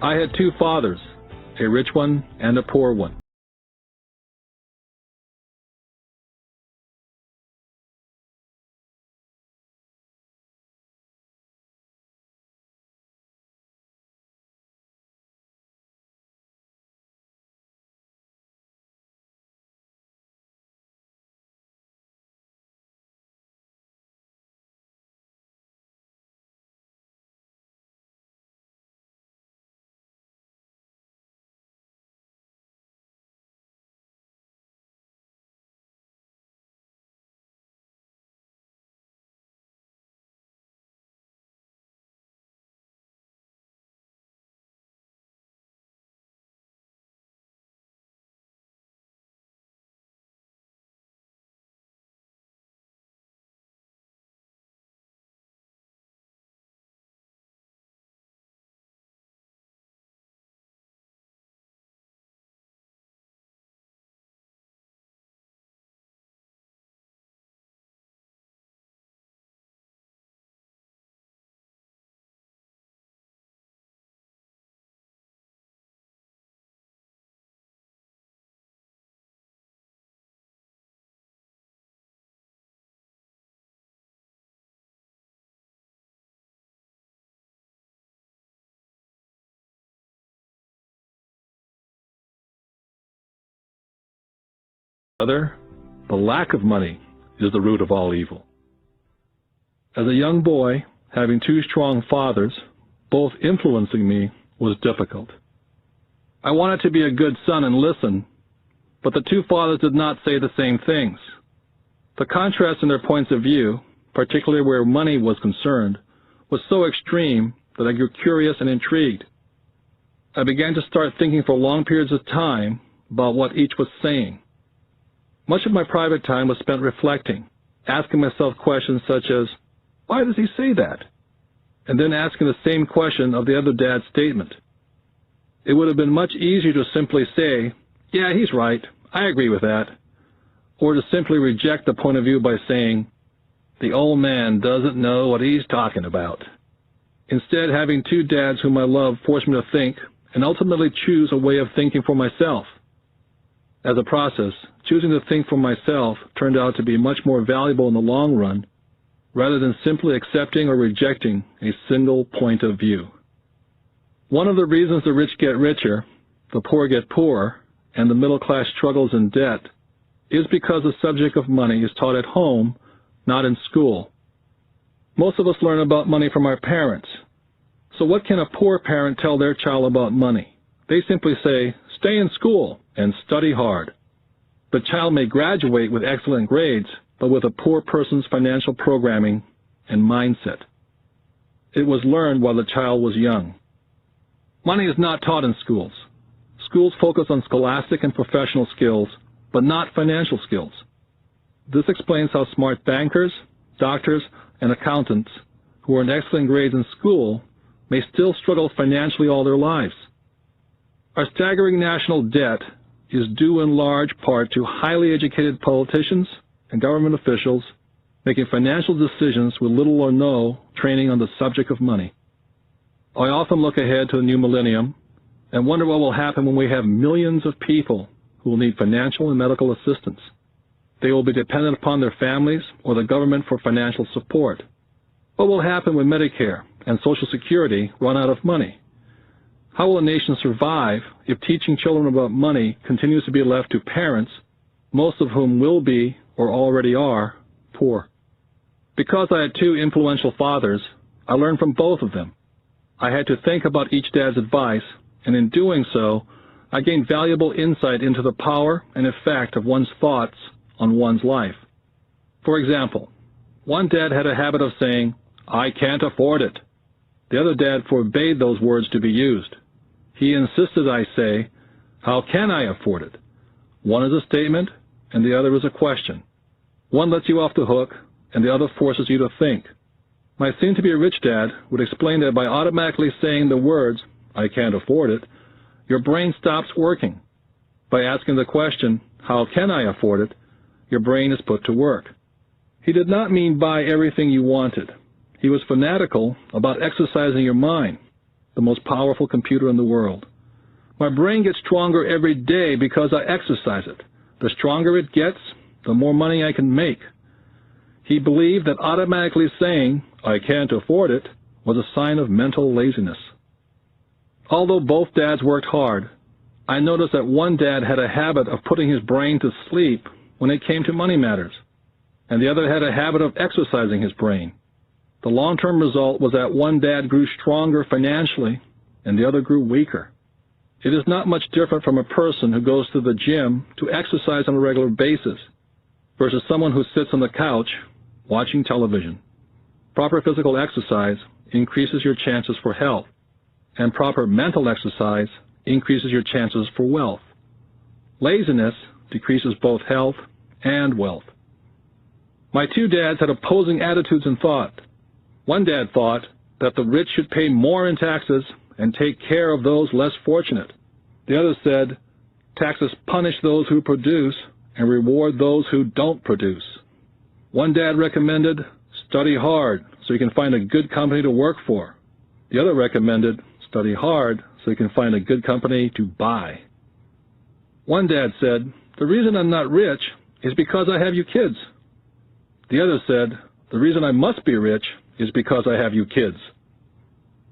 I had two fathers, a rich one and a poor one. The lack of money is the root of all evil. As a young boy, having two strong fathers, both influencing me, was difficult. I wanted to be a good son and listen, but the two fathers did not say the same things. The contrast in their points of view, particularly where money was concerned, was so extreme that I grew curious and intrigued. I began to start thinking for long periods of time about what each was saying. Much of my private time was spent reflecting, asking myself questions such as, why does he say that? And then asking the same question of the other dad's statement. It would have been much easier to simply say, yeah, he's right, I agree with that, or to simply reject the point of view by saying, the old man doesn't know what he's talking about. Instead, having two dads whom I love forced me to think and ultimately choose a way of thinking for myself. As a process, choosing to think for myself turned out to be much more valuable in the long run, rather than simply accepting or rejecting a single point of view. One of the reasons the rich get richer, the poor get poorer, and the middle class struggles in debt is because the subject of money is taught at home, not in school. Most of us learn about money from our parents. So what can a poor parent tell their child about money? They simply say, stay in school and study hard. The child may graduate with excellent grades, but with a poor person's financial programming and mindset. It was learned while the child was young. Money is not taught in schools. Schools focus on scholastic and professional skills, but not financial skills. This explains how smart bankers, doctors, and accountants who earn excellent grades in school may still struggle financially all their lives. Our staggering national debt is due in large part to highly educated politicians and government officials making financial decisions with little or no training on the subject of money. I often look ahead to the new millennium and wonder what will happen when we have millions of people who will need financial and medical assistance. They will be dependent upon their families or the government for financial support. What will happen when Medicare and Social Security run out of money? How will a nation survive if teaching children about money continues to be left to parents, most of whom will be, or already are, poor? Because I had two influential fathers, I learned from both of them. I had to think about each dad's advice, and in doing so, I gained valuable insight into the power and effect of one's thoughts on one's life. For example, one dad had a habit of saying, I can't afford it. The other dad forbade those words to be used. He insisted I say, how can I afford it? One is a statement, and the other is a question. One lets you off the hook, and the other forces you to think. My soon-to-be-rich dad would explain that by automatically saying the words, I can't afford it, your brain stops working. By asking the question, how can I afford it, your brain is put to work. He did not mean buy everything you wanted. He was fanatical about exercising your mind. The the most powerful computer in the world. My brain gets stronger every day because I exercise it. The stronger it gets, the more money I can make. He believed that automatically saying, "I can't afford it," was a sign of mental laziness. Although both dads worked hard, I noticed that one dad had a habit of putting his brain to sleep when it came to money matters, and the other had a habit of exercising his brain. The long-term result was that one dad grew stronger financially and the other grew weaker. It is not much different from a person who goes to the gym to exercise on a regular basis versus someone who sits on the couch watching television. Proper physical exercise increases your chances for health, and proper mental exercise increases your chances for wealth. Laziness decreases both health and wealth. My two dads had opposing attitudes and thought. One dad thought that the rich should pay more in taxes and take care of those less fortunate. The other said, taxes punish those who produce and reward those who don't produce. One dad recommended, study hard so you can find a good company to work for. The other recommended, study hard so you can find a good company to buy. One dad said, the reason I'm not rich is because I have you kids. The other said, the reason I must be rich is because I have you kids.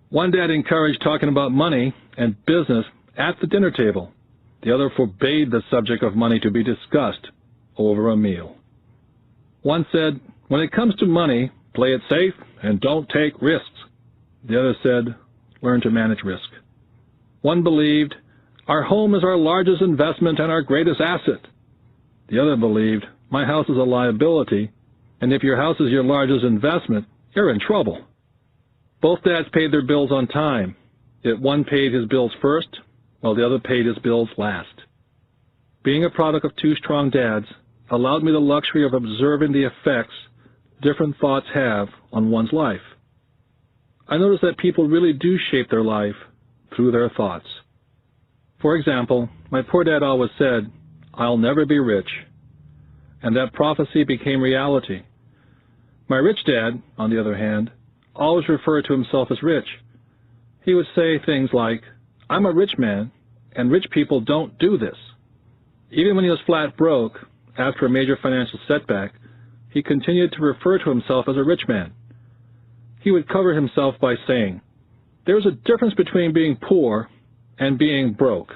One dad encouraged talking about money and business at the dinner table. The other forbade the subject of money to be discussed over a meal. One said, when it comes to money, play it safe and don't take risks. The other said, learn to manage risk. One believed, our home is our largest investment and our greatest asset. The other believed, my house is a liability, and if your house is your largest investment, you're in trouble. Both dads paid their bills on time, yet one paid his bills first, while the other paid his bills last. Being a product of two strong dads allowed me the luxury of observing the effects different thoughts have on one's life. I noticed that people really do shape their life through their thoughts. For example, my poor dad always said, I'll never be rich, and that prophecy became reality. My rich dad, on the other hand, always referred to himself as rich. He would say things like, I'm a rich man, and rich people don't do this. Even when he was flat broke, after a major financial setback, he continued to refer to himself as a rich man. He would cover himself by saying, there's a difference between being poor and being broke.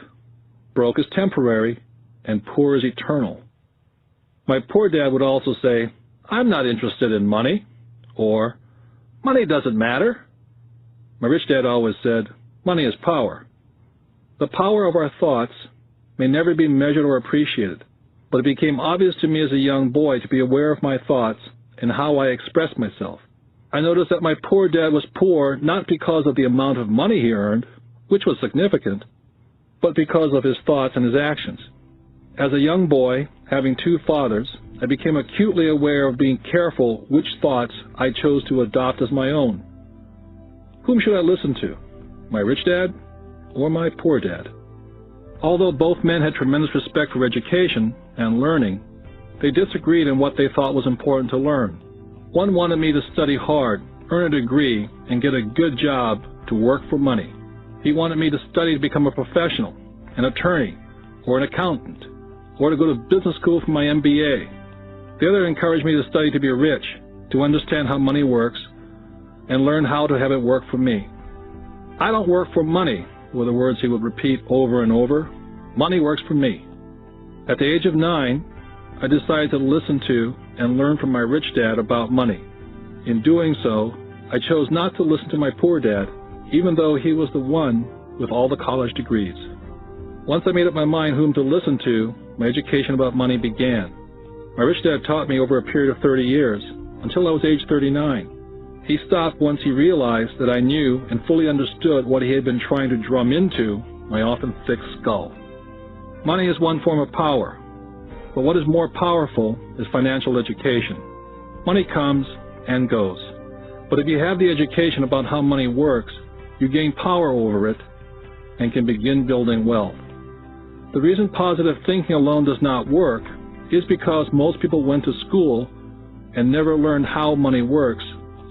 Broke is temporary, and poor is eternal. My poor dad would also say, I'm not interested in money, or money doesn't matter. My rich dad always said, money is power. The power of our thoughts may never be measured or appreciated, but it became obvious to me as a young boy to be aware of my thoughts and how I expressed myself. I noticed that my poor dad was poor not because of the amount of money he earned, which was significant, but because of his thoughts and his actions. As a young boy, having two fathers, I became acutely aware of being careful which thoughts I chose to adopt as my own. Whom should I listen to, my rich dad or my poor dad? Although both men had tremendous respect for education and learning, they disagreed in what they thought was important to learn. One wanted me to study hard, earn a degree, and get a good job to work for money. He wanted me to study to become a professional, an attorney, or an accountant, or to go to business school for my MBA. The other encouraged me to study to be rich, to understand how money works, and learn how to have it work for me. I don't work for money, were the words he would repeat over and over. Money works for me. At the age of 9, I decided to listen to and learn from my rich dad about money. In doing so, I chose not to listen to my poor dad, even though he was the one with all the college degrees. Once I made up my mind whom to listen to, my education about money began. My rich dad taught me over a period of 30 years, until I was age 39. He stopped once he realized that I knew and fully understood what he had been trying to drum into my often thick skull. Money is one form of power, but what is more powerful is financial education. Money comes and goes, but if you have the education about how money works, you gain power over it and can begin building wealth. The reason positive thinking alone does not work is because most people went to school and never learned how money works,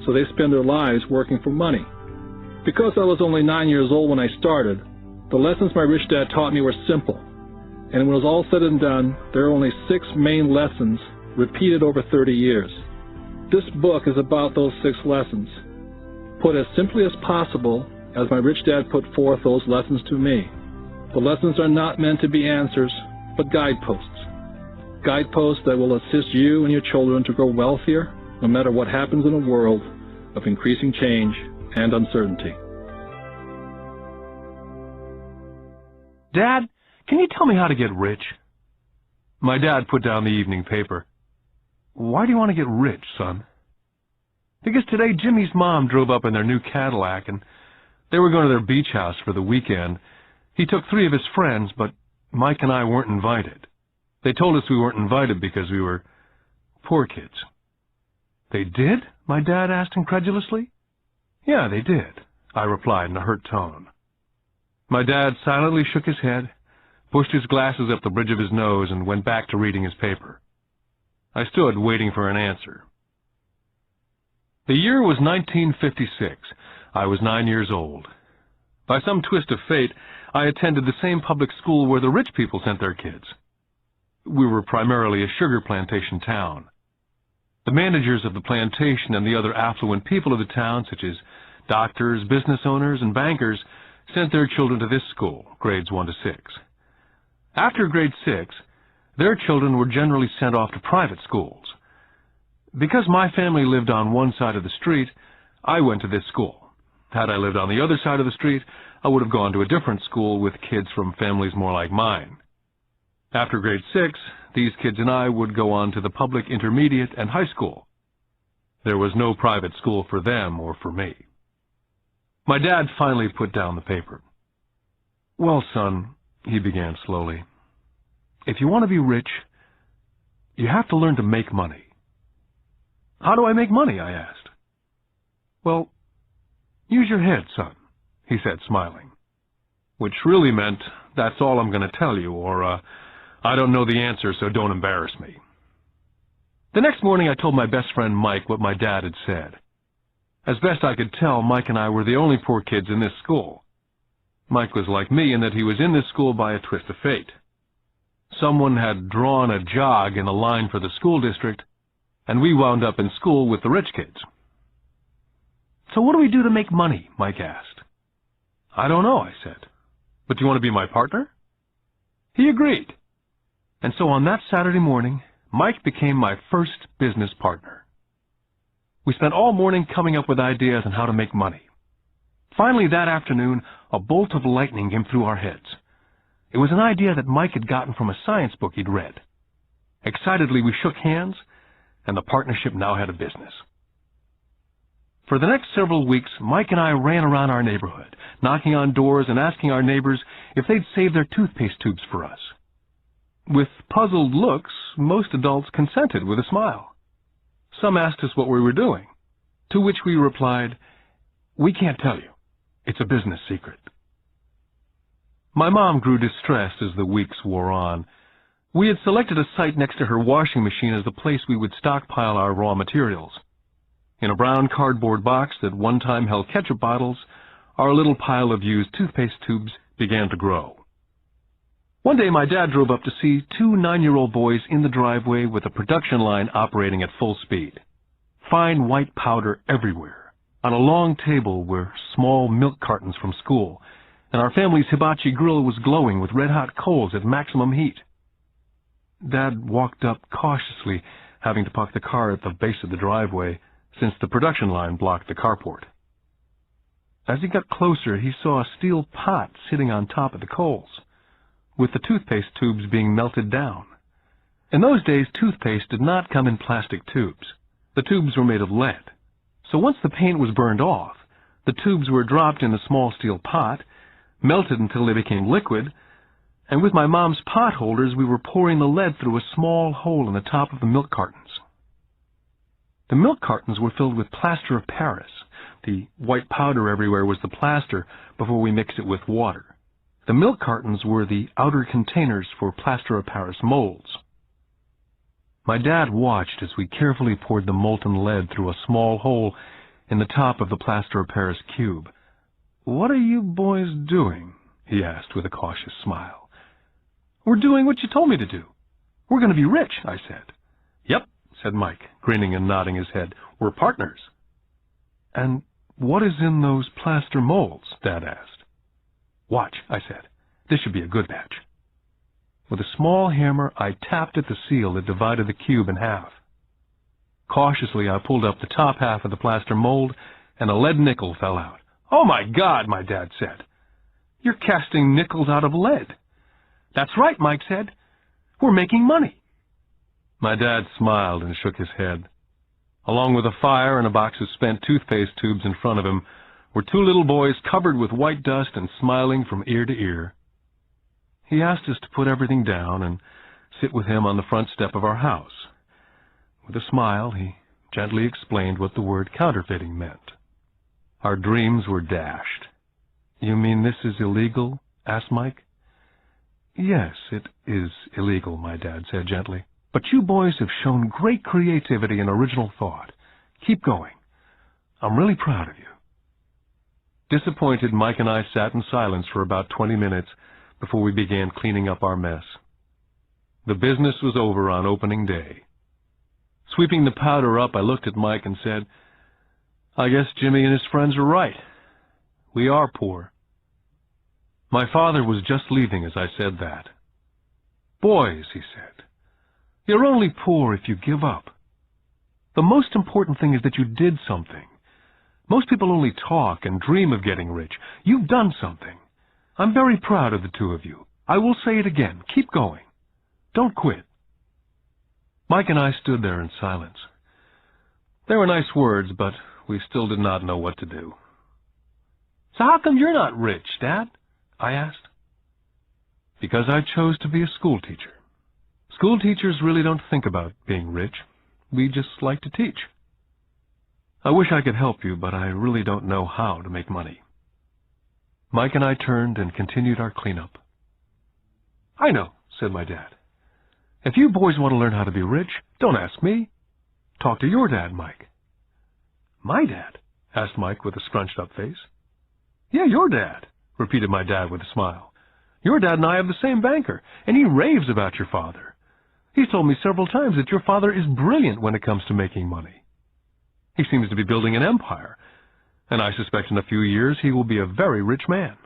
so they spend their lives working for money. Because I was only 9 years old when I started, the lessons my rich dad taught me were simple. And when it was all said and done, there are only 6 main lessons repeated over 30 years. This book is about those 6 lessons, put as simply as possible as my rich dad put forth those lessons to me. The lessons are not meant to be answers, but guideposts. Guideposts that will assist you and your children to grow wealthier, no matter what happens in a world of increasing change and uncertainty. Dad, can you tell me how to get rich? My dad put down the evening paper. Why do you want to get rich, son? Because today Jimmy's mom drove up in their new Cadillac and they were going to their beach house for the weekend. He took 3 of his friends, but Mike and I weren't invited. They told us we weren't invited because we were poor kids. They did? My dad asked incredulously. Yeah, they did, I replied in a hurt tone. My dad silently shook his head, pushed his glasses up the bridge of his nose, and went back to reading his paper. I stood waiting for an answer. The year was 1956. I was 9 years old. By some twist of fate, I attended the same public school where the rich people sent their kids. We were primarily a sugar plantation town. The managers of the plantation and the other affluent people of the town, such as doctors, business owners, and bankers, sent their children to this school, grades 1 to 6. After grade 6, their children were generally sent off to private schools. Because my family lived on one side of the street, I went to this school. Had I lived on the other side of the street, I would have gone to a different school with kids from families more like mine. After grade 6, these kids and I would go on to the public intermediate and high school. There was no private school for them or for me. My dad finally put down the paper. Well, son, he began slowly, if you want to be rich, you have to learn to make money. How do I make money? I asked. Well, use your head, son, he said, smiling, which really meant, that's all I'm going to tell you, or, I don't know the answer, so don't embarrass me. The next morning, I told my best friend Mike what my dad had said. As best I could tell, Mike and I were the only poor kids in this school. Mike was like me in that he was in this school by a twist of fate. Someone had drawn a jog in the line for the school district, and we wound up in school with the rich kids. So what do we do to make money? Mike asked. I don't know, I said. But do you want to be my partner? He agreed. And so on that Saturday morning, Mike became my first business partner. We spent all morning coming up with ideas on how to make money. Finally, that afternoon, a bolt of lightning came through our heads. It was an idea that Mike had gotten from a science book he'd read. Excitedly, we shook hands, and the partnership now had a business. For the next several weeks, Mike and I ran around our neighborhood, knocking on doors and asking our neighbors if they'd save their toothpaste tubes for us. With puzzled looks, most adults consented with a smile. Some asked us what we were doing, to which we replied, "We can't tell you. It's a business secret." My mom grew distressed as the weeks wore on. We had selected a site next to her washing machine as the place we would stockpile our raw materials. In a brown cardboard box that one time held ketchup bottles, our little pile of used toothpaste tubes began to grow. One day my dad drove up to see 2 9-year-old boys in the driveway with a production line operating at full speed. Fine white powder everywhere. On a long table were small milk cartons from school, and our family's hibachi grill was glowing with red-hot coals at maximum heat. Dad walked up cautiously, having to park the car at the base of the driveway, since the production line blocked the carport. As he got closer, he saw a steel pot sitting on top of the coals, with the toothpaste tubes being melted down. In those days, toothpaste did not come in plastic tubes. The tubes were made of lead. So once the paint was burned off, the tubes were dropped in a small steel pot, melted until they became liquid, and with my mom's pot holders, we were pouring the lead through a small hole in the top of the milk cartons. The milk cartons were filled with plaster of Paris. The white powder everywhere was the plaster before we mixed it with water. The milk cartons were the outer containers for plaster of Paris molds. My dad watched as we carefully poured the molten lead through a small hole in the top of the plaster of Paris cube. "What are you boys doing?" he asked with a cautious smile. "We're doing what you told me to do. We're going to be rich," I said. "Yep," said Mike, grinning and nodding his head. "We're partners." "And what is in those plaster molds?" Dad asked. "Watch," I said. "This should be a good batch." With a small hammer, I tapped at the seal that divided the cube in half. Cautiously, I pulled up the top half of the plaster mold, and a lead nickel fell out. "Oh, my God," my dad said. "You're casting nickels out of lead." "That's right," Mike said. "We're making money." My dad smiled and shook his head. Along with a fire and a box of spent toothpaste tubes in front of him were two little boys covered with white dust and smiling from ear to ear. He asked us to put everything down and sit with him on the front step of our house. With a smile, he gently explained what the word counterfeiting meant. Our dreams were dashed. "You mean this is illegal?" asked Mike. "Yes, it is illegal," my dad said gently. "But you boys have shown great creativity and original thought. Keep going. I'm really proud of you." Disappointed, Mike and I sat in silence for about 20 minutes before we began cleaning up our mess. The business was over on opening day. Sweeping the powder up, I looked at Mike and said, "I guess Jimmy and his friends are right. We are poor." My father was just leaving as I said that. "Boys," he said, "you're only poor if you give up. The most important thing is that you did something. Most people only talk and dream of getting rich. You've done something. I'm very proud of the two of you. I will say it again. Keep going. Don't quit." Mike and I stood there in silence. They were nice words, but we still did not know what to do. "So how come you're not rich, Dad?" I asked. "Because I chose to be a school teacher. School teachers really don't think about being rich. We just like to teach. I wish I could help you, but I really don't know how to make money." Mike and I turned and continued our cleanup. "I know," said my dad. "If you boys want to learn how to be rich, don't ask me. Talk to your dad, Mike." "My dad?" asked Mike with a scrunched-up face. "Yeah, your dad," repeated my dad with a smile. "Your dad and I have the same banker, and he raves about your father. He's told me several times that your father is brilliant when it comes to making money. He seems to be building an empire, and I suspect in a few years he will be a very rich man."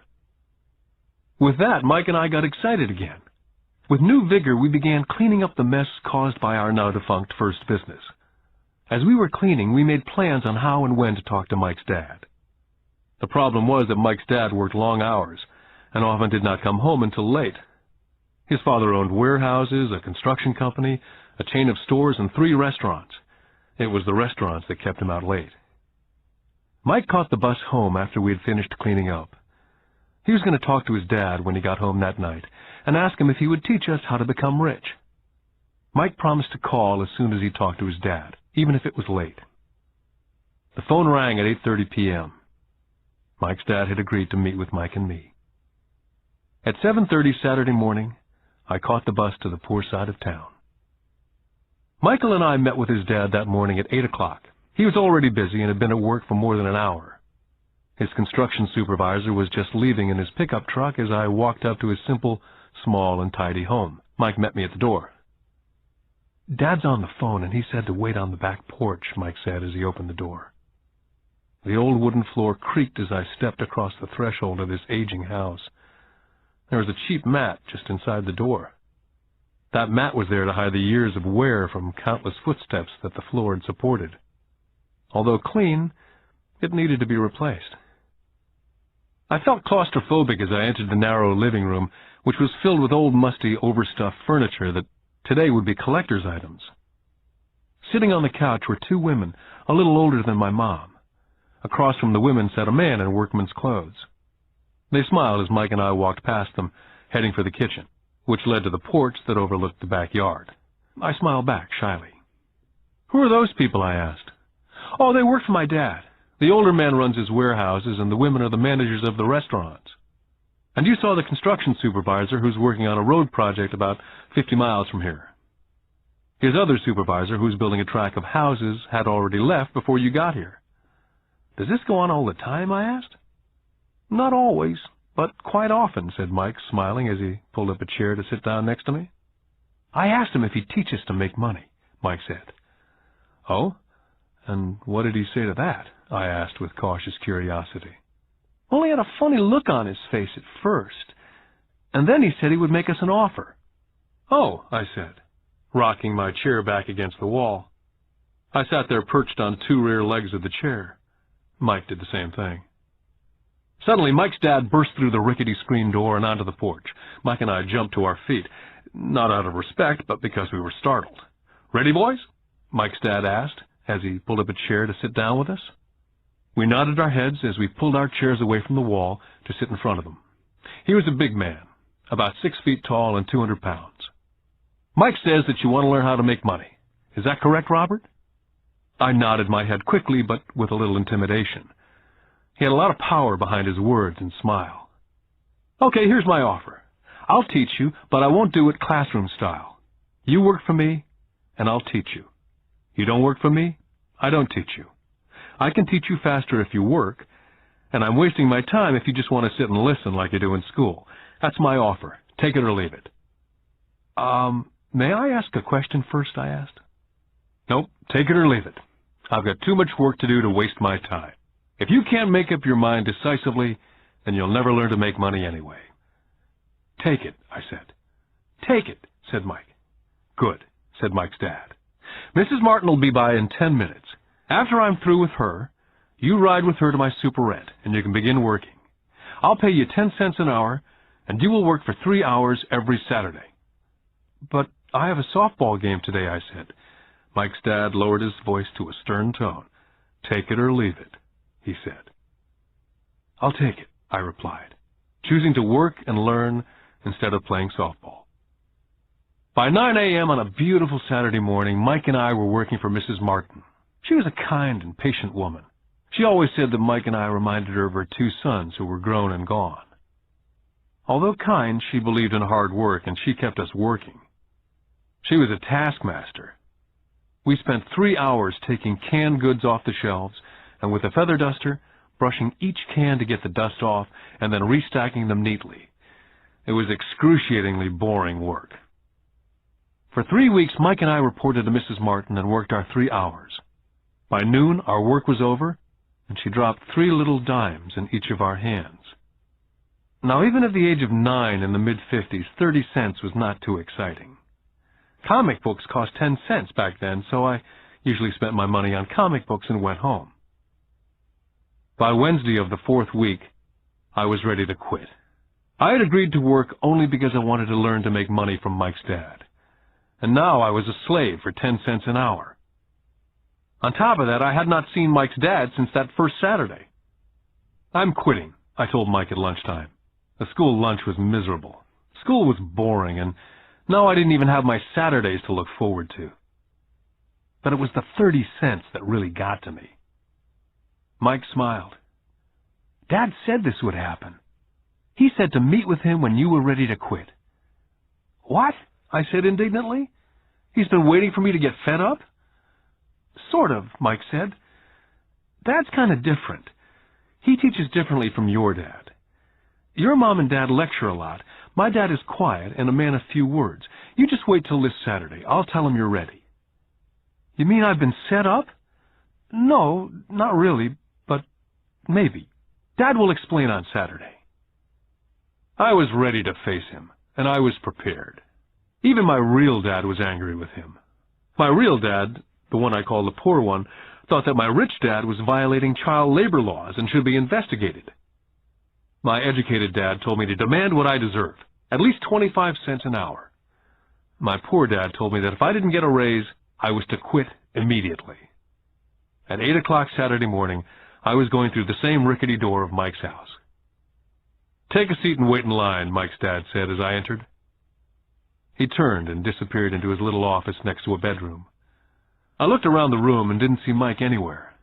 With that, Mike and I got excited again. With new vigor, we began cleaning up the mess caused by our now-defunct first business. As we were cleaning, we made plans on how and when to talk to Mike's dad. The problem was that Mike's dad worked long hours and often did not come home until late. His father owned warehouses, a construction company, a chain of stores, and 3 restaurants. It was the restaurants that kept him out late. Mike caught the bus home after we had finished cleaning up. He was going to talk to his dad when he got home that night and ask him if he would teach us how to become rich. Mike promised to call as soon as he talked to his dad, even if it was late. The phone rang at 8:30 p.m. Mike's dad had agreed to meet with Mike and me. At 7:30 Saturday morning, I caught the bus to the poor side of town. Michael and I met with his dad that morning at 8 o'clock. He was already busy and had been at work for more than an hour. His construction supervisor was just leaving in his pickup truck as I walked up to his simple, small, and tidy home. Mike met me at the door. "Dad's on the phone, and he said to wait on the back porch," Mike said as he opened the door. The old wooden floor creaked as I stepped across the threshold of this aging house. There was a cheap mat just inside the door. That mat was there to hide the years of wear from countless footsteps that the floor had supported. Although clean, it needed to be replaced. I felt claustrophobic as I entered the narrow living room, which was filled with old, musty, overstuffed furniture that today would be collector's items. Sitting on the couch were 2 women, a little older than my mom. Across from the women sat a man in workman's clothes. They smiled as Mike and I walked past them, heading for the kitchen, which led to the porch that overlooked the backyard. I smiled back shyly. "Who are those people?" I asked. "Oh, they work for my dad. The older man runs his warehouses, and the women are the managers of the restaurants. And you saw the construction supervisor who's working on a road project about 50 miles from here. His other supervisor, who's building a tract of houses, had already left before you got here." "Does this go on all the time?" I asked. Not always, but quite often, said Mike, smiling as he pulled up a chair to sit down next to me. I asked him if he'd teach us to make money, Mike said. Oh? And what did he say to that? I asked with cautious curiosity. Well, he had a funny look on his face at first, and then he said he would make us an offer. Oh, I said, rocking my chair back against the wall. I sat there perched on two rear legs of the chair. Mike did the same thing. Suddenly, Mike's dad burst through the rickety screen door and onto the porch. Mike and I jumped to our feet, not out of respect, but because we were startled. Ready, boys? Mike's dad asked, as he pulled up a chair to sit down with us. We nodded our heads as we pulled our chairs away from the wall to sit in front of him. He was a big man, about 6 feet tall and 200 pounds. Mike says that you want to learn how to make money. Is that correct, Robert? I nodded my head quickly, but with a little intimidation. He had a lot of power behind his words and smile. Okay, here's my offer. I'll teach you, but I won't do it classroom style. You work for me, and I'll teach you. You don't work for me, I don't teach you. I can teach you faster if you work, and I'm wasting my time if you just want to sit and listen like you do in school. That's my offer. Take it or leave it. May I ask a question first, I asked. Nope, take it or leave it. I've got too much work to do to waste my time. If you can't make up your mind decisively, then you'll never learn to make money anyway. Take it, I said. Take it, said Mike. Good, said Mike's dad. Mrs. Martin will be by in 10 minutes. After I'm through with her, you ride with her to my superette, and you can begin working. I'll pay you 10 cents an hour, and you will work for 3 hours every Saturday. But I have a softball game today, I said. Mike's dad lowered his voice to a stern tone. Take it or leave it, he said. I'll take it, I replied, choosing to work and learn instead of playing softball. By 9 a.m. on a beautiful Saturday morning, Mike and I were working for Mrs. Martin. She was a kind and patient woman. She always said that Mike and I reminded her of her 2 sons who were grown and gone. Although kind, she believed in hard work, and she kept us working. She was a taskmaster. We spent 3 hours taking canned goods off the shelves, and with a feather duster, brushing each can to get the dust off, and then restacking them neatly. It was excruciatingly boring work. For 3 weeks, Mike and I reported to Mrs. Martin and worked our 3 hours. By noon, our work was over, and she dropped 3 little dimes in each of our hands. Now, even at the age of 9 in the mid-50s, 30 cents was not too exciting. Comic books cost 10 cents back then, so I usually spent my money on comic books and went home. By Wednesday of the 4th week, I was ready to quit. I had agreed to work only because I wanted to learn to make money from Mike's dad. And now I was a slave for 10 cents an hour. On top of that, I had not seen Mike's dad since that first Saturday. I'm quitting, I told Mike at lunchtime. The school lunch was miserable. School was boring, and now I didn't even have my Saturdays to look forward to. But it was the 30 cents that really got to me. Mike smiled. Dad said this would happen. He said to meet with him when you were ready to quit. What? I said indignantly. He's been waiting for me to get fed up? Sort of, Mike said. Dad's kind of different. He teaches differently from your dad. Your mom and dad lecture a lot. My dad is quiet and a man of few words. You just wait till this Saturday. I'll tell him you're ready. You mean I've been set up? No, not really, but maybe. Dad will explain on Saturday. I was ready to face him, and I was prepared. Even my real dad was angry with him. My real dad, the one I call the poor one, thought that my rich dad was violating child labor laws and should be investigated. My educated dad told me to demand what I deserve, at least 25 cents an hour. My poor dad told me that if I didn't get a raise, I was to quit immediately. At 8 o'clock Saturday morning, I was going through the same rickety door of Mike's house. Take a seat and wait in line, Mike's dad said as I entered. He turned and disappeared into his little office next to a bedroom. I looked around the room and didn't see Mike anywhere.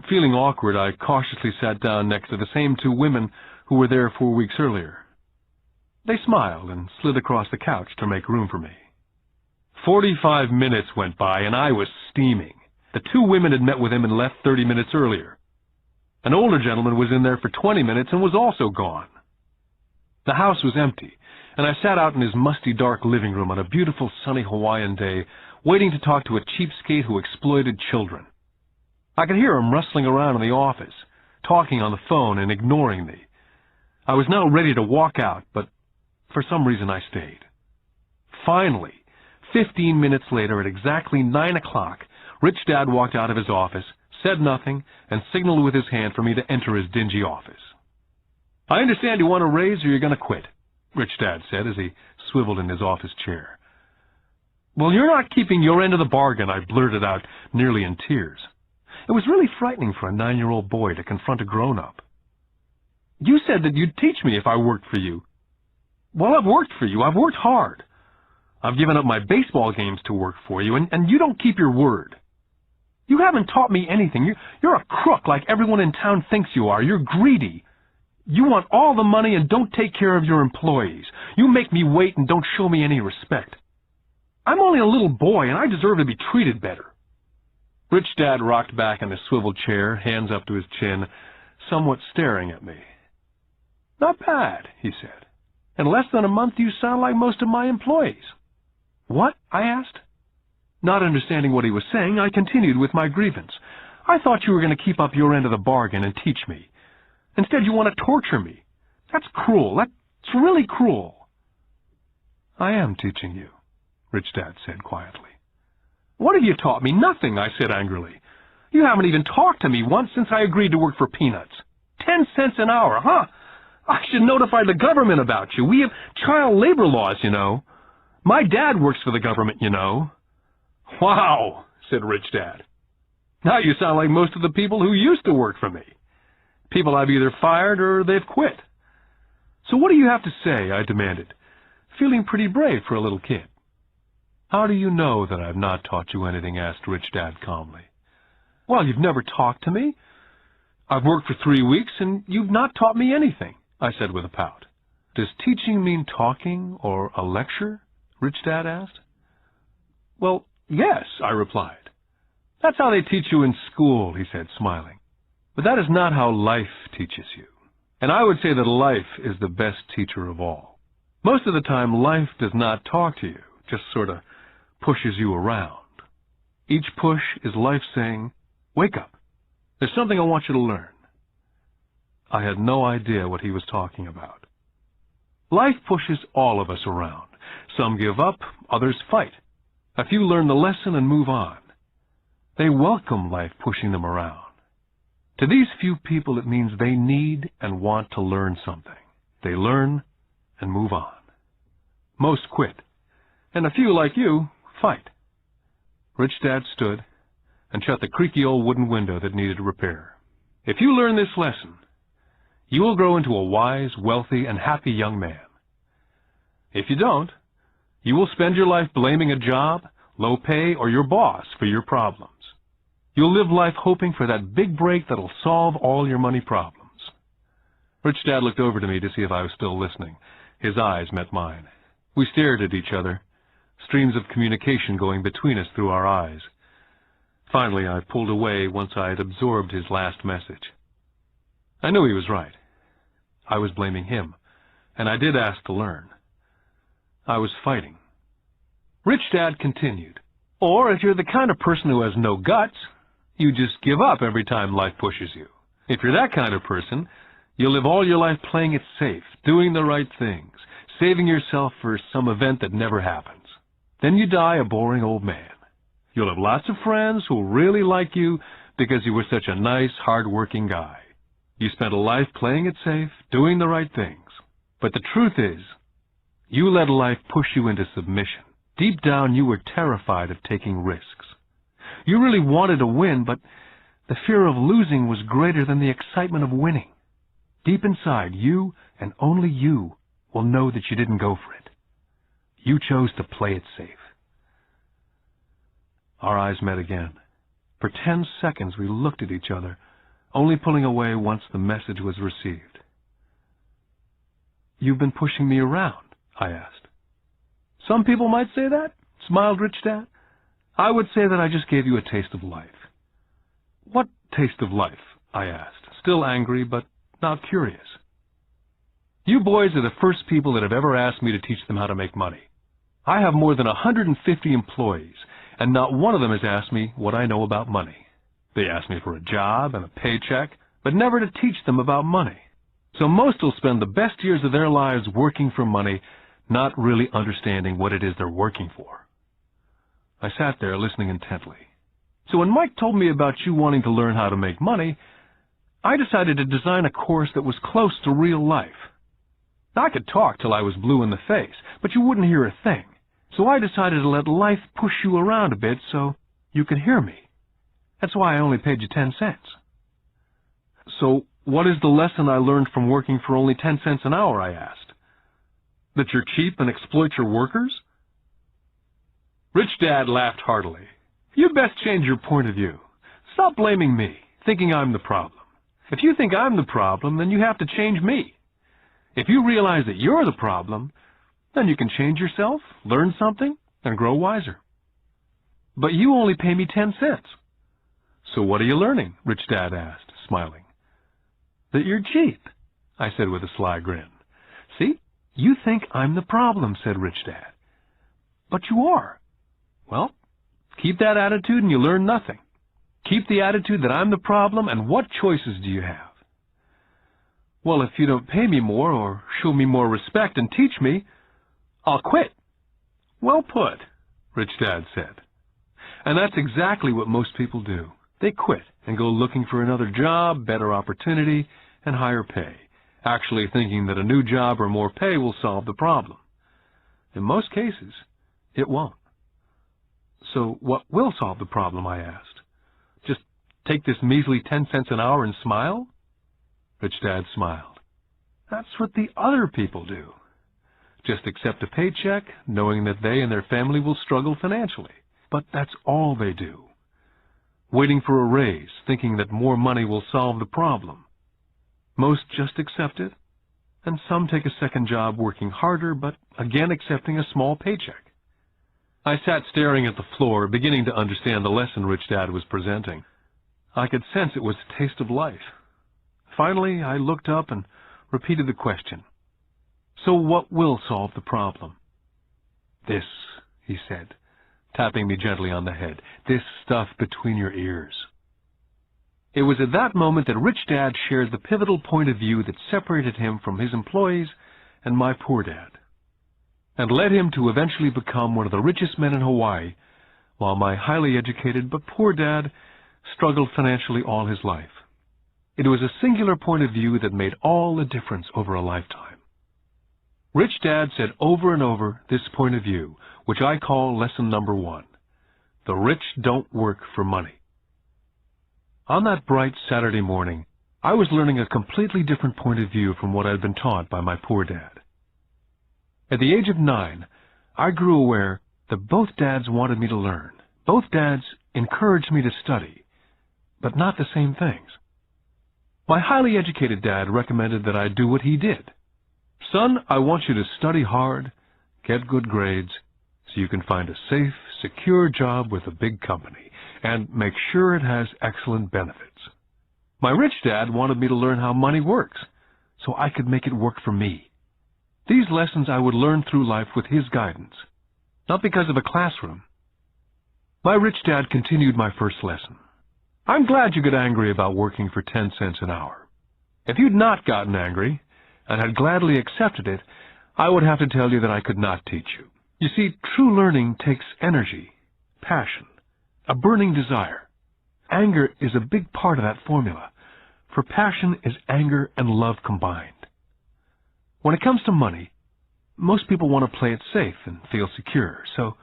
Feeling awkward, I cautiously sat down next to the same 2 women who were there 4 weeks earlier. They smiled and slid across the couch to make room for me. 45 minutes went by and I was steaming. The 2 women had met with him and left 30 minutes earlier. An older gentleman was in there for 20 minutes and was also gone. The house was empty, and I sat out in his musty, dark living room on a beautiful, sunny Hawaiian day, waiting to talk to a cheapskate who exploited children. I could hear him rustling around in the office, talking on the phone and ignoring me. I was now ready to walk out, but for some reason I stayed. Finally, 15 minutes later, at exactly 9 o'clock, Rich Dad walked out of his office, said nothing, and signaled with his hand for me to enter his dingy office. "I understand you want a raise or you're going to quit," Rich Dad said as he swiveled in his office chair. "Well, you're not keeping your end of the bargain," I blurted out, nearly in tears. It was really frightening for a 9-year-old boy to confront a grown-up. "You said that you'd teach me if I worked for you." "Well, I've worked for you. I've worked hard. I've given up my baseball games to work for you, and you don't keep your word. You haven't taught me anything. You're a crook like everyone in town thinks you are. You're greedy. You want all the money and don't take care of your employees. You make me wait and don't show me any respect. I'm only a little boy, and I deserve to be treated better." Rich Dad rocked back in his swivel chair, hands up to his chin, somewhat staring at me. "Not bad," he said. "In less than a month you sound like most of my employees." "What?" I asked. Not understanding what he was saying, I continued with my grievance. "I thought you were going to keep up your end of the bargain and teach me. Instead, you want to torture me. That's cruel. That's really cruel." "I am teaching you," Rich Dad said quietly. "What have you taught me?" "Nothing," I said angrily. "You haven't even talked to me once since I agreed to work for peanuts. 10 cents an hour, huh? I should notify the government about you. We have child labor laws, you know. My dad works for the government, you know." "Wow," said Rich Dad. "Now you sound like most of the people who used to work for me. People I've either fired or they've quit." "So what do you have to say?" I demanded, feeling pretty brave for a little kid. "How do you know that I've not taught you anything?" asked Rich Dad calmly. "Well, you've never talked to me. I've worked for 3 weeks, and you've not taught me anything," I said with a pout. "Does teaching mean talking or a lecture?" Rich Dad asked. "Well, yes," I replied. "That's how they teach you in school," he said, smiling. "But that is not how life teaches you. And I would say that life is the best teacher of all. Most of the time, life does not talk to you, just sort of pushes you around. Each push is life saying, 'Wake up. There's something I want you to learn.'" I had no idea what he was talking about. Life pushes all of us around. Some give up, others fight. A few learn the lesson and move on. They welcome life pushing them around. To these few people, it means they need and want to learn something. They learn and move on. Most quit, and a few, like you, fight. Rich Dad stood and shut the creaky old wooden window that needed repair. "If you learn this lesson, you will grow into a wise, wealthy, and happy young man. If you don't, you will spend your life blaming a job, low pay, or your boss for your problems. You'll live life hoping for that big break that'll solve all your money problems." Rich Dad looked over to me to see if I was still listening. His eyes met mine. We stared at each other, streams of communication going between us through our eyes. Finally, I pulled away once I had absorbed his last message. I knew he was right. I was blaming him, and I did ask to learn. I was fighting. Rich Dad continued, "Or if you're the kind of person who has no guts, you just give up every time life pushes you. If you're that kind of person, you'll live all your life playing it safe, doing the right things, saving yourself for some event that never happens. Then you die a boring old man. You'll have lots of friends who'll really like you because you were such a nice, hard-working guy. You spent a life playing it safe, doing the right things. But the truth is, you let life push you into submission. Deep down, you were terrified of taking risks. You really wanted to win, but the fear of losing was greater than the excitement of winning. Deep inside, you and only you will know that you didn't go for it. You chose to play it safe." Our eyes met again. For 10 seconds, we looked at each other, only pulling away once the message was received. "You've been pushing me around?" I asked. "Some people might say that," smiled Rich Dad. "I would say that I just gave you a taste of life." "What taste of life?" I asked, still angry, but not curious. You boys are the first people that have ever asked me to teach them how to make money. I have more than 150 employees, and not one of them has asked me what I know about money. They ask me for a job and a paycheck, but never to teach them about money. So most will spend the best years of their lives working for money, not really understanding what it is they're working for. I sat there listening intently. So when Mike told me about you wanting to learn how to make money, I decided to design a course that was close to real life. I could talk till I was blue in the face, but you wouldn't hear a thing. So I decided to let life push you around a bit so you could hear me. That's why I only paid you 10 cents. So what is the lesson I learned from working for only 10 cents an hour, I asked. That you're cheap and exploit your workers? Rich Dad laughed heartily. You'd best change your point of view. Stop blaming me, thinking I'm the problem. If you think I'm the problem, then you have to change me. If you realize that you're the problem, then you can change yourself, learn something, and grow wiser. But you only pay me 10 cents. So what are you learning? Rich Dad asked, smiling. That you're cheap, I said with a sly grin. See, you think I'm the problem, said Rich Dad. But you are. Well, keep that attitude and you learn nothing. Keep the attitude that I'm the problem, and what choices do you have? Well, if you don't pay me more or show me more respect and teach me, I'll quit. Well put, Rich Dad said. And that's exactly what most people do. They quit and go looking for another job, better opportunity, and higher pay, actually thinking that a new job or more pay will solve the problem. In most cases, it won't. So what will solve the problem, I asked? Just take this measly 10 cents an hour and smile? Rich Dad smiled. That's what the other people do. Just accept a paycheck, knowing that they and their family will struggle financially. But that's all they do. Waiting for a raise, thinking that more money will solve the problem. Most just accept it, and some take a second job working harder, but again accepting a small paycheck. I sat staring at the floor, beginning to understand the lesson Rich Dad was presenting. I could sense it was a taste of life. Finally, I looked up and repeated the question. So what will solve the problem? This, he said, tapping me gently on the head. This stuff between your ears. It was at that moment that Rich Dad shared the pivotal point of view that separated him from his employees and my poor dad, and led him to eventually become one of the richest men in Hawaii, while my highly educated but poor dad struggled financially all his life. It was a singular point of view that made all the difference over a lifetime. Rich Dad said over and over this point of view, which I call lesson number 1. The rich don't work for money. On that bright Saturday morning, I was learning a completely different point of view from what I had been taught by my poor dad. At the age of 9, I grew aware that both dads wanted me to learn. Both dads encouraged me to study, but not the same things. My highly educated dad recommended that I do what he did. Son, I want you to study hard, get good grades, so you can find a safe, secure job with a big company, and make sure it has excellent benefits. My rich dad wanted me to learn how money works, so I could make it work for me. These lessons I would learn through life with his guidance, not because of a classroom. My rich dad continued my first lesson. I'm glad you get angry about working for 10 cents an hour. If you'd not gotten angry, and had gladly accepted it, I would have to tell you that I could not teach you. You see, true learning takes energy, passion, a burning desire. Anger is a big part of that formula, for passion is anger and love combined. When it comes to money, most people want to play it safe and feel secure, so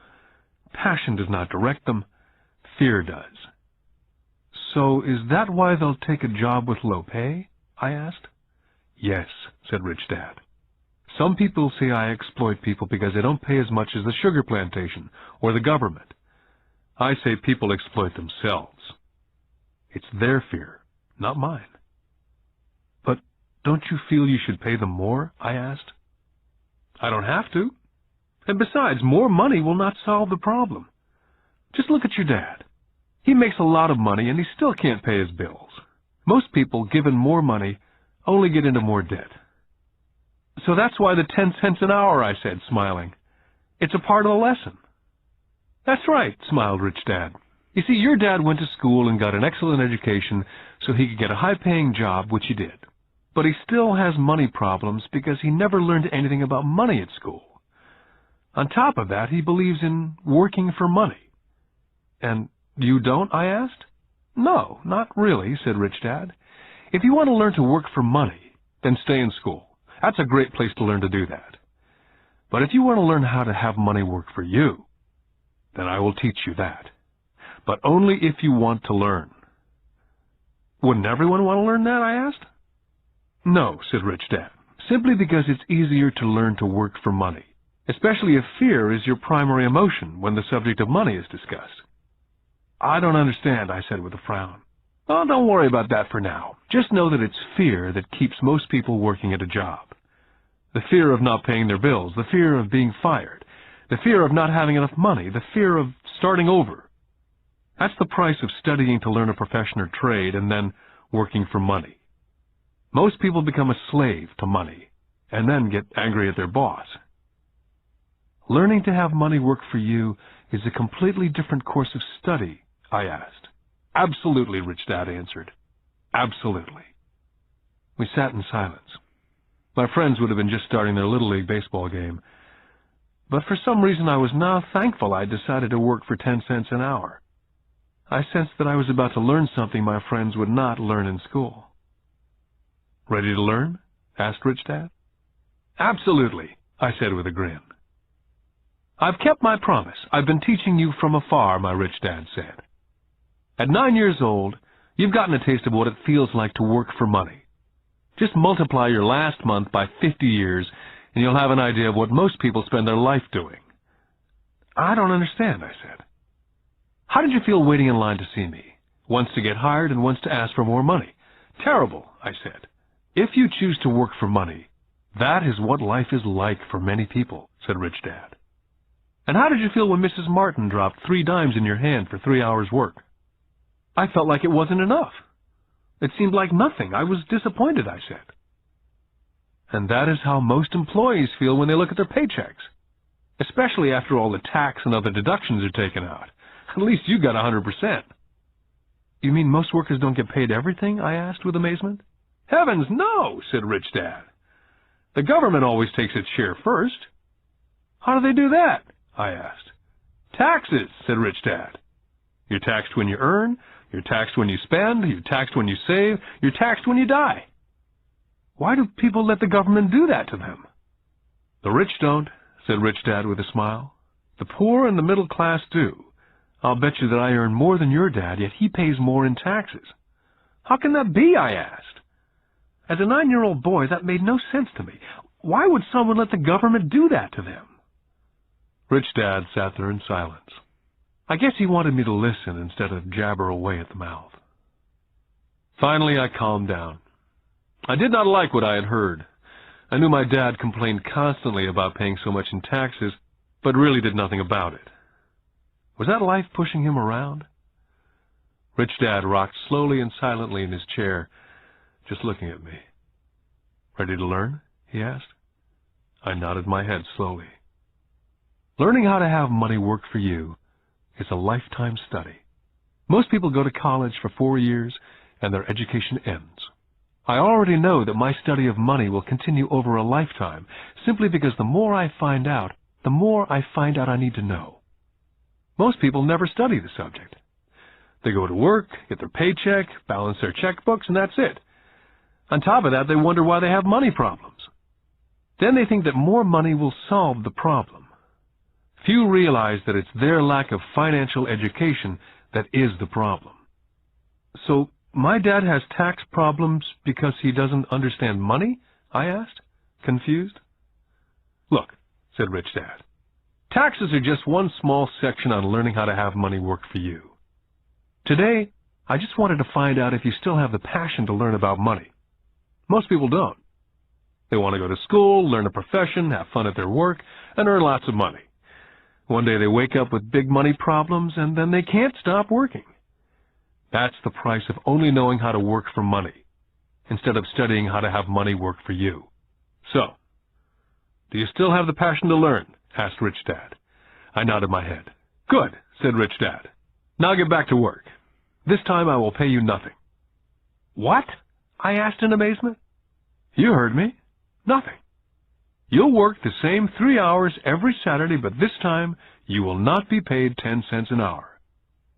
passion does not direct them, fear does. So is that why they'll take a job with low pay? I asked. Yes, said Rich Dad. Some people say I exploit people because they don't pay as much as the sugar plantation or the government. I say people exploit themselves. It's their fear, not mine. But don't you feel you should pay them more? I asked. I don't have to. And besides, more money will not solve the problem. Just look at your dad. He makes a lot of money and he still can't pay his bills. Most people, given more money, only get into more debt. So that's why the 10 cents an hour, I said, smiling. It's a part of the lesson. That's right, smiled Rich Dad. You see, your dad went to school and got an excellent education so he could get a high-paying job, which he did. But he still has money problems because he never learned anything about money at school. On top of that, he believes in working for money. And you don't, I asked? No, not really, said Rich Dad. If you want to learn to work for money, then stay in school. That's a great place to learn to do that. But if you want to learn how to have money work for you, then I will teach you that. But only if you want to learn. Wouldn't everyone want to learn that, I asked? No, said Rich Dad, simply because it's easier to learn to work for money, especially if fear is your primary emotion when the subject of money is discussed. I don't understand, I said with a frown. Oh, don't worry about that for now. Just know that it's fear that keeps most people working at a job. The fear of not paying their bills, the fear of being fired, the fear of not having enough money, the fear of starting over. That's the price of studying to learn a profession or trade and then working for money. Most people become a slave to money and then get angry at their boss. Learning to have money work for you is a completely different course of study, I asked. Absolutely, Rich Dad answered. Absolutely. We sat in silence. My friends would have been just starting their Little League baseball game. But for some reason I was now thankful I decided to work for 10 cents an hour. I sensed that I was about to learn something my friends would not learn in school. Ready to learn? Asked Rich Dad. Absolutely, I said with a grin. I've kept my promise. I've been teaching you from afar, my Rich Dad said. At 9 years old, you've gotten a taste of what it feels like to work for money. Just multiply your last month by 50 years, and you'll have an idea of what most people spend their life doing. I don't understand, I said. How did you feel waiting in line to see me? Once to get hired and once to ask for more money. Terrible, I said. If you choose to work for money, that is what life is like for many people, said Rich Dad. And how did you feel when Mrs. Martin dropped 3 dimes in your hand for 3 hours' work? I felt like it wasn't enough. It seemed like nothing. I was disappointed, I said. And that is how most employees feel when they look at their paychecks, especially after all the tax and other deductions are taken out. At least you got 100%. You mean most workers don't get paid everything? I asked with amazement. Heavens, no, said Rich Dad. The government always takes its share first. How do they do that? I asked. Taxes, said Rich Dad. You're taxed when you earn, you're taxed when you spend, you're taxed when you save, you're taxed when you die. Why do people let the government do that to them? The rich don't, said Rich Dad with a smile. The poor and the middle class do. I'll bet you that I earn more than your dad, yet he pays more in taxes. How can that be? I asked. As a 9-year-old boy, that made no sense to me. Why would someone let the government do that to them? Rich Dad sat there in silence. I guess he wanted me to listen instead of jabber away at the mouth. Finally, I calmed down. I did not like what I had heard. I knew my dad complained constantly about paying so much in taxes, but really did nothing about it. Was that life pushing him around? Rich Dad rocked slowly and silently in his chair, just looking at me. Ready to learn? He asked. I nodded my head slowly. Learning how to have money work for you is a lifetime study. Most people go to college for 4 years and their education ends. I already know that my study of money will continue over a lifetime simply because the more I find out, the more I find out I need to know. Most people never study the subject. They go to work, get their paycheck, balance their checkbooks, and that's it. On top of that, they wonder why they have money problems. Then they think that more money will solve the problem. Few realize that it's their lack of financial education that is the problem. So, my dad has tax problems because he doesn't understand money? I asked, confused. Look, said Rich Dad, taxes are just one small section on learning how to have money work for you. Today, I just wanted to find out if you still have the passion to learn about money. Most people don't. They want to go to school, learn a profession, have fun at their work, and earn lots of money. One day they wake up with big money problems, and then they can't stop working. That's the price of only knowing how to work for money, instead of studying how to have money work for you. So, do you still have the passion to learn? Asked Rich Dad. I nodded my head. Good, said Rich Dad. Now get back to work. This time I will pay you nothing. What? I asked in amazement. You heard me. Nothing. You'll work the same 3 hours every Saturday, but this time you will not be paid 10 cents an hour.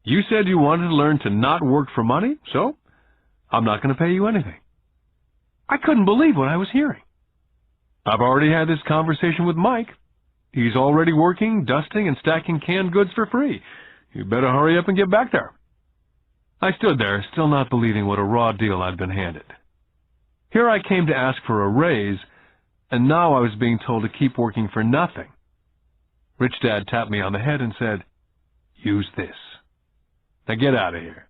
You said you wanted to learn to not work for money, so I'm not going to pay you anything. I couldn't believe what I was hearing. I've already had this conversation with Mike. He's already working, dusting, and stacking canned goods for free. You better hurry up and get back there. I stood there, still not believing what a raw deal I'd been handed. Here I came to ask for a raise, and now I was being told to keep working for nothing. Rich Dad tapped me on the head and said, "Use this. Now get out of here."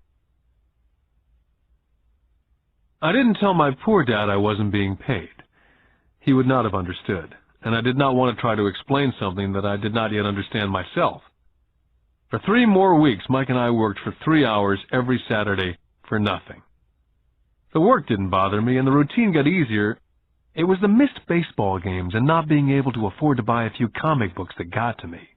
I didn't tell my poor dad I wasn't being paid. He would not have understood, and I did not want to try to explain something that I did not yet understand myself. For 3 more weeks, Mike and I worked for 3 hours every Saturday for nothing. The work didn't bother me, and the routine got easier. It was the missed baseball games and not being able to afford to buy a few comic books that got to me.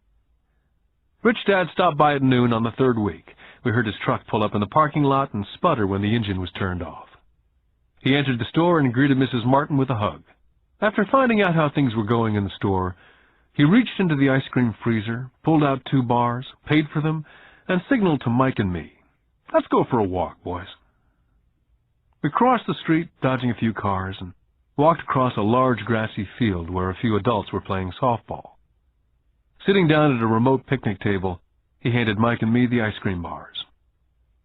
Rich Dad stopped by at noon on the 3rd week. We heard his truck pull up in the parking lot and sputter when the engine was turned off. He entered the store and greeted Mrs. Martin with a hug. After finding out how things were going in the store, he reached into the ice cream freezer, pulled out 2 bars, paid for them, and signaled to Mike and me, "Let's go for a walk, boys." We crossed the street, dodging a few cars, and walked across a large grassy field where a few adults were playing softball. Sitting down at a remote picnic table, he handed Mike and me the ice cream bars.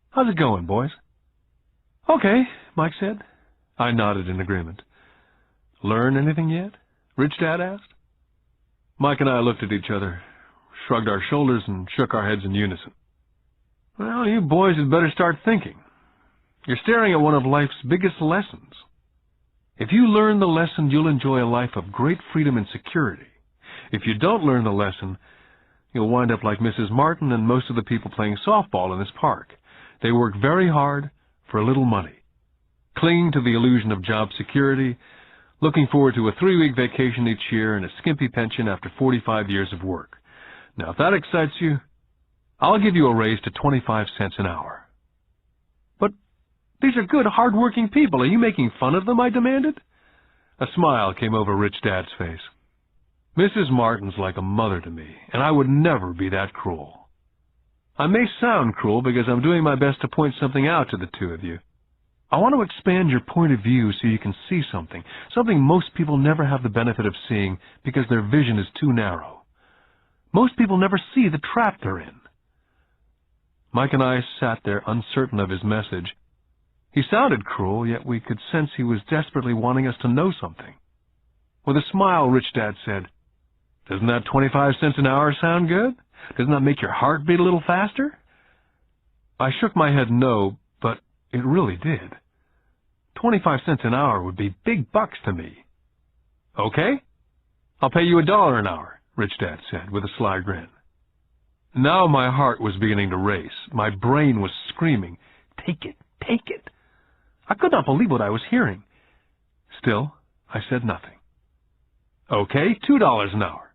"How's it going, boys?" "Okay," Mike said. I nodded in agreement. "Learn anything yet?" Rich Dad asked. Mike and I looked at each other, shrugged our shoulders, and shook our heads in unison. "Well, you boys had better start thinking. You're staring at one of life's biggest lessons. If you learn the lesson, you'll enjoy a life of great freedom and security. If you don't learn the lesson, you'll wind up like Mrs. Martin and most of the people playing softball in this park. They work very hard for a little money, clinging to the illusion of job security, looking forward to a 3-week vacation each year and a skimpy pension after 45 years of work. Now, if that excites you, I'll give you a raise to 25 cents an hour." "But these are good, hard-working people. Are you making fun of them?" I demanded. A smile came over Rich Dad's face. "Mrs. Martin's like a mother to me, and I would never be that cruel. I may sound cruel because I'm doing my best to point something out to the 2 of you. I want to expand your point of view so you can see something most people never have the benefit of seeing because their vision is too narrow. Most people never see the trap they're in." Mike and I sat there uncertain of his message. He sounded cruel, yet we could sense he was desperately wanting us to know something. With a smile, Rich Dad said, "Doesn't that 25 cents an hour sound good? Doesn't that make your heart beat a little faster?" I shook my head no, but it really did. 25 cents an hour would be big bucks to me. "Okay, I'll pay you $1 an hour," Rich Dad said with a sly grin. Now my heart was beginning to race. My brain was screaming, "Take it, take it." I could not believe what I was hearing. Still, I said nothing. "Okay, $2 an hour."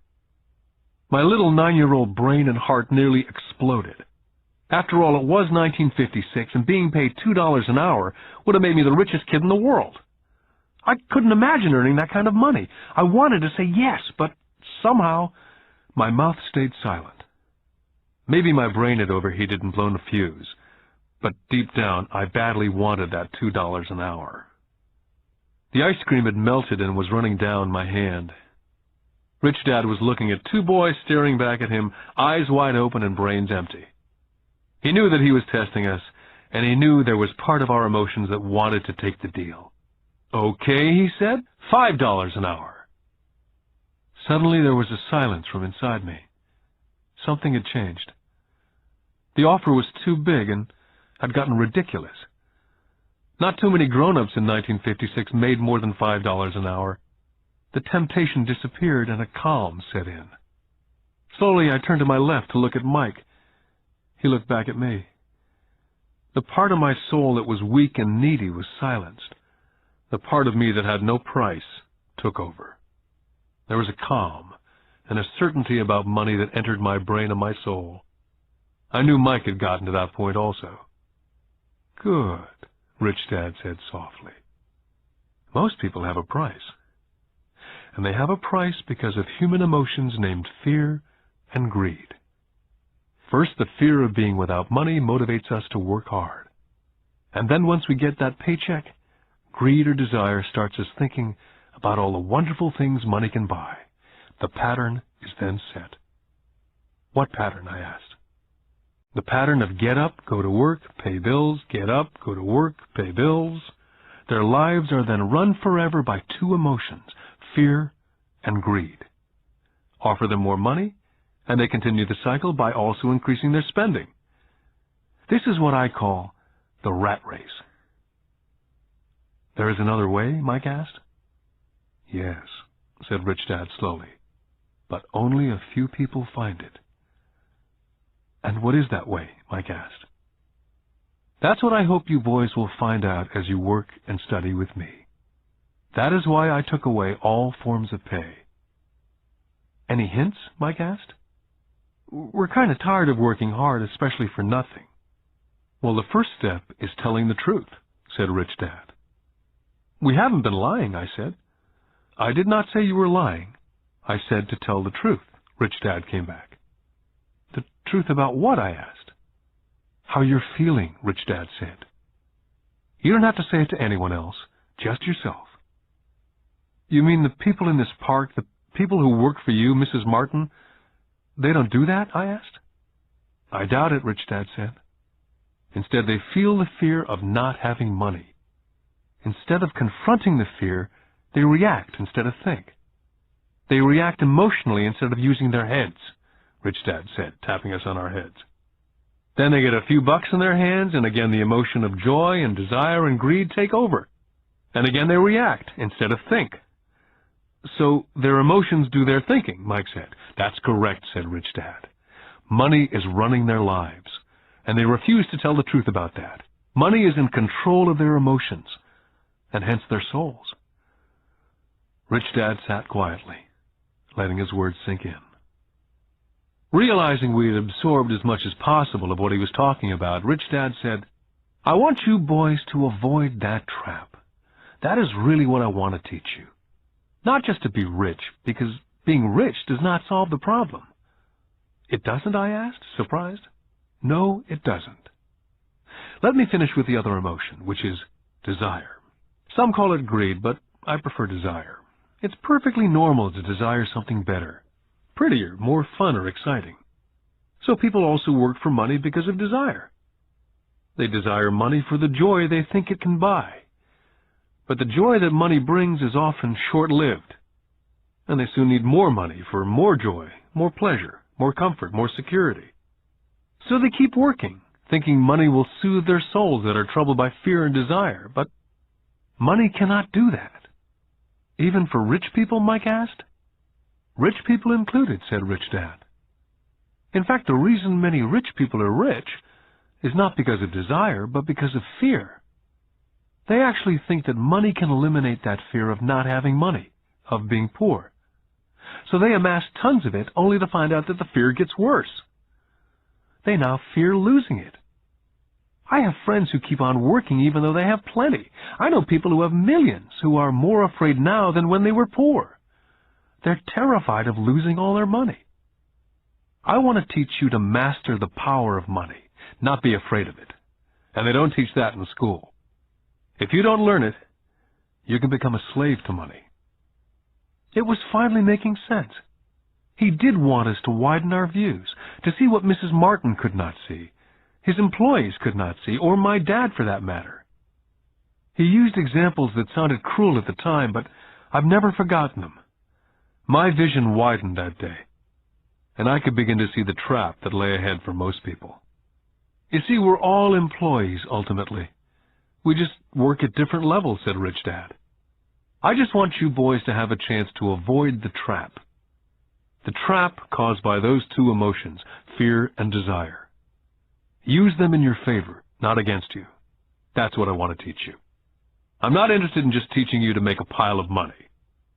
My little 9-year-old brain and heart nearly exploded. After all, it was 1956, and being paid $2 an hour would have made me the richest kid in the world. I couldn't imagine earning that kind of money. I wanted to say yes, but somehow my mouth stayed silent. Maybe my brain had overheated and blown a fuse, but deep down I badly wanted that $2 an hour. The ice cream had melted and was running down my hand. Rich Dad was looking at 2 boys staring back at him, eyes wide open and brains empty. He knew that he was testing us, and he knew there was part of our emotions that wanted to take the deal. "Okay," he said, $5 an hour. Suddenly there was a silence from inside me. Something had changed. The offer was too big and had gotten ridiculous. Not too many grown-ups in 1956 made more than $5 an hour. The temptation disappeared and a calm set in. Slowly I turned to my left to look at Mike. He looked back at me. The part of my soul that was weak and needy was silenced. The part of me that had no price took over. There was a calm and a certainty about money that entered my brain and my soul. I knew Mike had gotten to that point also. "Good," Rich Dad said softly. "Most people have a price. And they have a price because of human emotions named fear and greed. First, the fear of being without money motivates us to work hard. And then once we get that paycheck, greed or desire starts us thinking about all the wonderful things money can buy. The pattern is then set." "What pattern?" I asked. "The pattern of get up, go to work, pay bills, get up, go to work, pay bills. Their lives are then run forever by two emotions, fear and greed. Offer them more money, and they continue the cycle by also increasing their spending. This is what I call the rat race." "There is another way?" Mike asked. "Yes," said Rich Dad slowly, "but only a few people find it." "And what is that way?" Mike asked. "That's what I hope you boys will find out as you work and study with me. That is why I took away all forms of pay." "Any hints?" Mike asked. "We're kind of tired of working hard, especially for nothing." "Well, the first step is telling the truth," said Rich Dad. "We haven't been lying," I said. "I did not say you were lying. I said to tell the truth," Rich Dad came back. "The truth about what?" I asked. "How you're feeling," Rich Dad said. "You don't have to say it to anyone else, just yourself." "You mean the people in this park, the people who work for you, Mrs. Martin, they don't do that?" I asked. "I doubt it," Rich Dad said. "Instead, they feel the fear of not having money. Instead of confronting the fear, they react instead of think. They react emotionally instead of using their heads," Rich Dad said, tapping us on our heads. "Then they get a few bucks in their hands, and again the emotion of joy and desire and greed take over. And again they react instead of think." "So their emotions do their thinking," Mike said. "That's correct," said Rich Dad. "Money is running their lives, and they refuse to tell the truth about that. Money is in control of their emotions, and hence their souls." Rich Dad sat quietly, letting his words sink in. Realizing we had absorbed as much as possible of what he was talking about, Rich Dad said, "I want you boys to avoid that trap. That is really what I want to teach you. Not just to be rich, because being rich does not solve the problem." "It doesn't?" I asked, surprised. "No, it doesn't. Let me finish with the other emotion, which is desire. Some call it greed, but I prefer desire. It's perfectly normal to desire something better, prettier, more fun or exciting. So people also work for money because of desire. They desire money for the joy they think it can buy. But the joy that money brings is often short-lived, and they soon need more money for more joy, more pleasure, more comfort, more security. So they keep working, thinking money will soothe their souls that are troubled by fear and desire. But money cannot do that. Even for rich people?" Mike asked. "Rich people included," said Rich Dad. "In fact, the reason many rich people are rich is not because of desire, but because of fear. They actually think that money can eliminate that fear of not having money, of being poor. So they amass tons of it only to find out that the fear gets worse. They now fear losing it. I have friends who keep on working even though they have plenty. I know people who have millions who are more afraid now than when they were poor. They're terrified of losing all their money. I want to teach you to master the power of money, not be afraid of it. And they don't teach that in school. If you don't learn it, you can become a slave to money." It was finally making sense. He did want us to widen our views, to see what Mrs. Martin could not see, his employees could not see, or my dad for that matter. He used examples that sounded cruel at the time, but I've never forgotten them. My vision widened that day, and I could begin to see the trap that lay ahead for most people. You see, we're all employees, ultimately. We just work at different levels, said Rich Dad. I just want you boys to have a chance to avoid the trap. The trap caused by those two emotions, fear and desire. Use them in your favor, not against you. That's what I want to teach you. I'm not interested in just teaching you to make a pile of money.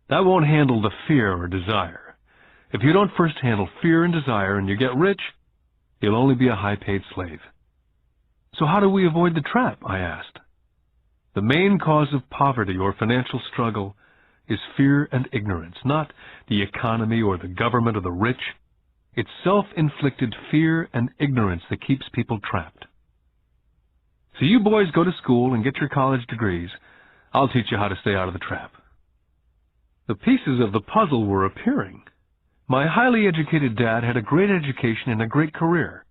That won't handle the fear or desire. If you don't first handle fear and desire and you get rich, you'll only be a high-paid slave. So how do we avoid the trap, I asked. The main cause of poverty or financial struggle is fear and ignorance, not the economy or the government or the rich. It's self-inflicted fear and ignorance that keeps people trapped. So you boys go to school and get your college degrees. I'll teach you how to stay out of the trap. The pieces of the puzzle were appearing. My highly educated dad had a great education and a great career,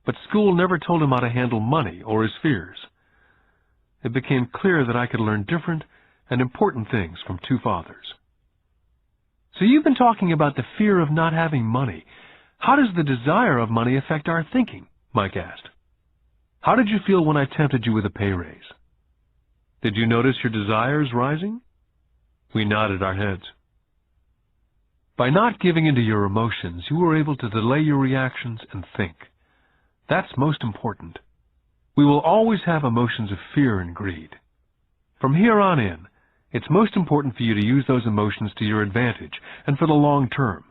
but school never told him how to handle money or his fears. It became clear that I could learn different and important things from two fathers. So you've been talking about the fear of not having money. How does the desire of money affect our thinking? Mike asked. How did you feel when I tempted you with a pay raise? Did you notice your desires rising? We nodded our heads. By not giving in to your emotions, you were able to delay your reactions and think. That's most important. We will always have emotions of fear and greed. From here on in, it's most important for you to use those emotions to your advantage and for the long term,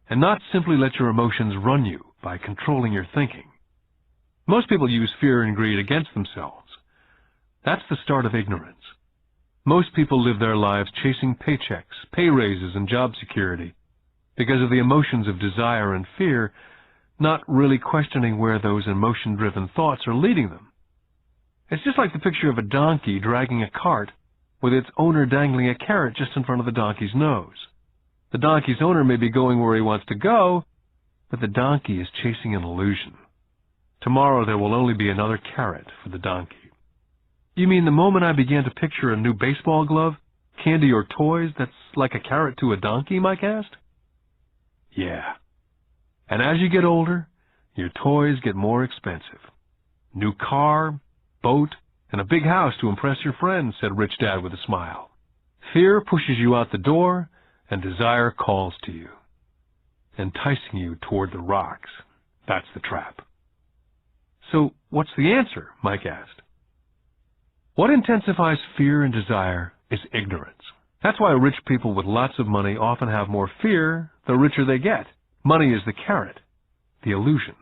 and not simply let your emotions run you by controlling your thinking. Most people use fear and greed against themselves. That's the start of ignorance. Most people live their lives chasing paychecks, pay raises, and job security because of the emotions of desire and fear, not really questioning where those emotion-driven thoughts are leading them. It's just like the picture of a donkey dragging a cart with its owner dangling a carrot just in front of the donkey's nose. The donkey's owner may be going where he wants to go, but the donkey is chasing an illusion. Tomorrow there will only be another carrot for the donkey. You mean the moment I began to picture a new baseball glove, candy, or toys that's like a carrot to a donkey, Mike asked? Yeah. And as you get older, your toys get more expensive. New car, boat, and a big house to impress your friends, said Rich Dad with a smile. Fear pushes you out the door, and desire calls to you, enticing you toward the rocks. That's the trap. So what's the answer? Mike asked. What intensifies fear and desire is ignorance. That's why rich people with lots of money often have more fear the richer they get. Money is the carrot, the illusion.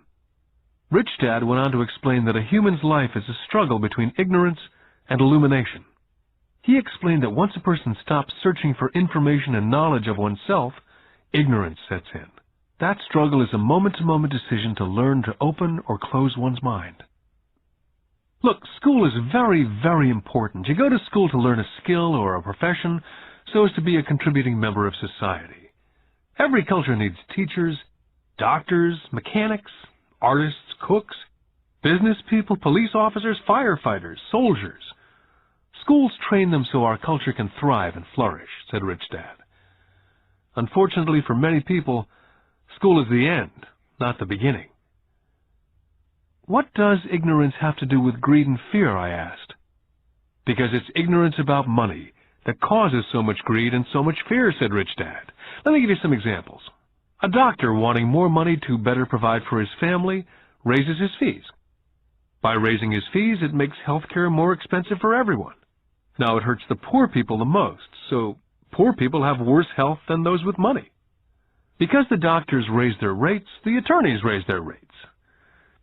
Rich Dad went on to explain that a human's life is a struggle between ignorance and illumination. He explained that once a person stops searching for information and knowledge of oneself, ignorance sets in. That struggle is a moment-to-moment decision to learn to open or close one's mind. Look, school is very, very important. You go to school to learn a skill or a profession so as to be a contributing member of society. Every culture needs teachers, doctors, mechanics, artists, cooks, business people, police officers, firefighters, soldiers. Schools train them so our culture can thrive and flourish, said Rich Dad. Unfortunately for many people, school is the end, not the beginning. What does ignorance have to do with greed and fear, I asked. Because it's ignorance about money that causes so much greed and so much fear, said Rich Dad. Let me give you some examples. A doctor wanting more money to better provide for his family raises his fees. By raising his fees, it makes healthcare more expensive for everyone. Now, it hurts the poor people the most, so poor people have worse health than those with money. Because the doctors raise their rates, the attorneys raise their rates.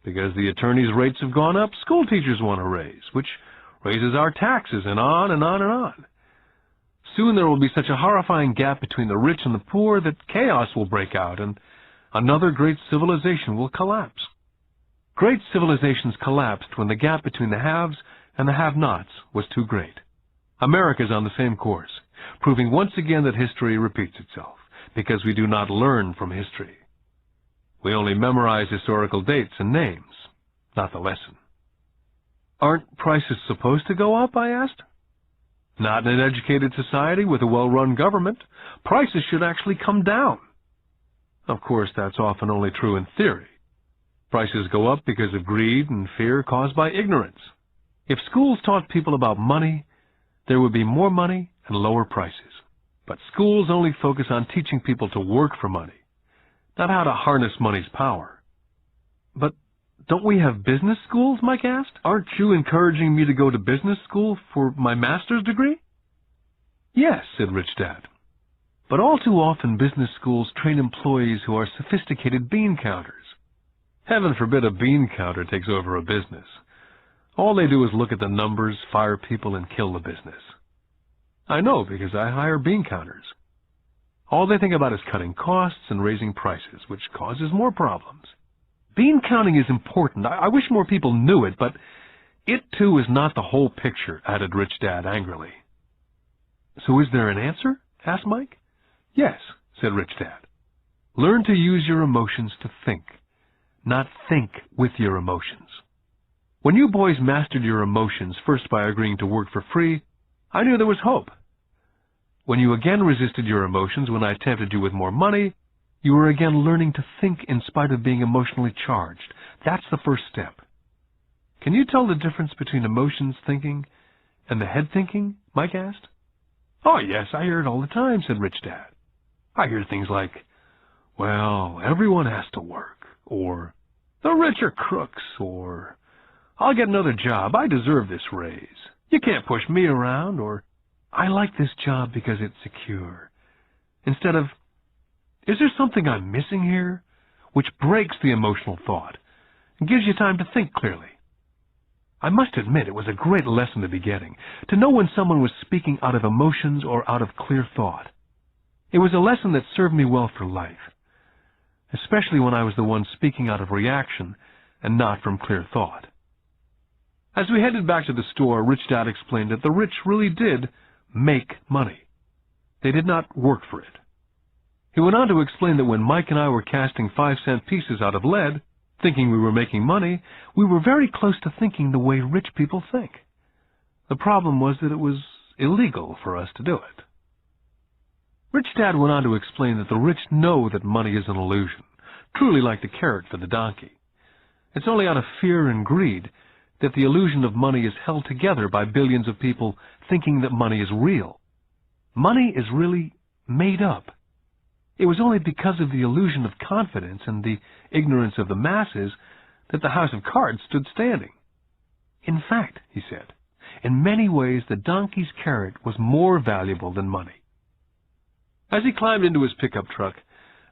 Because the attorneys' rates have gone up, school teachers want a raise, which raises our taxes, and on and on and on. Soon there will be such a horrifying gap between the rich and the poor that chaos will break out, and another great civilization will collapse. Great civilizations collapsed when the gap between the haves and the have-nots was too great. America is on the same course, proving once again that history repeats itself, because we do not learn from history. We only memorize historical dates and names, not the lesson. Aren't prices supposed to go up, I asked. Not in an educated society with a well-run government. Prices should actually come down. Of course, that's often only true in theory. Prices go up because of greed and fear caused by ignorance. If schools taught people about money, there would be more money and lower prices. But schools only focus on teaching people to work for money, not how to harness money's power. But don't we have business schools, Mike asked. Aren't you encouraging me to go to business school for my master's degree? Yes, said Rich Dad. But all too often business schools train employees who are sophisticated bean counters. Heaven forbid a bean counter takes over a business. All they do is look at the numbers, fire people, and kill the business. I know because I hire bean counters. All they think about is cutting costs and raising prices, which causes more problems. Bean counting is important. I wish more people knew it, but it too is not the whole picture, added Rich Dad angrily. So is there an answer? Asked Mike. Yes, said Rich Dad. Learn to use your emotions to think, not think with your emotions. When you boys mastered your emotions, first by agreeing to work for free, I knew there was hope. When you again resisted your emotions when I tempted you with more money, you were again learning to think in spite of being emotionally charged. That's the first step. Can you tell the difference between emotions thinking and the head thinking? Mike asked. Oh, yes, I hear it all the time, said Rich Dad. I hear things like, well, everyone has to work, or the rich are crooks, or I'll get another job, I deserve this raise. You can't push me around, or I like this job because it's secure. Instead of, is there something I'm missing here? Which breaks the emotional thought and gives you time to think clearly. I must admit it was a great lesson to be getting, to know when someone was speaking out of emotions or out of clear thought. It was a lesson that served me well for life, especially when I was the one speaking out of reaction and not from clear thought. As we headed back to the store, Rich Dad explained that the rich really did make money. They did not work for it. He went on to explain that when Mike and I were casting 5-cent pieces out of lead, thinking we were making money, we were very close to thinking the way rich people think. The problem was that it was illegal for us to do it. Rich Dad went on to explain that the rich know that money is an illusion, truly like the carrot for the donkey. It's only out of fear and greed that the illusion of money is held together by billions of people thinking that money is real. Money is really made up. It was only because of the illusion of confidence and the ignorance of the masses that the house of cards stood standing. In fact, he said, in many ways the donkey's carrot was more valuable than money. As he climbed into his pickup truck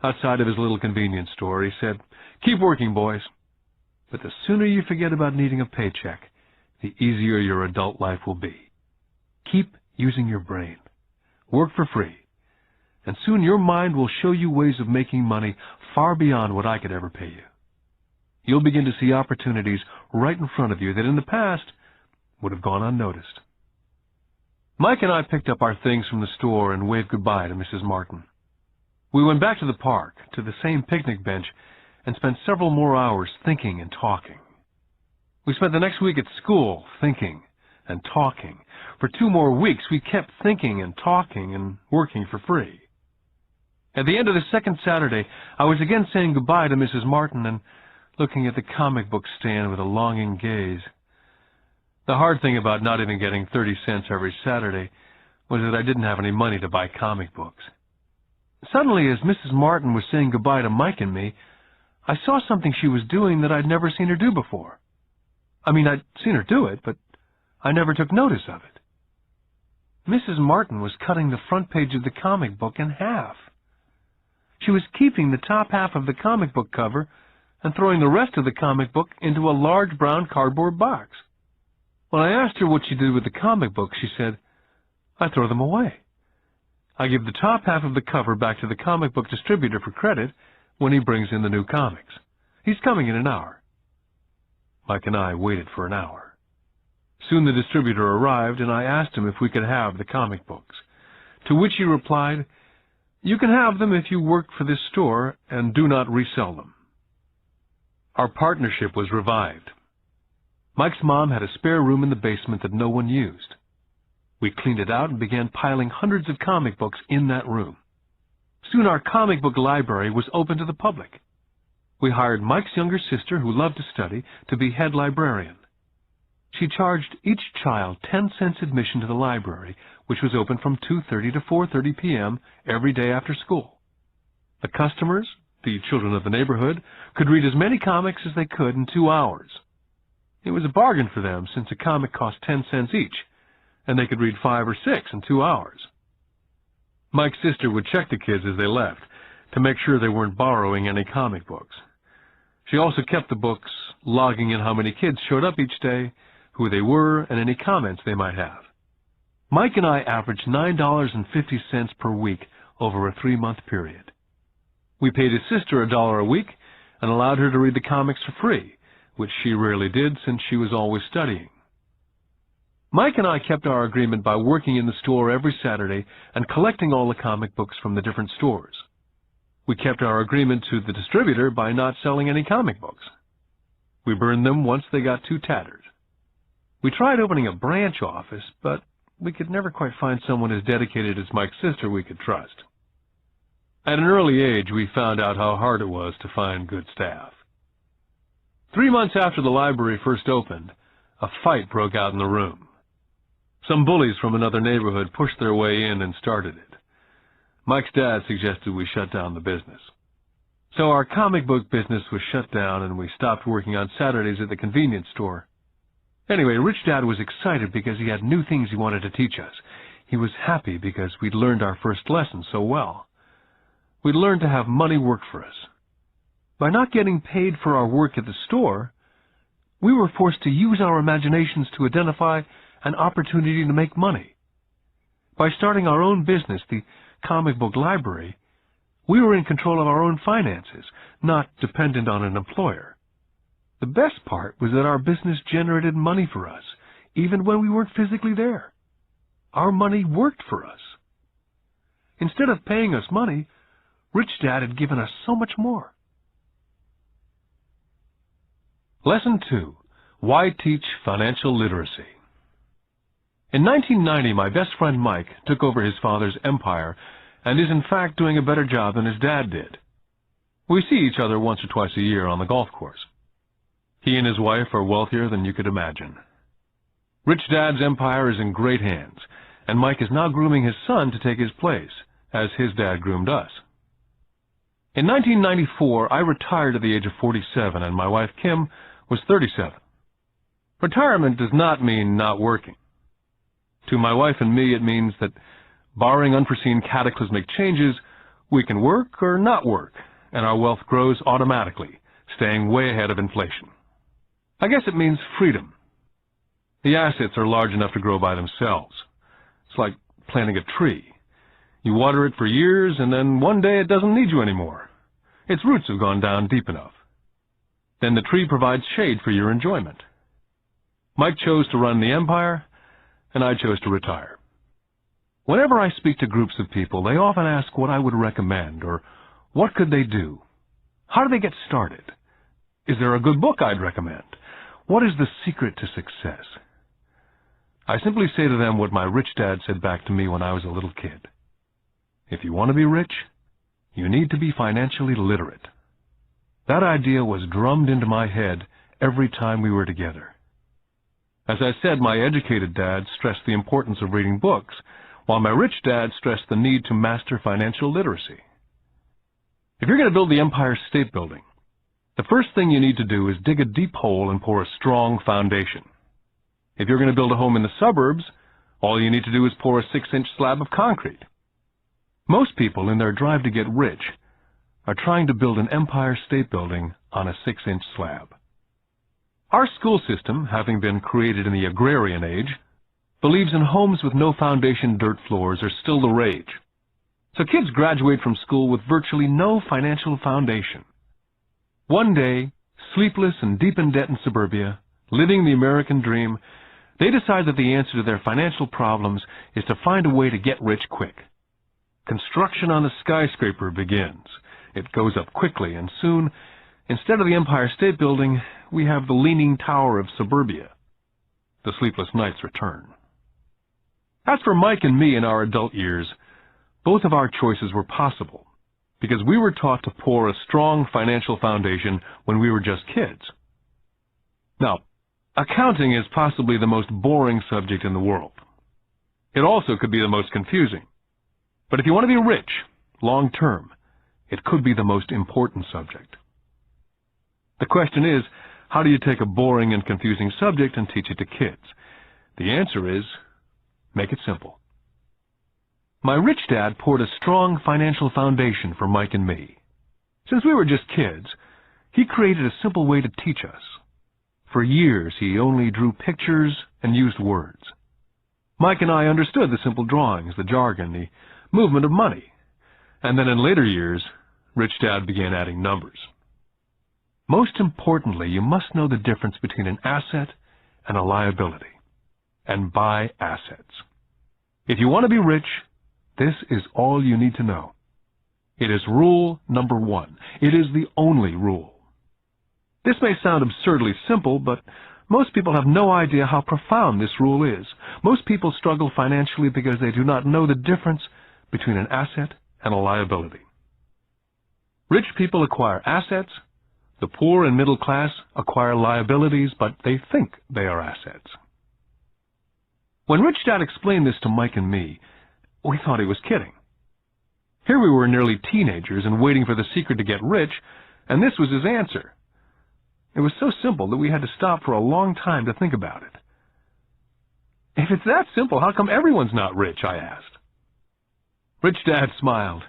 outside of his little convenience store, he said, "Keep working, boys. But the sooner you forget about needing a paycheck, the easier your adult life will be. Keep using your brain. Work for free. And soon your mind will show you ways of making money far beyond what I could ever pay you. You'll begin to see opportunities right in front of you that in the past would have gone unnoticed." Mike and I picked up our things from the store and waved goodbye to Mrs. Martin. We went back to the park, to the same picnic bench, and spent several more hours thinking and talking. We spent the next week at school thinking and talking. For 2 more weeks, we kept thinking and talking and working for free. At the end of the second Saturday, I was again saying goodbye to Mrs. Martin and looking at the comic book stand with a longing gaze. The hard thing about not even getting 30 cents every Saturday was that I didn't have any money to buy comic books. Suddenly, as Mrs. Martin was saying goodbye to Mike and me, I saw something she was doing that I'd never seen her do before. I mean, I'd seen her do it, but I never took notice of it. Mrs. Martin was cutting the front page of the comic book in half. She was keeping the top half of the comic book cover and throwing the rest of the comic book into a large brown cardboard box. When I asked her what she did with the comic books, she said, "I throw them away. I give the top half of the cover back to the comic book distributor for credit when he brings in the new comics. He's coming in an hour." Mike and I waited for an hour. Soon the distributor arrived, and I asked him if we could have the comic books, to which he replied, "You can have them if you work for this store and do not resell them." Our partnership was revived. Mike's mom had a spare room in the basement that no one used. We cleaned it out and began piling hundreds of comic books in that room. Soon our comic book library was open to the public. We hired Mike's younger sister, who loved to study, to be head librarian. She charged each child 10 cents admission to the library, which was open from 2:30 to 4:30 p.m. every day after school. The customers the children of the neighborhood, could read as many comics as they could in 2 hours. It was a bargain for them since a comic cost 10 cents each, and they could read 5 or 6 in 2 hours. Mike's sister would check the kids as they left to make sure they weren't borrowing any comic books. She also kept the books, logging in how many kids showed up each day, who they were, and any comments they might have. Mike and I averaged $9.50 per week over a 3-month period. We paid his sister $1 a week and allowed her to read the comics for free, which she rarely did since she was always studying. Mike and I kept our agreement by working in the store every Saturday and collecting all the comic books from the different stores. We kept our agreement to the distributor by not selling any comic books. We burned them once they got too tattered. We tried opening a branch office, but we could never quite find someone as dedicated as Mike's sister we could trust. At an early age, we found out how hard it was to find good staff. 3 months after the library first opened, a fight broke out in the room. Some bullies from another neighborhood pushed their way in and started it. Mike's dad suggested we shut down the business. So our comic book business was shut down and we stopped working on Saturdays at the convenience store. Anyway, Rich Dad was excited because he had new things he wanted to teach us. He was happy because we'd learned our first lesson so well. We'd learned to have money work for us. By not getting paid for our work at the store, we were forced to use our imaginations to identify an opportunity to make money. By starting our own business, the comic book library, we were in control of our own finances, not dependent on an employer. The best part was that our business generated money for us, even when we weren't physically there. Our money worked for us. Instead of paying us money, Rich Dad had given us so much more. Lesson 2. Why Teach Financial Literacy? In 1990, my best friend Mike took over his father's empire and is in fact doing a better job than his dad did. We see each other once or twice a year on the golf course. He and his wife are wealthier than you could imagine. Rich Dad's empire is in great hands, and Mike is now grooming his son to take his place, as his dad groomed us. In 1994, I retired at the age of 47, and my wife Kim was 37. Retirement does not mean not working. To my wife and me, it means that, barring unforeseen cataclysmic changes, we can work or not work, and our wealth grows automatically, staying way ahead of inflation. I guess it means freedom. The assets are large enough to grow by themselves. It's like planting a tree. You water it for years, and then one day it doesn't need you anymore. Its roots have gone down deep enough. Then the tree provides shade for your enjoyment. Mike chose to run the empire, and I chose to retire. Whenever I speak to groups of people, they often ask what I would recommend, or what could they do? How do they get started? Is there a good book I'd recommend? What is the secret to success? I simply say to them what my rich dad said back to me when I was a little kid. If you want to be rich, you need to be financially literate. That idea was drummed into my head every time we were together. As I said, my educated dad stressed the importance of reading books, while my rich dad stressed the need to master financial literacy. If you're going to build the Empire State Building, the first thing you need to do is dig a deep hole and pour a strong foundation. If you're going to build a home in the suburbs, all you need to do is pour a 6-inch slab of concrete. Most people, in their drive to get rich, are trying to build an Empire State Building on a 6-inch slab. Our school system, having been created in the agrarian age, believes in homes with no foundation dirt floors are still the rage. So kids graduate from school with virtually no financial foundation. One day, sleepless and deep in debt in suburbia, living the American dream, they decide that the answer to their financial problems is to find a way to get rich quick. Construction on the skyscraper begins. It goes up quickly, and soon, instead of the Empire State Building, we have the Leaning Tower of suburbia. The sleepless nights return. As for Mike and me in our adult years, both of our choices were possible, because we were taught to pour a strong financial foundation when we were just kids. Now, accounting is possibly the most boring subject in the world. It also could be the most confusing. But if you want to be rich, long-term, It could be the most important subject. The question is, how do you take a boring and confusing subject and teach it to kids? The answer is, make it simple. My rich dad poured a strong financial foundation for Mike and me. Since we were just kids, he created a simple way to teach us. For years, he only drew pictures and used words. Mike and I understood the simple drawings, the jargon, the movement of money. And then in later years, Rich Dad began adding numbers. Most importantly, you must know the difference between an asset and a liability, and buy assets. If you want to be rich, this is all you need to know. It is rule number 1. It is the only rule. This may sound absurdly simple, but most people have no idea how profound this rule is. Most people struggle financially because they do not know the difference between an asset and a liability. Rich people acquire assets. The poor and middle class acquire liabilities, but they think they are assets. When Rich Dad explained this to Mike and me, we thought he was kidding. Here we were nearly teenagers and waiting for the secret to get rich, and this was his answer. It was so simple that we had to stop for a long time to think about it. If it's that simple, how come everyone's not rich? I asked. Rich Dad smiled,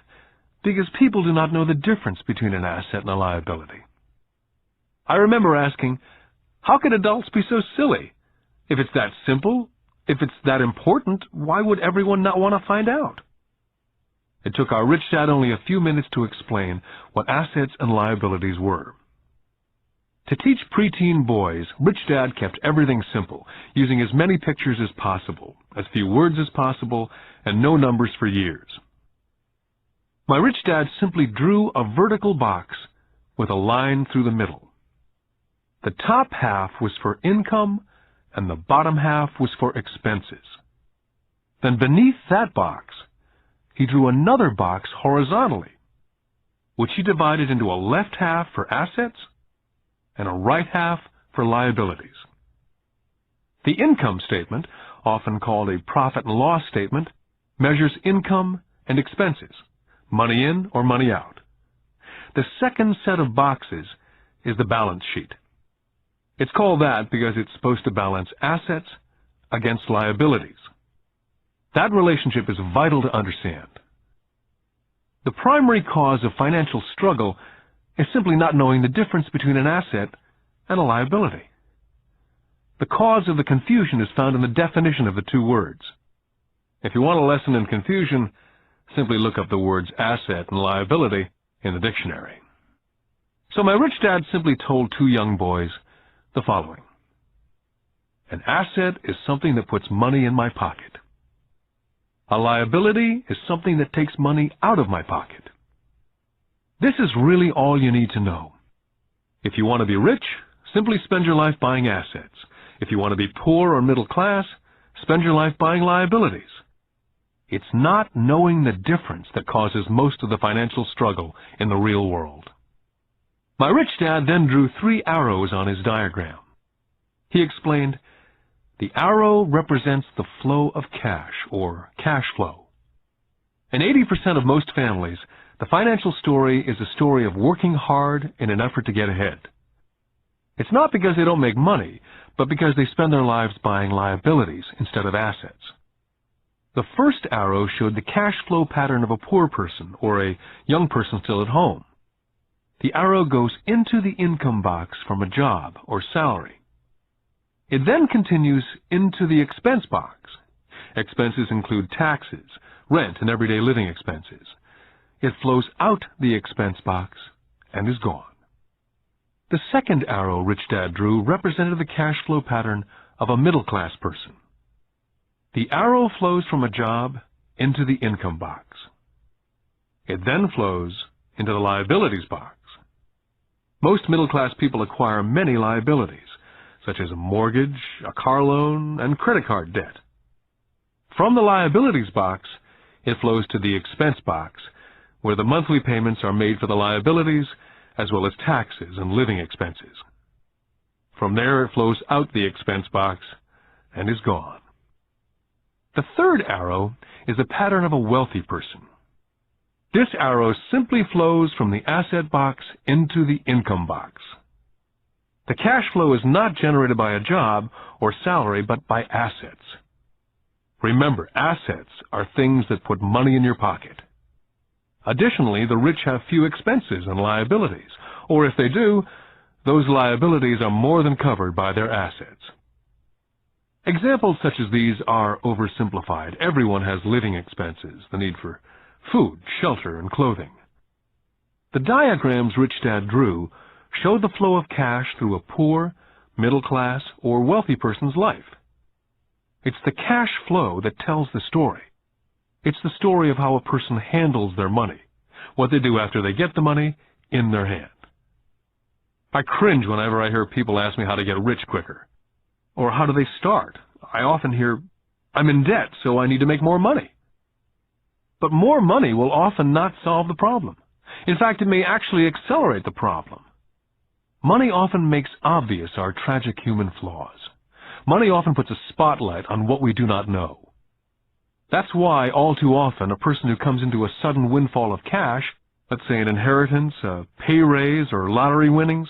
because people do not know the difference between an asset and a liability. I remember asking, how could adults be so silly? If it's that simple, if it's that important, why would everyone not want to find out? It took our Rich Dad only a few minutes to explain what assets and liabilities were. To teach preteen boys, Rich Dad kept everything simple, using as many pictures as possible, as few words as possible, and no numbers for years. My Rich Dad simply drew a vertical box with a line through the middle. The top half was for income, and the bottom half was for expenses. Then beneath that box, he drew another box horizontally, which he divided into a left half for assets and a right half for liabilities. The income statement, often called a profit and loss statement, measures income and expenses, money in or money out. The second set of boxes is the balance sheet. It's called that because it's supposed to balance assets against liabilities. That relationship is vital to understand. The primary cause of financial struggle is simply not knowing the difference between an asset and a liability. The cause of the confusion is found in the definition of the two words. If you want a lesson in confusion, simply look up the words asset and liability in the dictionary. So my Rich Dad simply told two young boys the following. An asset is something that puts money in my pocket. A liability is something that takes money out of my pocket. This is really all you need to know. If you want to be rich, simply spend your life buying assets. If you want to be poor or middle class, spend your life buying liabilities. It's not knowing the difference that causes most of the financial struggle in the real world. My Rich Dad then drew 3 arrows on his diagram. He explained, the arrow represents the flow of cash, or cash flow. In 80% of most families, the financial story is a story of working hard in an effort to get ahead. It's not because they don't make money, but because they spend their lives buying liabilities instead of assets. The first arrow showed the cash flow pattern of a poor person or a young person still at home. The arrow goes into the income box from a job or salary. It then continues into the expense box. Expenses include taxes, rent, and everyday living expenses. It flows out the expense box and is gone. The second arrow Rich Dad drew represented the cash flow pattern of a middle-class person. The arrow flows from a job into the income box. It then flows into the liabilities box. Most middle-class people acquire many liabilities, such as a mortgage, a car loan, and credit card debt. From the liabilities box, it flows to the expense box, where the monthly payments are made for the liabilities, as well as taxes and living expenses. From there, it flows out the expense box and is gone. The third arrow is the pattern of a wealthy person. This arrow simply flows from the asset box into the income box. The cash flow is not generated by a job or salary, but by assets. Remember, assets are things that put money in your pocket. Additionally, the rich have few expenses and liabilities, or if they do, those liabilities are more than covered by their assets. Examples such as these are oversimplified. Everyone has living expenses, the need for food, shelter, and clothing. The diagrams Rich Dad drew show the flow of cash through a poor, middle class, or wealthy person's life. It's the cash flow that tells the story. It's the story of how a person handles their money, what they do after they get the money in their hand. I cringe whenever I hear people ask me how to get rich quicker. Or how do they start? I often hear, I'm in debt, so I need to make more money. But more money will often not solve the problem. In fact, it may actually accelerate the problem. Money often makes obvious our tragic human flaws. Money often puts a spotlight on what we do not know. That's why, all too often, a person who comes into a sudden windfall of cash, let's say an inheritance, a pay raise, or lottery winnings,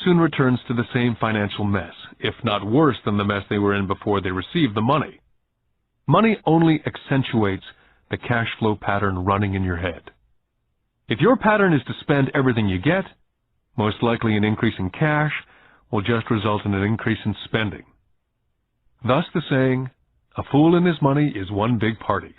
soon returns to the same financial mess, if not worse than the mess they were in before they received the money. Money only accentuates the cash flow pattern running in your head. If your pattern is to spend everything you get, most likely an increase in cash will just result in an increase in spending. Thus the saying, a fool and his money is one big party.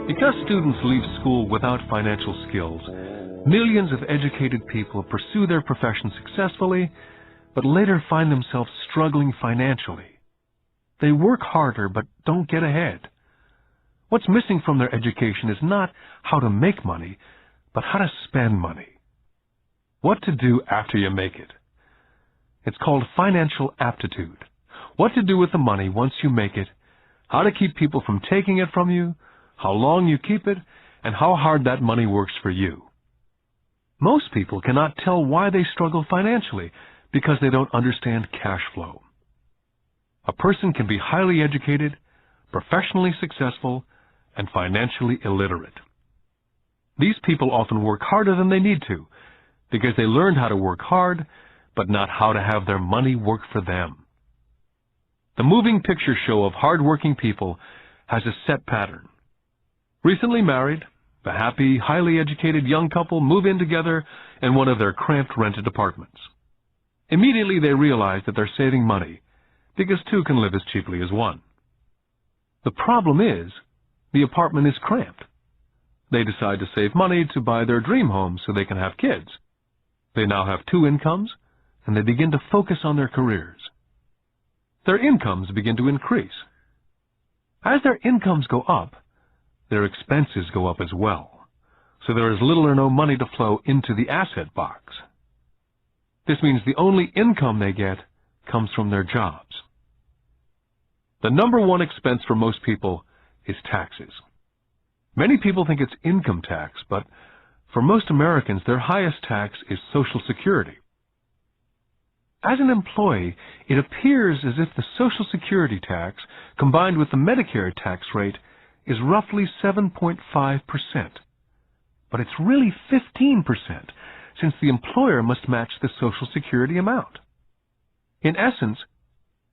Because students leave school without financial skills, millions of educated people pursue their profession successfully, but later find themselves struggling financially. They work harder but don't get ahead. What's missing from their education is not how to make money, but how to spend money. What to do after you make it. It's called financial aptitude. What to do with the money once you make it, how to keep people from taking it from you, how long you keep it, and how hard that money works for you. Most people cannot tell why they struggle financially because they don't understand cash flow. A person can be highly educated, professionally successful, and financially illiterate. These people often work harder than they need to because they learned how to work hard, but not how to have their money work for them. The moving picture show of hard-working people has a set pattern. Recently married, the happy, highly educated young couple move in together in one of their cramped rented apartments. Immediately they realize that they're saving money, because two can live as cheaply as one. The problem is, the apartment is cramped. They decide to save money to buy their dream home so they can have kids. They now have two incomes, and they begin to focus on their careers. Their incomes begin to increase. As their incomes go up, their expenses go up as well, so there is little or no money to flow into the asset box. This means the only income they get comes from their jobs. The number one expense for most people is taxes. Many people think it's income tax, but for most Americans, their highest tax is Social Security. As an employee, it appears as if the Social Security tax, combined with the Medicare tax rate, is roughly 7.5%. But it's really 15%, since the employer must match the Social Security amount. In essence,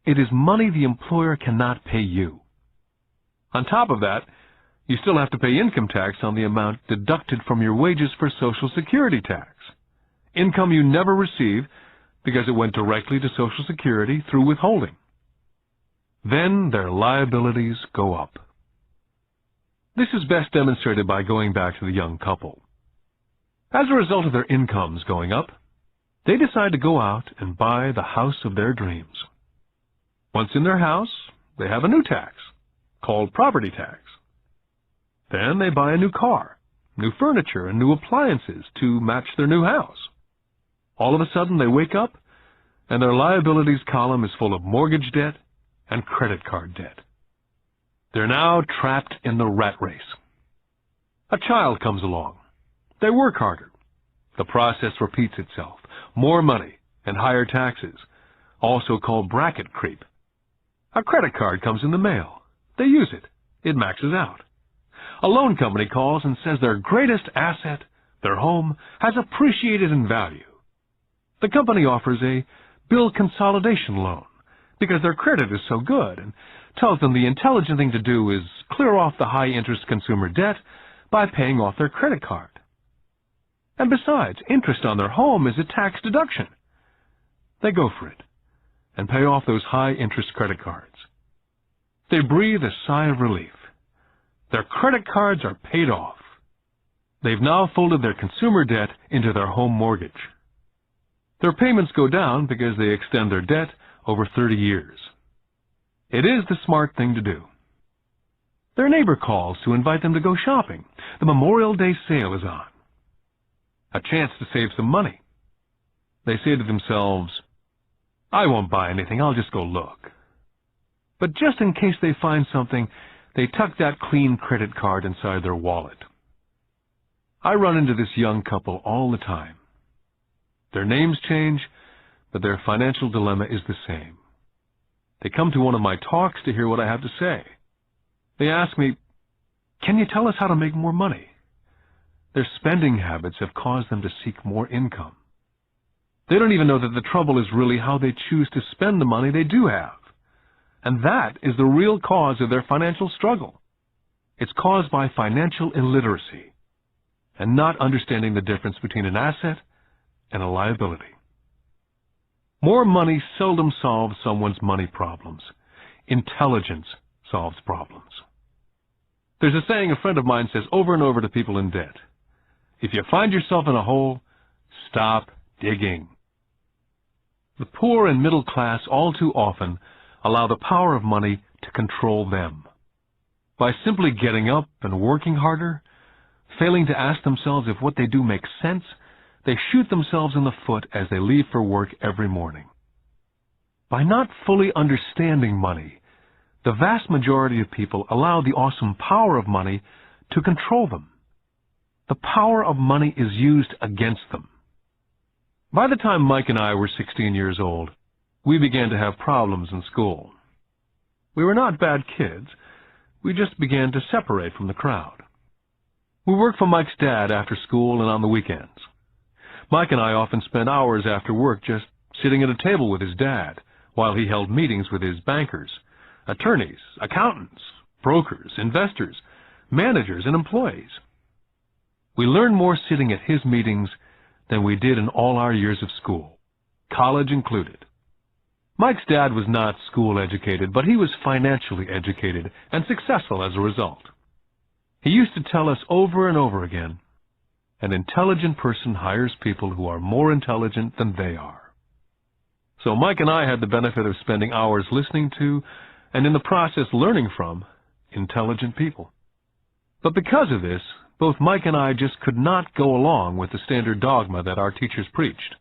it is money the employer cannot pay you. On top of that, you still have to pay income tax on the amount deducted from your wages for Social Security tax. Income you never receive because it went directly to Social Security through withholding. Then their liabilities go up. This is best demonstrated by going back to the young couple. As a result of their incomes going up, they decide to go out and buy the house of their dreams. Once in their house, they have a new tax, called property tax. Then they buy a new car, new furniture, and new appliances to match their new house. All of a sudden, they wake up, and their liabilities column is full of mortgage debt and credit card debt. They're now trapped in the rat race. A child comes along. They work harder. The process repeats itself. More money and higher taxes, also called bracket creep. A credit card comes in the mail. They use it. It maxes out. A loan company calls and says their greatest asset, their home, has appreciated in value. The company offers a bill consolidation loan because their credit is so good and tells them the intelligent thing to do is clear off the high-interest consumer debt by paying off their credit card. And besides, interest on their home is a tax deduction. They go for it and pay off those high-interest credit cards. They breathe a sigh of relief. Their credit cards are paid off. They've now folded their consumer debt into their home mortgage. Their payments go down because they extend their debt over 30 years. It is the smart thing to do. Their neighbor calls to invite them to go shopping. The Memorial Day sale is on. A chance to save some money. They say to themselves, I won't buy anything, I'll just go look. But just in case they find something, they tuck that clean credit card inside their wallet. I run into this young couple all the time. Their names change, but their financial dilemma is the same. They come to one of my talks to hear what I have to say. They ask me, can you tell us how to make more money? Their spending habits have caused them to seek more income. They don't even know that the trouble is really how they choose to spend the money they do have. And that is the real cause of their financial struggle. It's caused by financial illiteracy and not understanding the difference between an asset and a liability. More money seldom solves someone's money problems. Intelligence solves problems. There's a saying a friend of mine says over and over to people in debt. If you find yourself in a hole, stop digging. The poor and middle class all too often allow the power of money to control them. By simply getting up and working harder, failing to ask themselves if what they do makes sense, they shoot themselves in the foot as they leave for work every morning. By not fully understanding money, the vast majority of people allow the awesome power of money to control them. The power of money is used against them. By the time Mike and I were 16 years old, we began to have problems in school. We were not bad kids. We just began to separate from the crowd. We worked for Mike's dad after school and on the weekends. Mike and I often spent hours after work just sitting at a table with his dad while he held meetings with his bankers, attorneys, accountants, brokers, investors, managers, and employees. We learned more sitting at his meetings than we did in all our years of school, college included. Mike's dad was not school educated, but he was financially educated and successful as a result. He used to tell us over and over again, an intelligent person hires people who are more intelligent than they are. So Mike and I had the benefit of spending hours listening to, and in the process learning from, intelligent people. But because of this, both Mike and I just could not go along with the standard dogma that our teachers preached.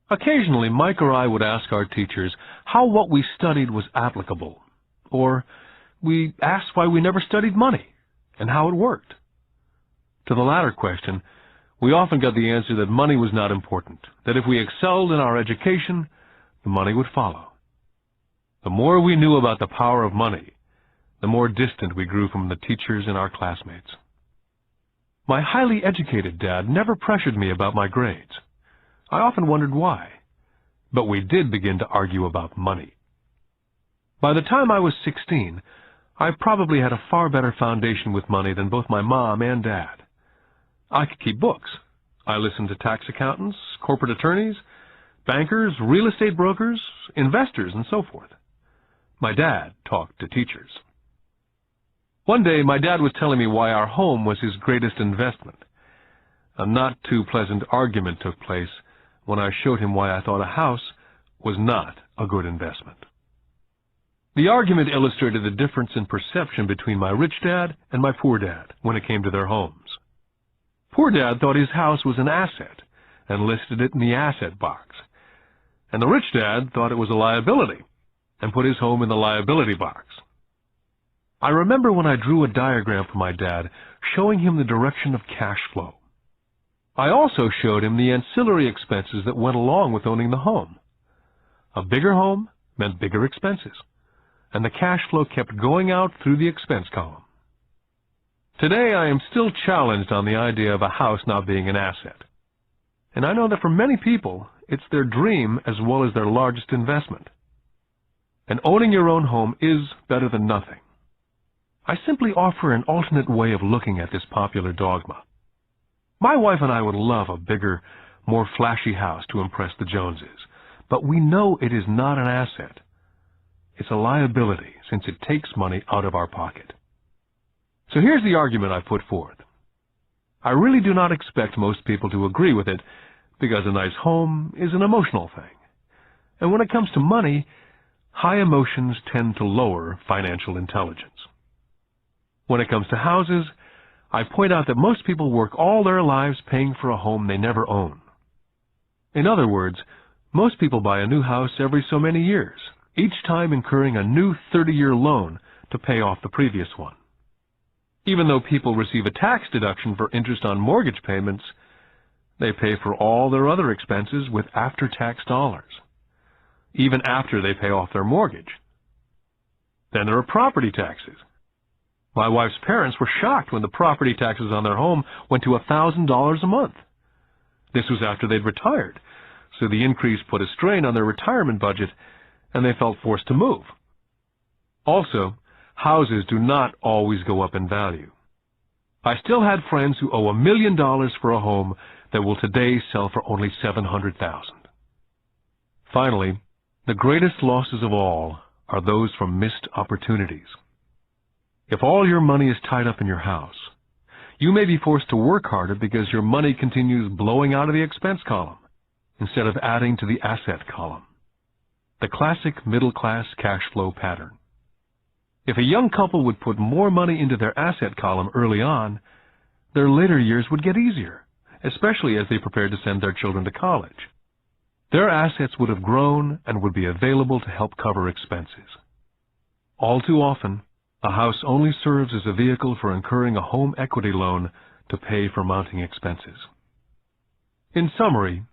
Occasionally, Mike or I would ask our teachers how what we studied was applicable, or we asked why we never studied money and how it worked. To the latter question, we often got the answer that money was not important, that if we excelled in our education, the money would follow. The more we knew about the power of money, the more distant we grew from the teachers and our classmates. My highly educated dad never pressured me about my grades. I often wondered why, but we did begin to argue about money. By the time I was 16, I probably had a far better foundation with money than both my mom and dad. I could keep books. I listened to tax accountants, corporate attorneys, bankers, real estate brokers, investors, and so forth. My dad talked to teachers. One day, my dad was telling me why our home was his greatest investment. A not too pleasant argument took place when I showed him why I thought a house was not a good investment. The argument illustrated the difference in perception between my rich dad and my poor dad when it came to their homes. Poor dad thought his house was an asset, and listed it in the asset box. And the rich dad thought it was a liability and put his home in the liability box. I remember when I drew a diagram for my dad showing him the direction of cash flow. I also showed him the ancillary expenses that went along with owning the home. A bigger home meant bigger expenses, and the cash flow kept going out through the expense column. Today I am still challenged on the idea of a house not being an asset. And I know that for many people, it's their dream as well as their largest investment. And owning your own home is better than nothing. I simply offer an alternate way of looking at this popular dogma. My wife and I would love a bigger, more flashy house to impress the Joneses, but we know it is not an asset. It's a liability since it takes money out of our pocket. So here's the argument I put forth. I really do not expect most people to agree with it because a nice home is an emotional thing. And when it comes to money, high emotions tend to lower financial intelligence. When it comes to houses, I point out that most people work all their lives paying for a home they never own. In other words, most people buy a new house every so many years, each time incurring a new 30-year loan to pay off the previous one. Even though people receive a tax deduction for interest on mortgage payments, they pay for all their other expenses with after-tax dollars, even after they pay off their mortgage. Then there are property taxes. My wife's parents were shocked when the property taxes on their home went to $1,000 a month. This was after they'd retired, so the increase put a strain on their retirement budget, and they felt forced to move. Also, houses do not always go up in value. I still had friends who owe $1 million for a home that will today sell for only $700,000. Finally, the greatest losses of all are those from missed opportunities. If all your money is tied up in your house, you may be forced to work harder because your money continues blowing out of the expense column instead of adding to the asset column. The classic middle-class cash flow pattern. If a young couple would put more money into their asset column early on, their later years would get easier, especially as they prepared to send their children to college. Their assets would have grown and would be available to help cover expenses. All too often, a house only serves as a vehicle for incurring a home equity loan to pay for mounting expenses. In summary,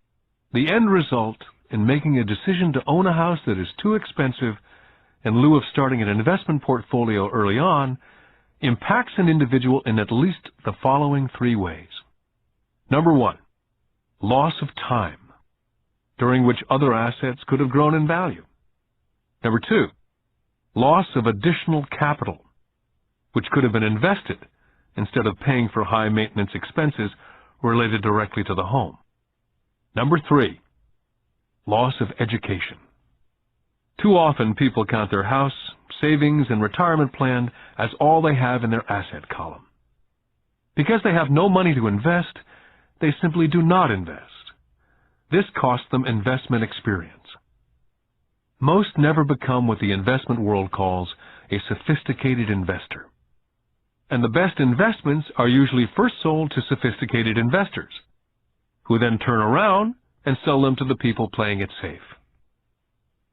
the end result in making a decision to own a house that is too expensive in lieu of starting an investment portfolio early on impacts an individual in at least the following 3 ways. Number 1, loss of time, during which other assets could have grown in value. Number 2, loss of additional capital, which could have been invested instead of paying for high-maintenance expenses related directly to the home. Number 3, loss of education. Too often people count their house, savings, and retirement plan as all they have in their asset column. Because they have no money to invest, they simply do not invest. This costs them investment experience. Most never become what the investment world calls a sophisticated investor. And the best investments are usually first sold to sophisticated investors, who then turn around and sell them to the people playing it safe.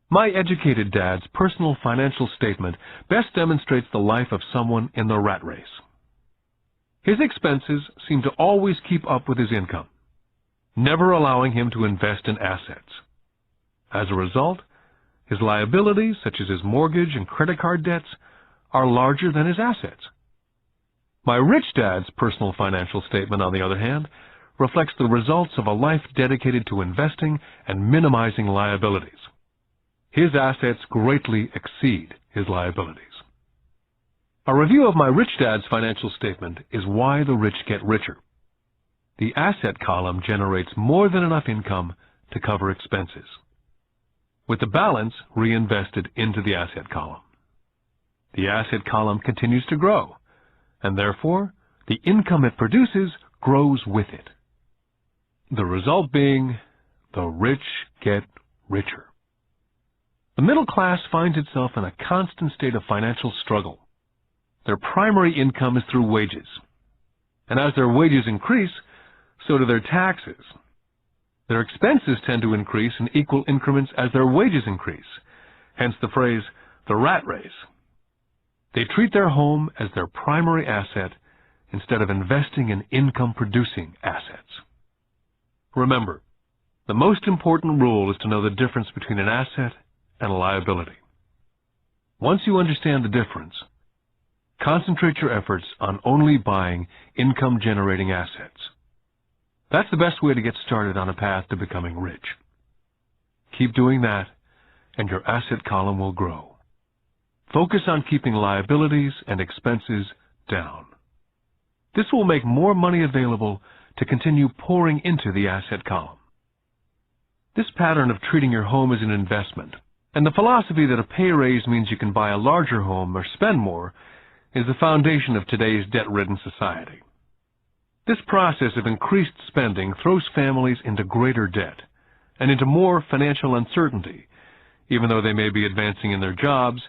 My educated dad's personal financial statement best demonstrates the life of someone in the rat race. His expenses seem to always keep up with his income, never allowing him to invest in assets. As a result, his liabilities, such as his mortgage and credit card debts, are larger than his assets. My rich dad's personal financial statement, on the other hand, reflects the results of a life dedicated to investing and minimizing liabilities. His assets greatly exceed his liabilities. A review of my rich dad's financial statement is why the rich get richer. The asset column generates more than enough income to cover expenses, with the balance reinvested into the asset column. The asset column continues to grow, and therefore the income it produces grows with it. The result being, the rich get richer. The middle class finds itself in a constant state of financial struggle. Their primary income is through wages, and as their wages increase, so do their taxes. Their expenses tend to increase in equal increments as their wages increase, hence the phrase, the rat race. They treat their home as their primary asset instead of investing in income-producing assets. Remember, the most important rule is to know the difference between an asset and a liability. Once you understand the difference, concentrate your efforts on only buying income-generating assets. That's the best way to get started on a path to becoming rich. Keep doing that, and your asset column will grow. Focus on keeping liabilities and expenses down. This will make more money available to continue pouring into the asset column. This pattern of treating your home as an investment, and the philosophy that a pay raise means you can buy a larger home or spend more, is the foundation of today's debt-ridden society. This process of increased spending throws families into greater debt and into more financial uncertainty, even though they may be advancing in their jobs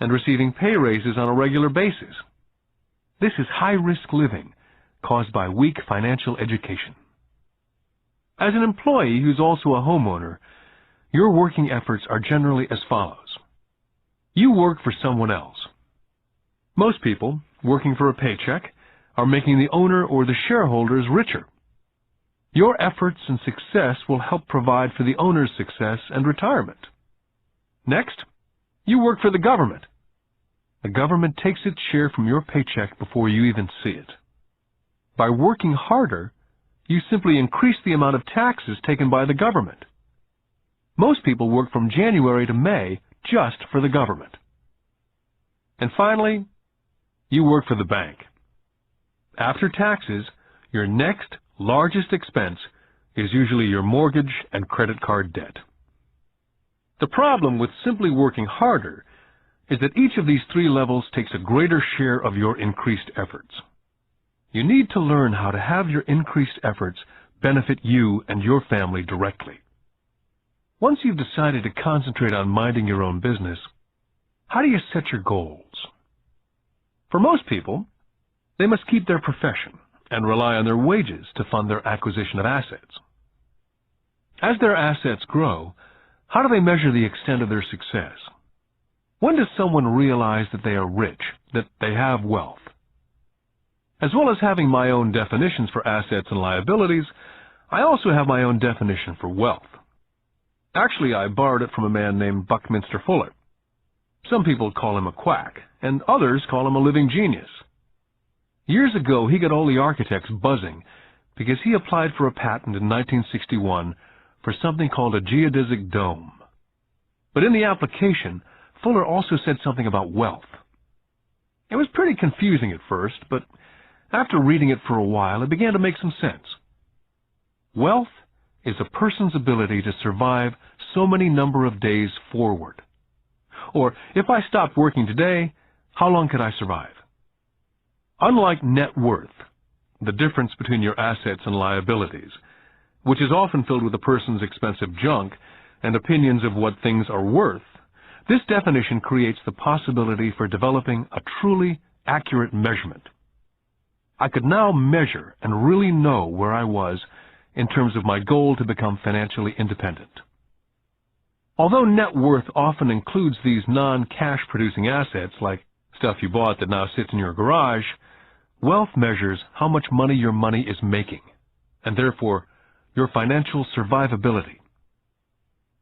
and receiving pay raises on a regular basis. This is high-risk living caused by weak financial education. As an employee who's also a homeowner, your working efforts are generally as follows. You work for someone else. Most people, working for a paycheck, are making the owner or the shareholders richer. Your efforts and success will help provide for the owner's success and retirement. Next, you work for the government. The government takes its share from your paycheck before you even see it. By working harder, you simply increase the amount of taxes taken by the government. Most people work from January to May just for the government. And finally, you work for the bank. After taxes, your next largest expense is usually your mortgage and credit card debt. The problem with simply working harder is that each of these three levels takes a greater share of your increased efforts. You need to learn how to have your increased efforts benefit you and your family directly. Once you've decided to concentrate on minding your own business, how do you set your goals? For most people, they must keep their profession and rely on their wages to fund their acquisition of assets. As their assets grow, how do they measure the extent of their success? When does someone realize that they are rich, that they have wealth? As well as having my own definitions for assets and liabilities, I also have my own definition for wealth. Actually, I borrowed it from a man named Buckminster Fuller. Some people call him a quack, and others call him a living genius. Years ago, he got all the architects buzzing because he applied for a patent in 1961 for something called a geodesic dome. But in the application, Fuller also said something about wealth. It was pretty confusing at first, but after reading it for a while, it began to make some sense. Wealth is a person's ability to survive so many number of days forward. Or, if I stopped working today, how long could I survive? Unlike net worth, the difference between your assets and liabilities, which is often filled with a person's expensive junk and opinions of what things are worth, this definition creates the possibility for developing a truly accurate measurement. I could now measure and really know where I was in terms of my goal to become financially independent. Although net worth often includes these non-cash producing assets like stuff you bought that now sits in your garage, wealth measures how much money your money is making, and therefore your financial survivability.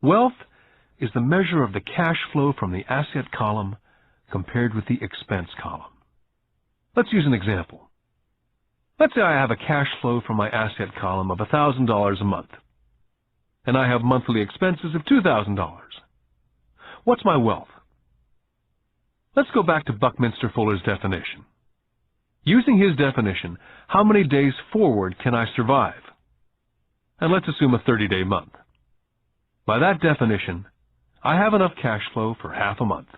Wealth is the measure of the cash flow from the asset column compared with the expense column. Let's use an example. Let's say I have a cash flow from my asset column of $1,000 a month, and I have monthly expenses of $2,000. What's my wealth? Let's go back to Buckminster Fuller's definition. Using his definition, how many days forward can I survive? And let's assume a 30-day month. By that definition, I have enough cash flow for half a month.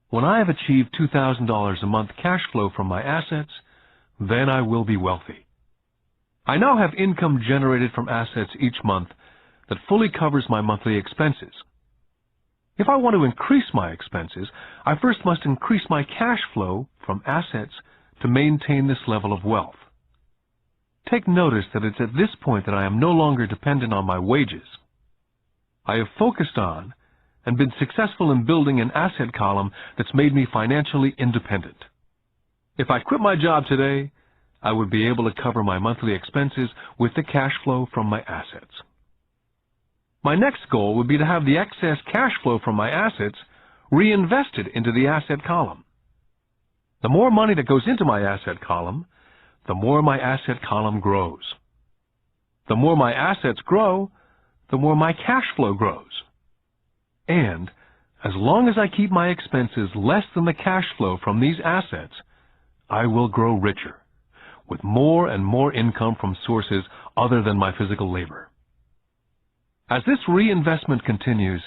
When I have achieved $2,000 a month cash flow from my assets, then I will be wealthy. I now have income generated from assets each month that fully covers my monthly expenses. If I want to increase my expenses, I first must increase my cash flow from assets to maintain this level of wealth. take notice that it's at this point that I am no longer dependent on my wages. I have focused on and been successful in building an asset column that's made me financially independent. If I quit my job today, I would be able to cover my monthly expenses with the cash flow from my assets. My next goal would be to have the excess cash flow from my assets reinvested into the asset column. The more money that goes into my asset column, the more my asset column grows. The more my assets grow, the more my cash flow grows. And as long as I keep my expenses less than the cash flow from these assets, I will grow richer, with more and more income from sources other than my physical labor. As this reinvestment continues,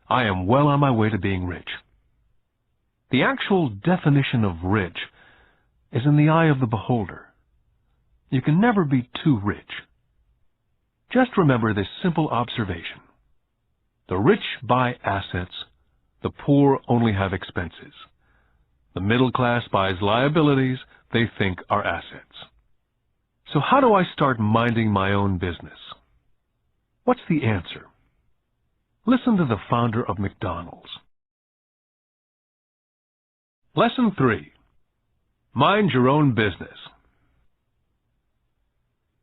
I am well on my way to being rich. The actual definition of rich is in the eye of the beholder. You can never be too rich. Just remember this simple observation. The rich buy assets, the poor only have expenses. The middle class buys liabilities they think are assets. So how do I start minding my own business? What's the answer? Listen to the founder of McDonald's. Lesson 3. Mind your own business.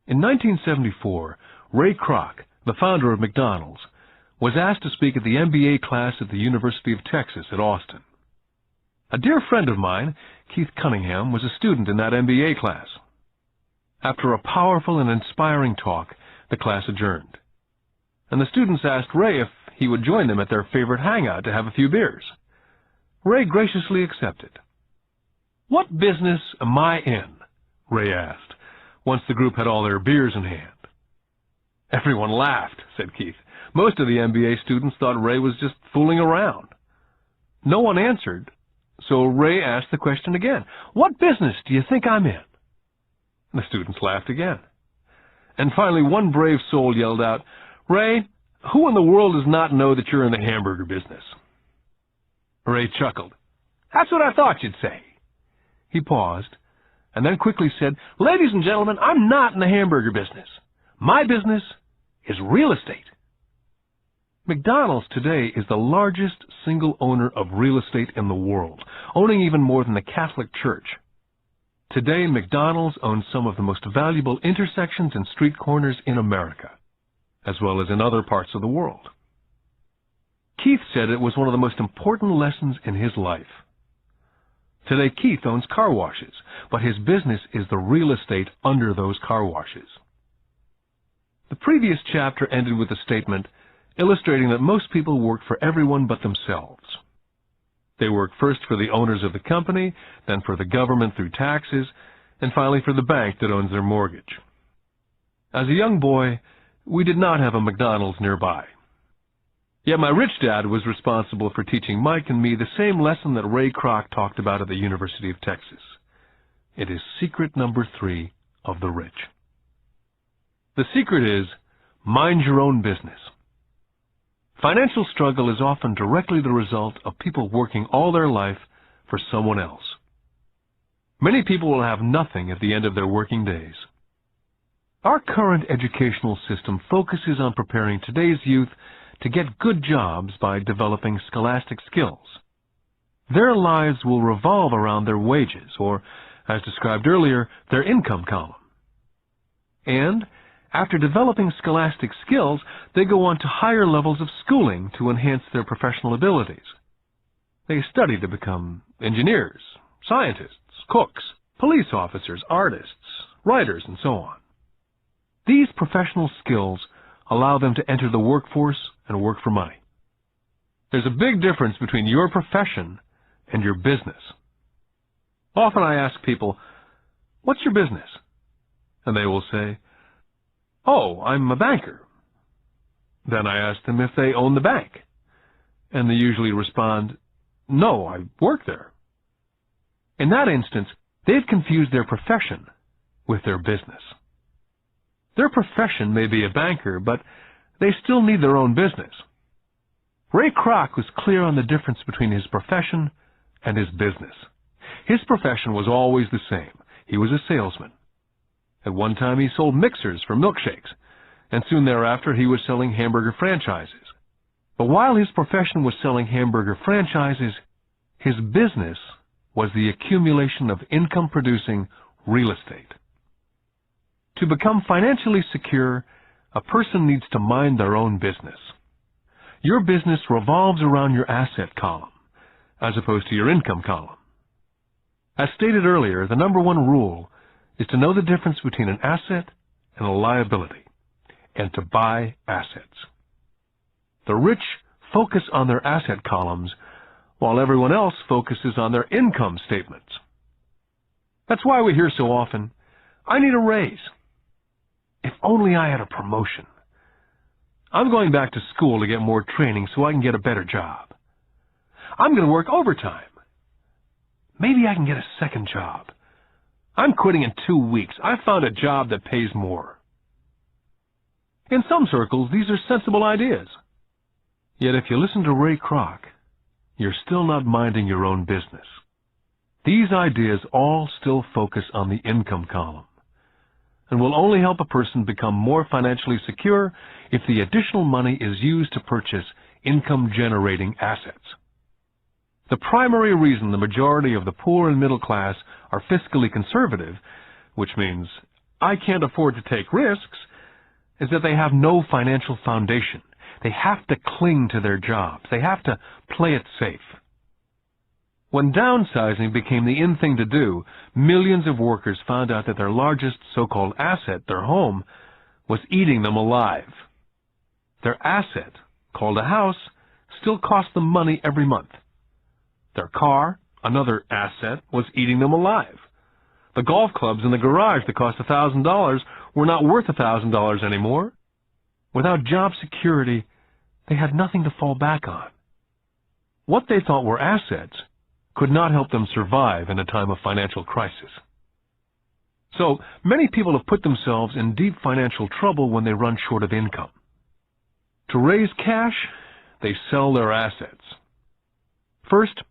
In 1974, Ray Kroc, the founder of McDonald's, was asked to speak at the MBA class at the University of Texas at Austin. A dear friend of mine, Keith Cunningham, was a student in that MBA class. After a powerful and inspiring talk, the class adjourned, and the students asked Ray if he would join them at their favorite hangout to have a few beers. Ray graciously accepted. "What business am I in?" Ray asked, once the group had all their beers in hand. Everyone laughed, said Keith. Most of the MBA students thought Ray was just fooling around. No one answered, so Ray asked the question again. "What business do you think I'm in?" The students laughed again. And finally one brave soul yelled out, "Ray, who in the world does not know that you're in the hamburger business?" Ray chuckled. "That's what I thought you'd say." He paused, and then quickly said, "Ladies and gentlemen, I'm not in the hamburger business. My business is real estate." McDonald's today is the largest single owner of real estate in the world, owning even more than the Catholic Church. Today, McDonald's owns some of the most valuable intersections and street corners in America, as well as in other parts of the world. Keith said it was one of the most important lessons in his life. Today, Keith owns car washes, but his business is the real estate under those car washes. The previous chapter ended with a statement illustrating that most people work for everyone but themselves. They work first for the owners of the company, then for the government through taxes, and finally for the bank that owns their mortgage. As a young boy, we did not have a McDonald's nearby. Yet my rich dad was responsible for teaching Mike and me the same lesson that Ray Kroc talked about at the University of Texas. It is secret number 3 of the rich. The secret is, mind your own business. Financial struggle is often directly the result of people working all their life for someone else. Many people will have nothing at the end of their working days. Our current educational system focuses on preparing today's youth to get good jobs by developing scholastic skills. Their lives will revolve around their wages, or, as described earlier, their income column. And after developing scholastic skills, they go on to higher levels of schooling to enhance their professional abilities. They study to become engineers, scientists, cooks, police officers, artists, writers, and so on. These professional skills allow them to enter the workforce and work for money. There's a big difference between your profession and your business. Often I ask people, "What's your business?" And they will say, "Oh, I'm a banker." Then I ask them if they own the bank, and they usually respond, "No, I work there." In that instance, they've confused their profession with their business. Their profession may be a banker, but they still need their own business. Ray Kroc was clear on the difference between his profession and his business. His profession was always the same. He was a salesman. At one time he sold mixers for milkshakes, and soon thereafter he was selling hamburger franchises. But while his profession was selling hamburger franchises, his business was the accumulation of income-producing real estate. To become financially secure, a person needs to mind their own business. Your business revolves around your asset column, as opposed to your income column. As stated earlier, the number one rule is to know the difference between an asset and a liability, and to buy assets. The rich focus on their asset columns, while everyone else focuses on their income statements. That's why we hear so often, "I need a raise. If only I had a promotion. I'm going back to school to get more training so I can get a better job. I'm going to work overtime. Maybe I can get a second job. I'm quitting in 2 weeks. I found a job that pays more." In some circles, these are sensible ideas. Yet if you listen to Ray Kroc, you're still not minding your own business. These ideas all still focus on the income column, and will only help a person become more financially secure if the additional money is used to purchase income-generating assets. The primary reason the majority of the poor and middle class are fiscally conservative, which means I can't afford to take risks, is that they have no financial foundation. They have to cling to their jobs. They have to play it safe. When downsizing became the in thing to do, millions of workers found out that their largest so-called asset, their home, was eating them alive. Their asset, called a house, still cost them money every month. Their car, another asset, was eating them alive. The golf clubs in the garage that cost $1,000 were not worth $1,000 anymore. Without job security, they had nothing to fall back on. What they thought were assets could not help them survive in a time of financial crisis. So, many people have put themselves in deep financial trouble when they run short of income. To raise cash, they sell their assets. First,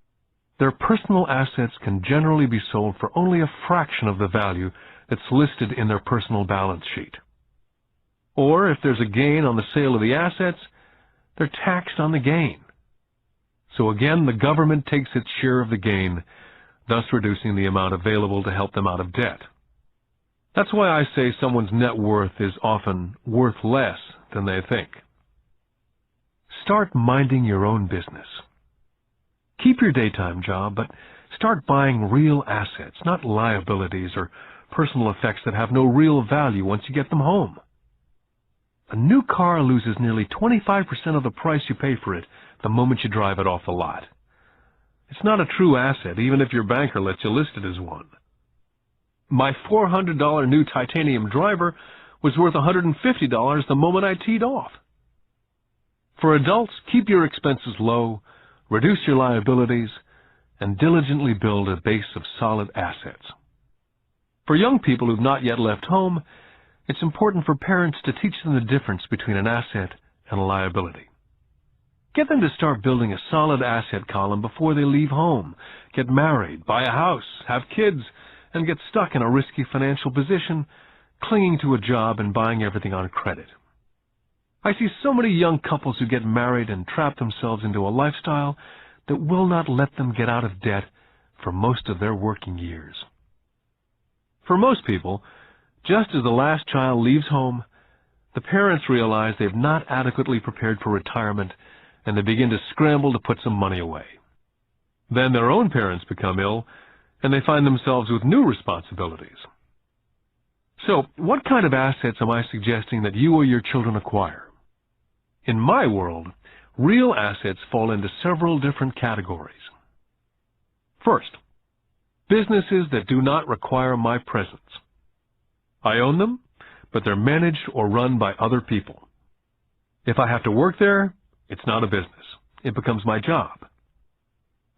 their personal assets can generally be sold for only a fraction of the value that's listed in their personal balance sheet. Or, if there's a gain on the sale of the assets, they're taxed on the gain. So again, the government takes its share of the gain, thus reducing the amount available to help them out of debt. That's why I say someone's net worth is often worth less than they think. Start minding your own business. Keep your daytime job, but start buying real assets, not liabilities or personal effects that have no real value once you get them home. A new car loses nearly 25% of the price you pay for it the moment you drive it off the lot. It's not a true asset, even if your banker lets you list it as one. My $400 new titanium driver was worth $150 the moment I teed off. For adults, keep your expenses low, reduce your liabilities, and diligently build a base of solid assets. For young people who've not yet left home, it's important for parents to teach them the difference between an asset and a liability. Get them to start building a solid asset column before they leave home, get married, buy a house, have kids, and get stuck in a risky financial position, clinging to a job and buying everything on credit. I see so many young couples who get married and trap themselves into a lifestyle that will not let them get out of debt for most of their working years. For most people, just as the last child leaves home, the parents realize they've not adequately prepared for retirement, and they begin to scramble to put some money away. Then their own parents become ill, and they find themselves with new responsibilities. So, what kind of assets am I suggesting that you or your children acquire? In my world, real assets fall into several different categories. First, businesses that do not require my presence. I own them, but they're managed or run by other people. If I have to work there, it's not a business. It becomes my job.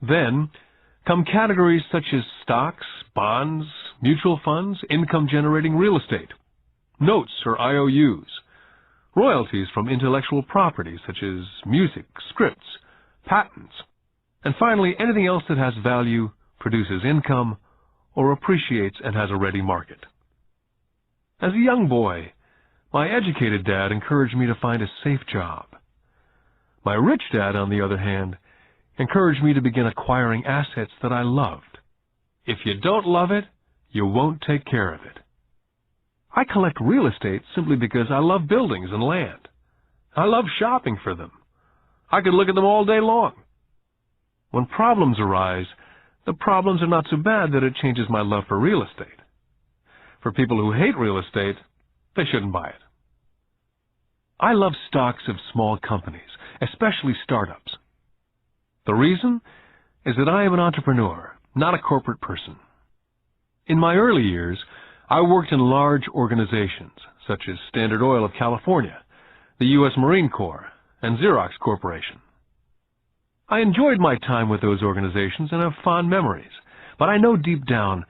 Then come categories such as stocks, bonds, mutual funds, income-generating real estate, notes or IOUs, royalties from intellectual property such as music, scripts, patents, and finally anything else that has value, produces income, or appreciates and has a ready market. As a young boy, my educated dad encouraged me to find a safe job. My rich dad, on the other hand, encouraged me to begin acquiring assets that I loved. If you don't love it, you won't take care of it. I collect real estate simply because I love buildings and land. I love shopping for them. I could look at them all day long. When problems arise, the problems are not so bad that it changes my love for real estate. For people who hate real estate, they shouldn't buy it. I love stocks of small companies, especially startups. The reason is that I am an entrepreneur, not a corporate person. In my early years, I worked in large organizations such as Standard Oil of California, the U.S. Marine Corps, and Xerox Corporation. I enjoyed my time with those organizations and have fond memories, but I know deep down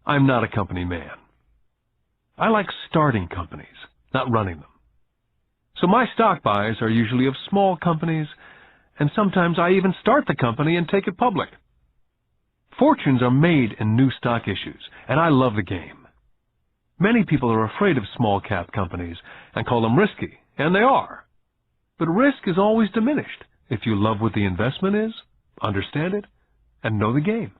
I'm not a company man. I like starting companies, not running them. So my stock buys are usually of small companies, and sometimes I even start the company and take it public. Fortunes are made in new stock issues, and I love the game. Many people are afraid of small-cap companies and call them risky, and they are. But risk is always diminished if you love what the investment is, understand it, and know the game.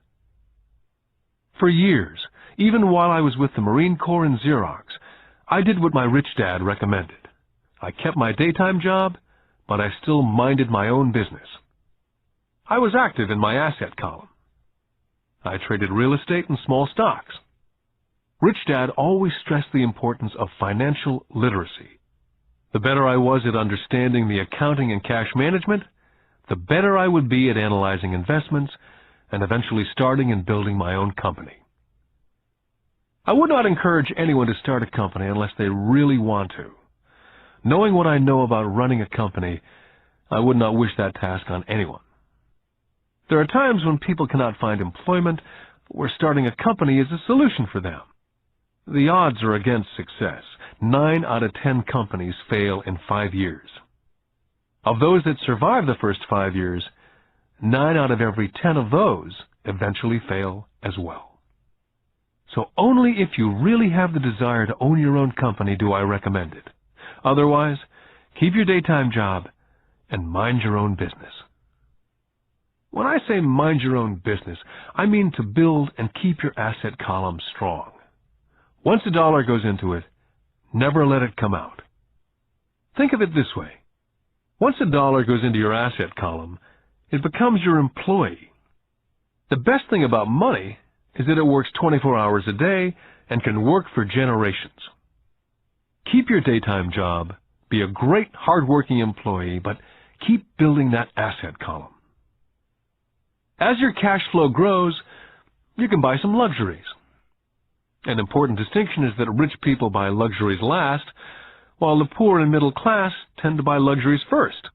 For years, even while I was with the Marine Corps and Xerox, I did what my rich dad recommended. I kept my daytime job, but I still minded my own business. I was active in my asset column. I traded real estate and small stocks. Rich Dad always stressed the importance of financial literacy. The better I was at understanding the accounting and cash management, the better I would be at analyzing investments and eventually starting and building my own company. I would not encourage anyone to start a company unless they really want to. Knowing what I know about running a company, I would not wish that task on anyone. There are times when people cannot find employment, where starting a company is a solution for them. The odds are against success. 9 out of 10 companies fail in 5 years. Of those that survive the first 5 years, 9 out of every 10 of those eventually fail as well. So only if you really have the desire to own your own company do I recommend it. Otherwise, keep your daytime job and mind your own business. When I say mind your own business, I mean to build and keep your asset column strong. Once a dollar goes into it, never let it come out. Think of it this way. Once a dollar goes into your asset column, it becomes your employee. The best thing about money is that it works 24 hours a day and can work for generations. Keep your daytime job, be a great hard-working employee, but keep building that asset column. As your cash flow grows, you can buy some luxuries. An important distinction is that rich people buy luxuries last, while the poor and middle class tend to buy luxuries first.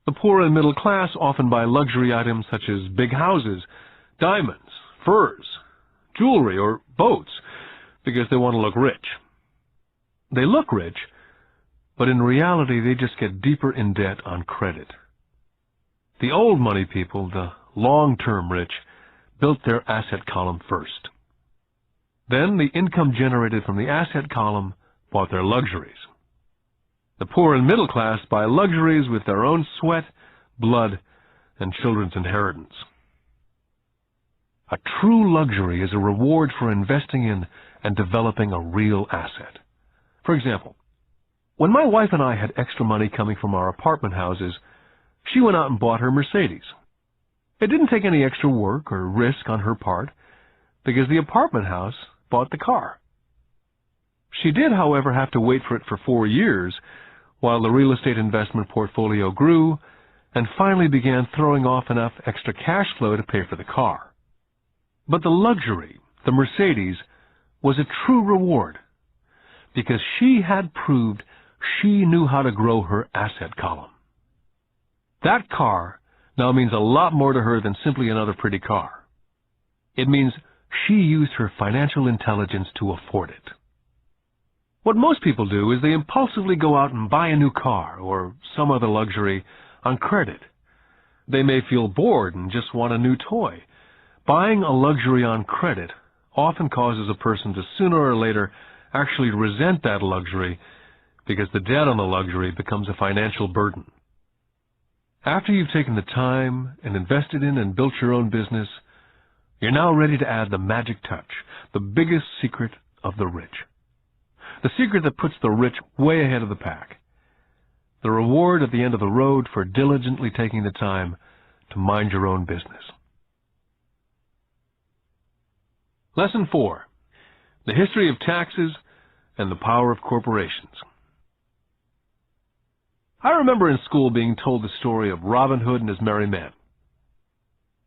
The poor and middle class often buy luxury items such as big houses, diamonds, furs, jewelry, or boats because they want to look rich. They look rich, but in reality they just get deeper in debt on credit. The old money people, the long-term rich, built their asset column first. Then the income generated from the asset column bought their luxuries. The poor and middle class buy luxuries with their own sweat, blood, and children's inheritance. A true luxury is a reward for investing in and developing a real asset. For example, when my wife and I had extra money coming from our apartment houses, she went out and bought her Mercedes. It didn't take any extra work or risk on her part because the apartment house bought the car. She did, however, have to wait for it for 4 years while the real estate investment portfolio grew and finally began throwing off enough extra cash flow to pay for the car. But the luxury, the Mercedes, was a true reward because she had proved she knew how to grow her asset column. That car now means a lot more to her than simply another pretty car. It means she used her financial intelligence to afford it. What most people do is they impulsively go out and buy a new car or some other luxury on credit. They may feel bored and just want a new toy. Buying a luxury on credit often causes a person to sooner or later actually resent that luxury because the debt on the luxury becomes a financial burden. After you've taken the time and invested in and built your own business, you're now ready to add the magic touch, the biggest secret of the rich. The secret that puts the rich way ahead of the pack. The reward at the end of the road for diligently taking the time to mind your own business. Lesson 4. The history of taxes and the power of corporations. I remember in school being told the story of Robin Hood and his merry men.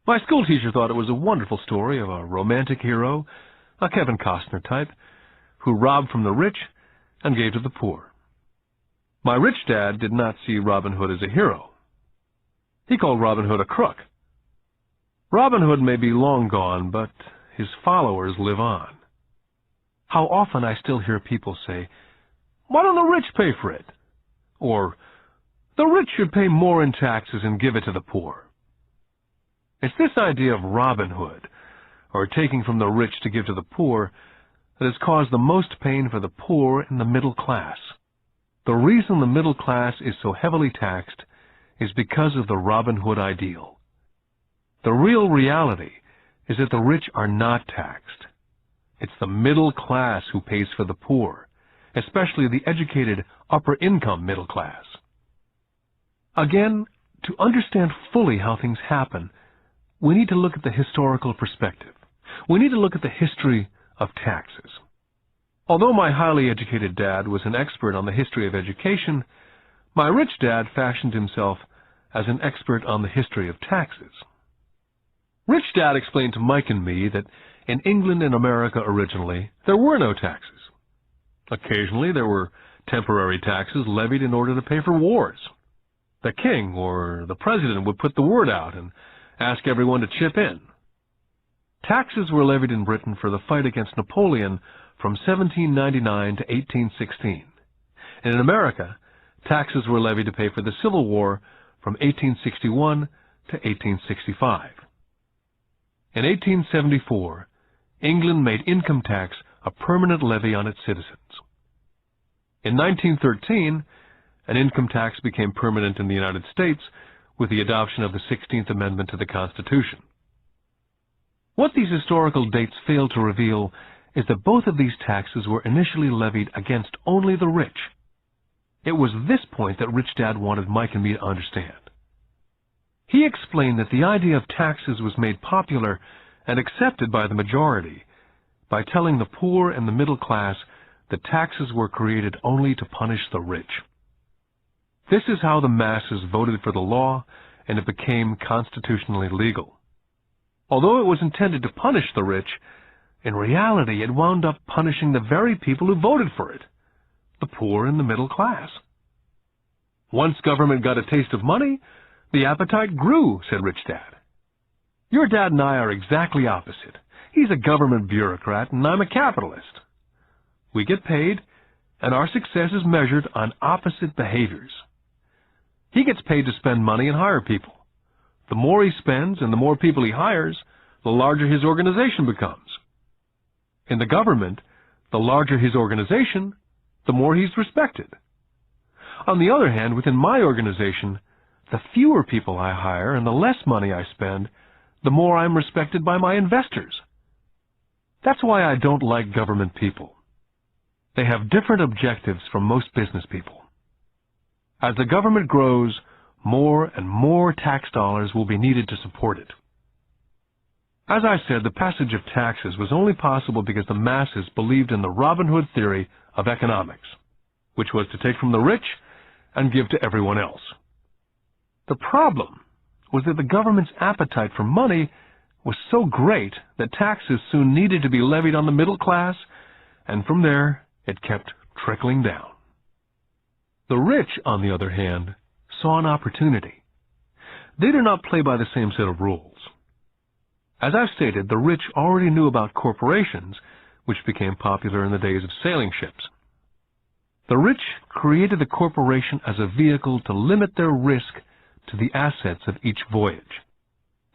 My school teacher thought it was a wonderful story of a romantic hero, a Kevin Costner type, who robbed from the rich and gave to the poor. My rich dad did not see Robin Hood as a hero. He called Robin Hood a crook. Robin Hood may be long gone, but his followers live on. How often I still hear people say, "Why don't the rich pay for it?" Or, "The rich should pay more in taxes and give it to the poor." It's this idea of Robin Hood, or taking from the rich to give to the poor, that has caused the most pain for the poor and the middle class. The reason the middle class is so heavily taxed is because of the Robin Hood ideal. The real reality is that the rich are not taxed. It's the middle class who pays for the poor, especially the educated upper-income middle class. Again, to understand fully how things happen, we need to look at the historical perspective. We need to look at the history of taxes. Although my highly educated dad was an expert on the history of education, my rich dad fashioned himself as an expert on the history of taxes. Rich Dad explained to Mike and me that in England and America originally, there were no taxes. Occasionally, there were temporary taxes levied in order to pay for wars. The king or the president would put the word out and ask everyone to chip in. Taxes were levied in Britain for the fight against Napoleon from 1799 to 1816. And in America, taxes were levied to pay for the Civil War from 1861 to 1865. In 1874, England made income tax a permanent levy on its citizens. In 1913, an income tax became permanent in the United States with the adoption of the 16th Amendment to the Constitution. What these historical dates fail to reveal is that both of these taxes were initially levied against only the rich. It was this point that Rich Dad wanted Mike and me to understand. He explained that the idea of taxes was made popular and accepted by the majority by telling the poor and the middle class that taxes were created only to punish the rich. This is how the masses voted for the law, and it became constitutionally legal. Although it was intended to punish the rich, in reality it wound up punishing the very people who voted for it, the poor and the middle class. Once government got a taste of money, the appetite grew, said Rich Dad. Your dad and I are exactly opposite. He's a government bureaucrat, and I'm a capitalist. We get paid, and our success is measured on opposite behaviors. He gets paid to spend money and hire people. The more he spends and the more people he hires, the larger his organization becomes. In the government, the larger his organization, the more he's respected. On the other hand, within my organization, the fewer people I hire and the less money I spend, the more I'm respected by my investors. That's why I don't like government people. They have different objectives from most business people. As the government grows, more and more tax dollars will be needed to support it. As I said, the passage of taxes was only possible because the masses believed in the Robin Hood theory of economics, which was to take from the rich and give to everyone else. The problem was that the government's appetite for money was so great that taxes soon needed to be levied on the middle class, and from there it kept trickling down. The rich, on the other hand, saw an opportunity. They do not play by the same set of rules. As I've stated, the rich already knew about corporations, which became popular in the days of sailing ships. The rich created the corporation as a vehicle to limit their risk to the assets of each voyage.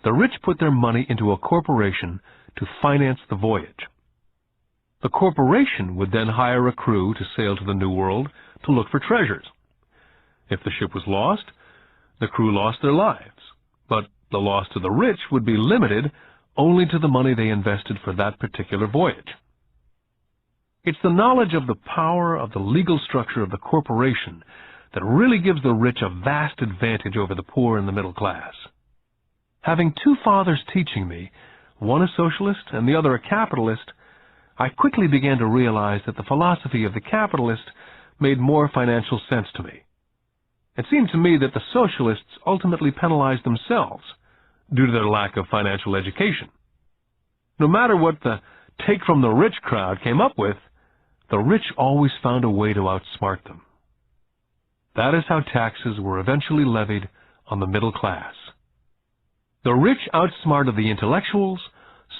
The rich put their money into a corporation to finance the voyage. The corporation would then hire a crew to sail to the New World to look for treasures. If the ship was lost, the crew lost their lives, but the loss to the rich would be limited only to the money they invested for that particular voyage. It's the knowledge of the power of the legal structure of the corporation that really gives the rich a vast advantage over the poor and the middle class. Having two fathers teaching me, one a socialist and the other a capitalist, I quickly began to realize that the philosophy of the capitalist made more financial sense to me. It seemed to me that the socialists ultimately penalized themselves due to their lack of financial education. No matter what the take-from-the-rich crowd came up with, the rich always found a way to outsmart them. That is how taxes were eventually levied on the middle class. The rich outsmarted the intellectuals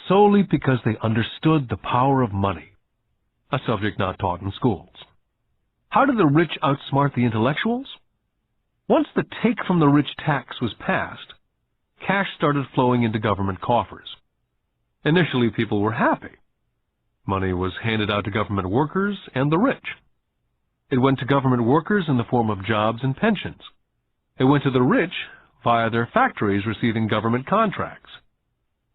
solely because they understood the power of money, a subject not taught in schools. How did the rich outsmart the intellectuals? Once the take-from-the-rich tax was passed, cash started flowing into government coffers. Initially, people were happy. Money was handed out to government workers and the rich. It went to government workers in the form of jobs and pensions. It went to the rich via their factories receiving government contracts.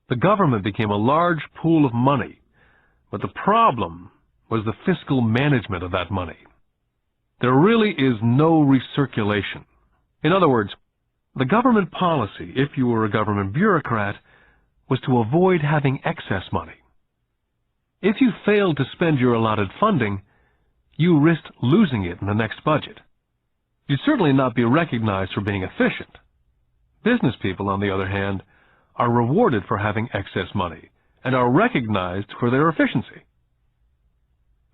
The government became a large pool of money, but the problem was the fiscal management of that money. There really is no recirculation. In other words, the government policy, if you were a government bureaucrat, was to avoid having excess money. If you failed to spend your allotted funding, you risked losing it in the next budget. You'd certainly not be recognized for being efficient. Business people, on the other hand, are rewarded for having excess money and are recognized for their efficiency.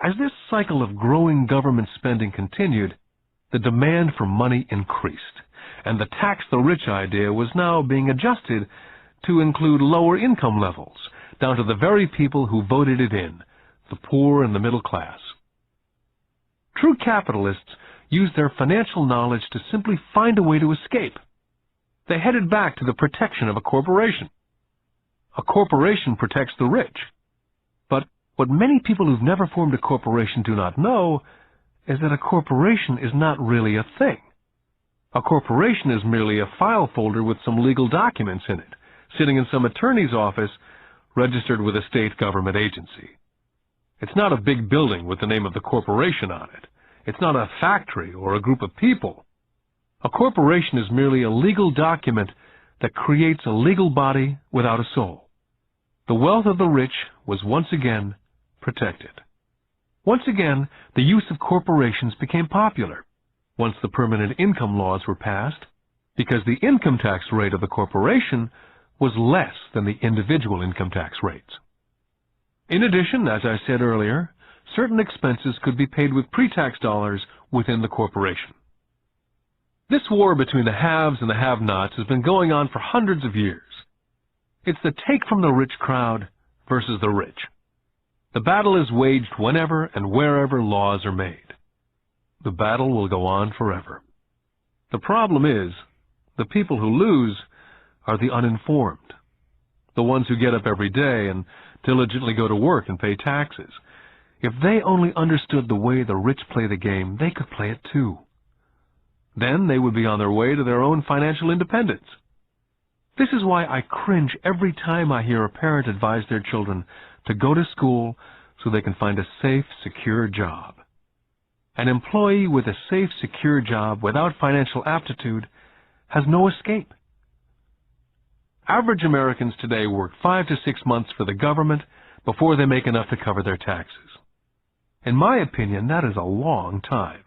As this cycle of growing government spending continued, the demand for money increased, and the tax the rich idea was now being adjusted to include lower income levels, down to the very people who voted it in, the poor and the middle class. True capitalists used their financial knowledge to simply find a way to escape. They headed back to the protection of a corporation. A corporation protects the rich. But what many people who've never formed a corporation do not know is that a corporation is not really a thing. A corporation is merely a file folder with some legal documents in it, sitting in some attorney's office registered with a state government agency. It's not a big building with the name of the corporation on it. It's not a factory or a group of people. A corporation is merely a legal document that creates a legal body without a soul. The wealth of the rich was once again protected. Once again, the use of corporations became popular once the permanent income laws were passed, because the income tax rate of the corporation was less than the individual income tax rates. In addition, as I said earlier, certain expenses could be paid with pre-tax dollars within the corporation. This war between the haves and the have-nots has been going on for hundreds of years. It's the take-from-the-rich crowd versus the rich. The battle is waged whenever and wherever laws are made. The battle will go on forever. The problem is, the people who lose are the uninformed, the ones who get up every day and diligently go to work and pay taxes. If they only understood the way the rich play the game, they could play it too. Then they would be on their way to their own financial independence. This is why I cringe every time I hear a parent advise their children to go to school so they can find a safe, secure job. An employee with a safe, secure job without financial aptitude has no escape. Average Americans today work 5 to 6 months for the government before they make enough to cover their taxes. In my opinion, that is a long time.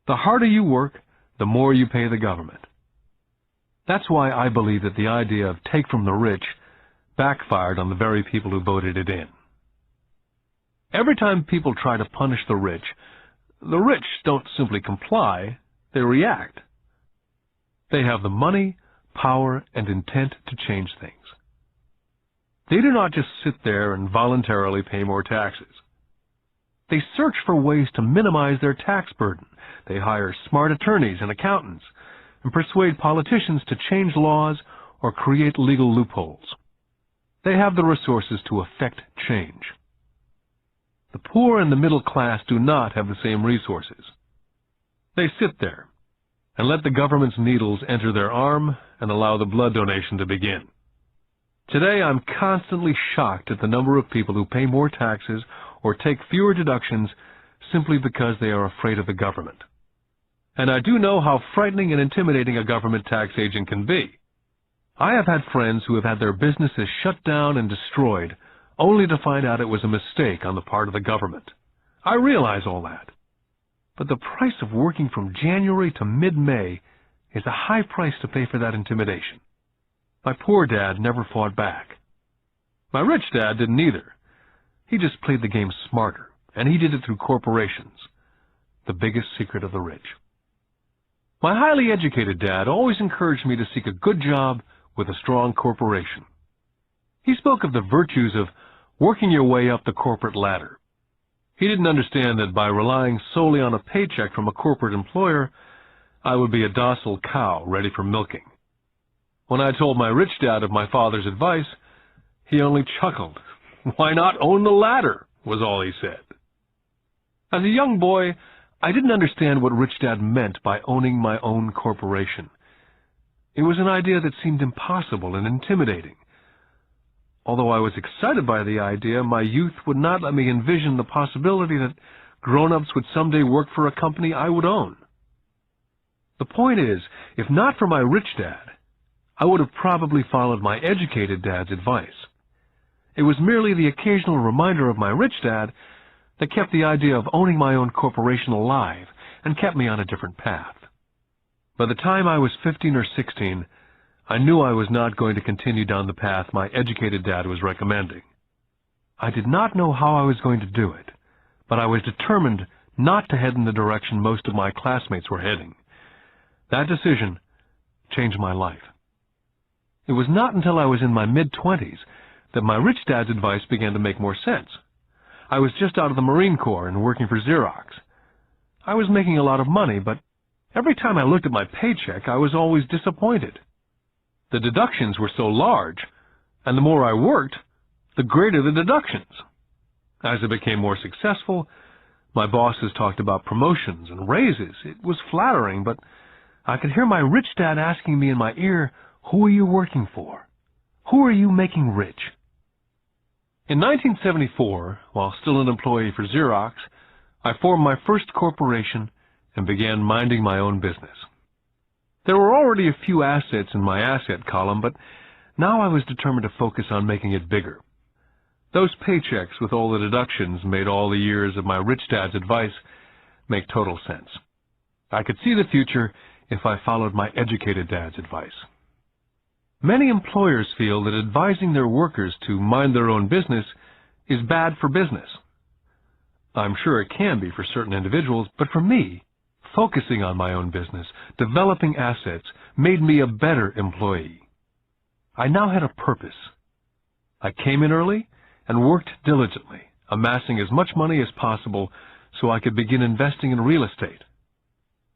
The harder you work, the more you pay the government. That's why I believe that the idea of take from the rich backfired on the very people who voted it in. Every time people try to punish the rich don't simply comply, they react. They have the money, power, and intent to change things. They do not just sit there and voluntarily pay more taxes. They search for ways to minimize their tax burden. They hire smart attorneys and accountants and persuade politicians to change laws or create legal loopholes. They have the resources to effect change. The poor and the middle class do not have the same resources. They sit there and let the government's needles enter their arm and allow the blood donation to begin. Today, I'm constantly shocked at the number of people who pay more taxes or take fewer deductions simply because they are afraid of the government. And I do know how frightening and intimidating a government tax agent can be. I have had friends who have had their businesses shut down and destroyed, only to find out it was a mistake on the part of the government. I realize all that. But the price of working from January to mid-May is a high price to pay for that intimidation. My poor dad never fought back. My rich dad didn't either. He just played the game smarter, and he did it through corporations, the biggest secret of the rich. My highly educated dad always encouraged me to seek a good job with a strong corporation. He spoke of the virtues of working your way up the corporate ladder. He didn't understand that by relying solely on a paycheck from a corporate employer, I would be a docile cow ready for milking. When I told my rich dad of my father's advice, he only chuckled. "Why not own the ladder?" was all he said. As a young boy, I didn't understand what Rich Dad meant by owning my own corporation. It was an idea that seemed impossible and intimidating. Although I was excited by the idea, my youth would not let me envision the possibility that grown-ups would someday work for a company I would own. The point is, if not for my rich dad, I would have probably followed my educated dad's advice. It was merely the occasional reminder of my rich dad that kept the idea of owning my own corporation alive and kept me on a different path. By the time I was 15 or 16, I knew I was not going to continue down the path my educated dad was recommending. I did not know how I was going to do it, but I was determined not to head in the direction most of my classmates were heading. That decision changed my life. It was not until I was in my mid-20s that my rich dad's advice began to make more sense. I was just out of the Marine Corps and working for Xerox. I was making a lot of money, but every time I looked at my paycheck, I was always disappointed. The deductions were so large, and the more I worked, the greater the deductions. As I became more successful, my bosses talked about promotions and raises. It was flattering, but I could hear my rich dad asking me in my ear, "Who are you working for? Who are you making rich?" In 1974, while still an employee for Xerox, I formed my first corporation and began minding my own business. There were already a few assets in my asset column, but now I was determined to focus on making it bigger. Those paychecks with all the deductions made all the years of my rich dad's advice make total sense. I could see the future if I followed my educated dad's advice. Many employers feel that advising their workers to mind their own business is bad for business. I'm sure it can be for certain individuals, but for me, focusing on my own business, developing assets, made me a better employee. I now had a purpose. I came in early and worked diligently, amassing as much money as possible so I could begin investing in real estate.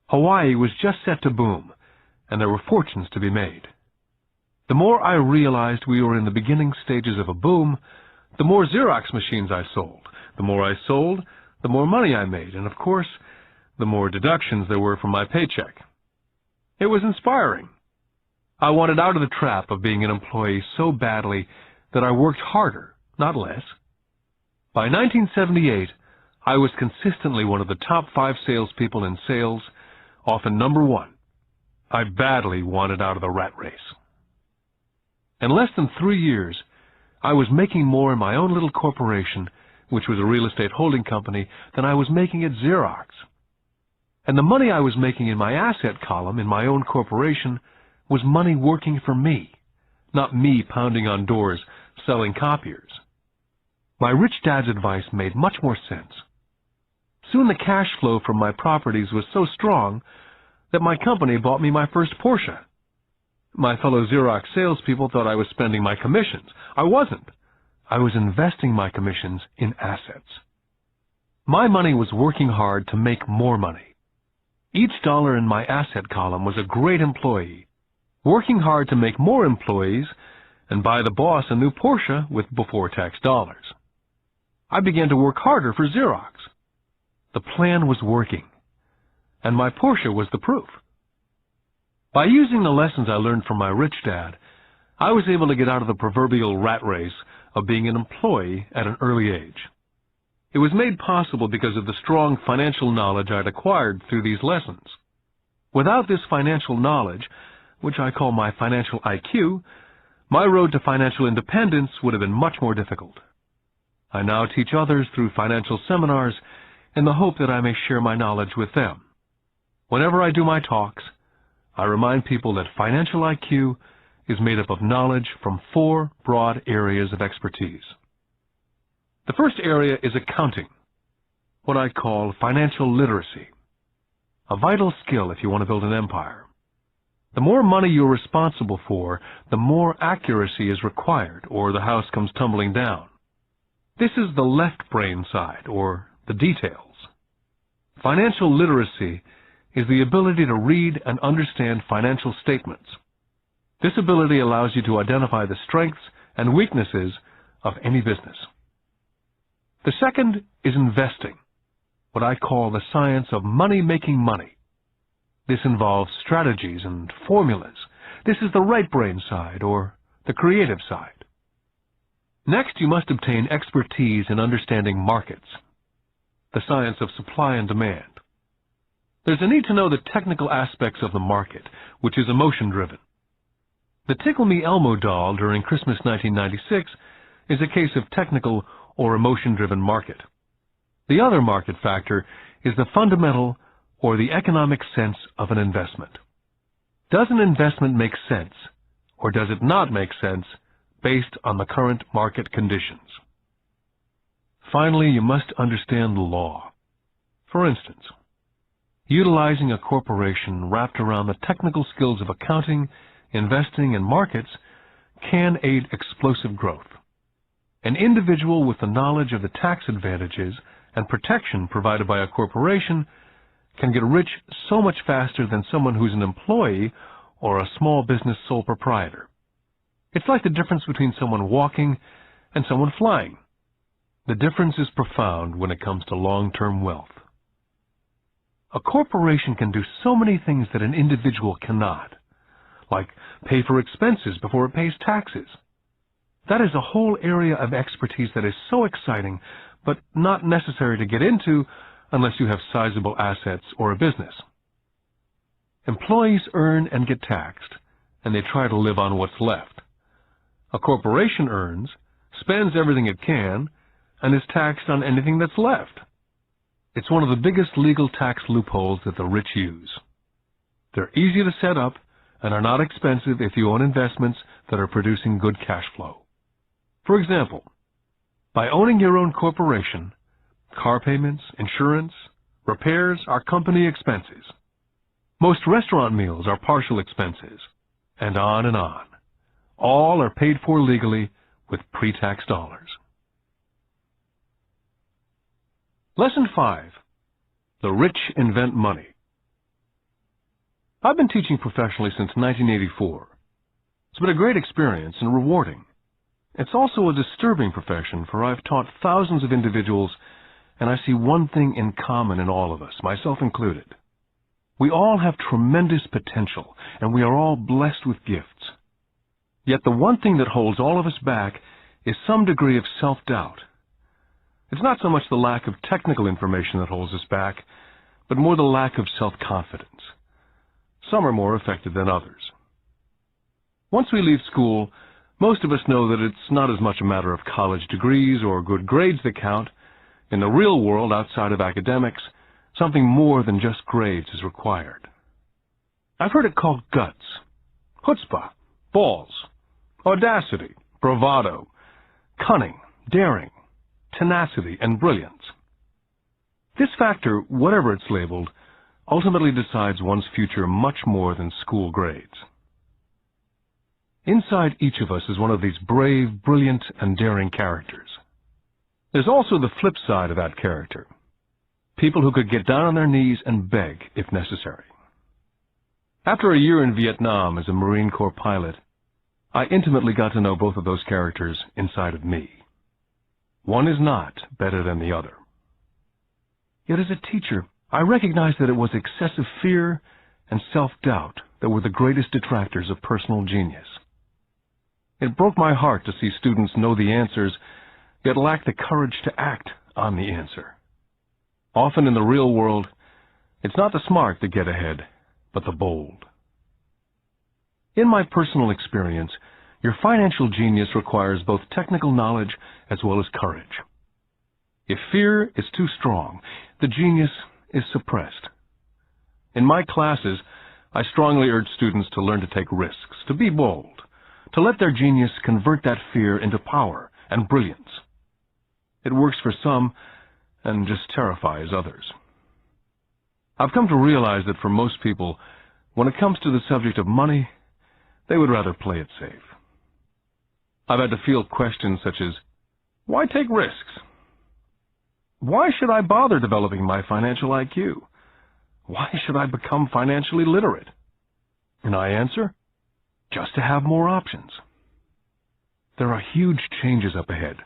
Hawaii was just set to boom, and there were fortunes to be made. The more I realized we were in the beginning stages of a boom, the more Xerox machines I sold. The more I sold, the more money I made, and of course, the more deductions there were from my paycheck. It was inspiring. I wanted out of the trap of being an employee so badly that I worked harder, not less. By 1978, I was consistently one of the top 5 salespeople in sales, often number 1. I badly wanted out of the rat race. In less than 3 years, I was making more in my own little corporation, which was a real estate holding company, than I was making at Xerox. And the money I was making in my asset column in my own corporation was money working for me, not me pounding on doors selling copiers. My rich dad's advice made much more sense. Soon the cash flow from my properties was so strong that my company bought me my first Porsche. My fellow Xerox salespeople thought I was spending my commissions. I wasn't. I was investing my commissions in assets. My money was working hard to make more money. Each dollar in my asset column was a great employee, working hard to make more employees and buy the boss a new Porsche with before-tax dollars. I began to work harder for Xerox. The plan was working, and my Porsche was the proof. By using the lessons I learned from my rich dad, I was able to get out of the proverbial rat race of being an employee at an early age. It was made possible because of the strong financial knowledge I'd acquired through these lessons. Without this financial knowledge, which I call my financial IQ, my road to financial independence would have been much more difficult. I now teach others through financial seminars in the hope that I may share my knowledge with them. Whenever I do my talks, I remind people that financial IQ is made up of knowledge from 4 broad areas of expertise. The first area is accounting, what I call financial literacy, a vital skill if you want to build an empire. The more money you're responsible for, the more accuracy is required, or the house comes tumbling down. This is the left brain side, or the details. Financial literacy is the ability to read and understand financial statements. This ability allows you to identify the strengths and weaknesses of any business. The second is investing, what I call the science of making money. This involves strategies and formulas. This is the right brain side, or the creative side. Next, you must obtain expertise in understanding markets, the science of supply and demand. There's a need to know the technical aspects of the market, which is emotion-driven. The Tickle Me Elmo doll during Christmas 1996 is a case of technical or emotion-driven market. The other market factor is the fundamental or the economic sense of an investment. Does an investment make sense, or does it not make sense based on the current market conditions? Finally, you must understand the law. For instance, utilizing a corporation wrapped around the technical skills of accounting, investing, and markets can aid explosive growth. An individual with the knowledge of the tax advantages and protection provided by a corporation can get rich so much faster than someone who's an employee or a small business sole proprietor. It's like the difference between someone walking and someone flying. The difference is profound when it comes to long-term wealth. A corporation can do so many things that an individual cannot, like pay for expenses before it pays taxes. That is a whole area of expertise that is so exciting, but not necessary to get into unless you have sizable assets or a business. Employees earn and get taxed, and they try to live on what's left. A corporation earns, spends everything it can, and is taxed on anything that's left. It's one of the biggest legal tax loopholes that the rich use. They're easy to set up and are not expensive if you own investments that are producing good cash flow. For example, by owning your own corporation, car payments, insurance, repairs are company expenses. Most restaurant meals are partial expenses, and on and on. All are paid for legally with pre-tax dollars. Lesson 5. The Rich Invent Money. I've been teaching professionally since 1984. It's been a great experience and rewarding. It's also a disturbing profession, for I've taught thousands of individuals, and I see one thing in common in all of us, myself included. We all have tremendous potential, and we are all blessed with gifts. Yet the one thing that holds all of us back is some degree of self-doubt. It's not so much the lack of technical information that holds us back, but more the lack of self-confidence. Some are more affected than others. Once we leave school, most of us know that it's not as much a matter of college degrees or good grades that count. In the real world, outside of academics, something more than just grades is required. I've heard it called guts, chutzpah, balls, audacity, bravado, cunning, daring, tenacity, and brilliance. This factor, whatever it's labeled, ultimately decides one's future much more than school grades. Inside each of us is one of these brave, brilliant, and daring characters. There's also the flip side of that character. People who could get down on their knees and beg if necessary. After a year in Vietnam as a Marine Corps pilot, I intimately got to know both of those characters inside of me. One is not better than the other. Yet as a teacher, I recognized that it was excessive fear and self-doubt that were the greatest detractors of personal genius. It broke my heart to see students know the answers, yet lack the courage to act on the answer. Often in the real world, it's not the smart that get ahead, but the bold. In my personal experience, your financial genius requires both technical knowledge as well as courage. If fear is too strong, the genius is suppressed. In my classes, I strongly urge students to learn to take risks, to be bold, to let their genius convert that fear into power and brilliance. It works for some and just terrifies others. I've come to realize that for most people, when it comes to the subject of money, they would rather play it safe. I've had to field questions such as, why take risks? Why should I bother developing my financial IQ? Why should I become financially literate? And I answer, just to have more options. There are huge changes up ahead.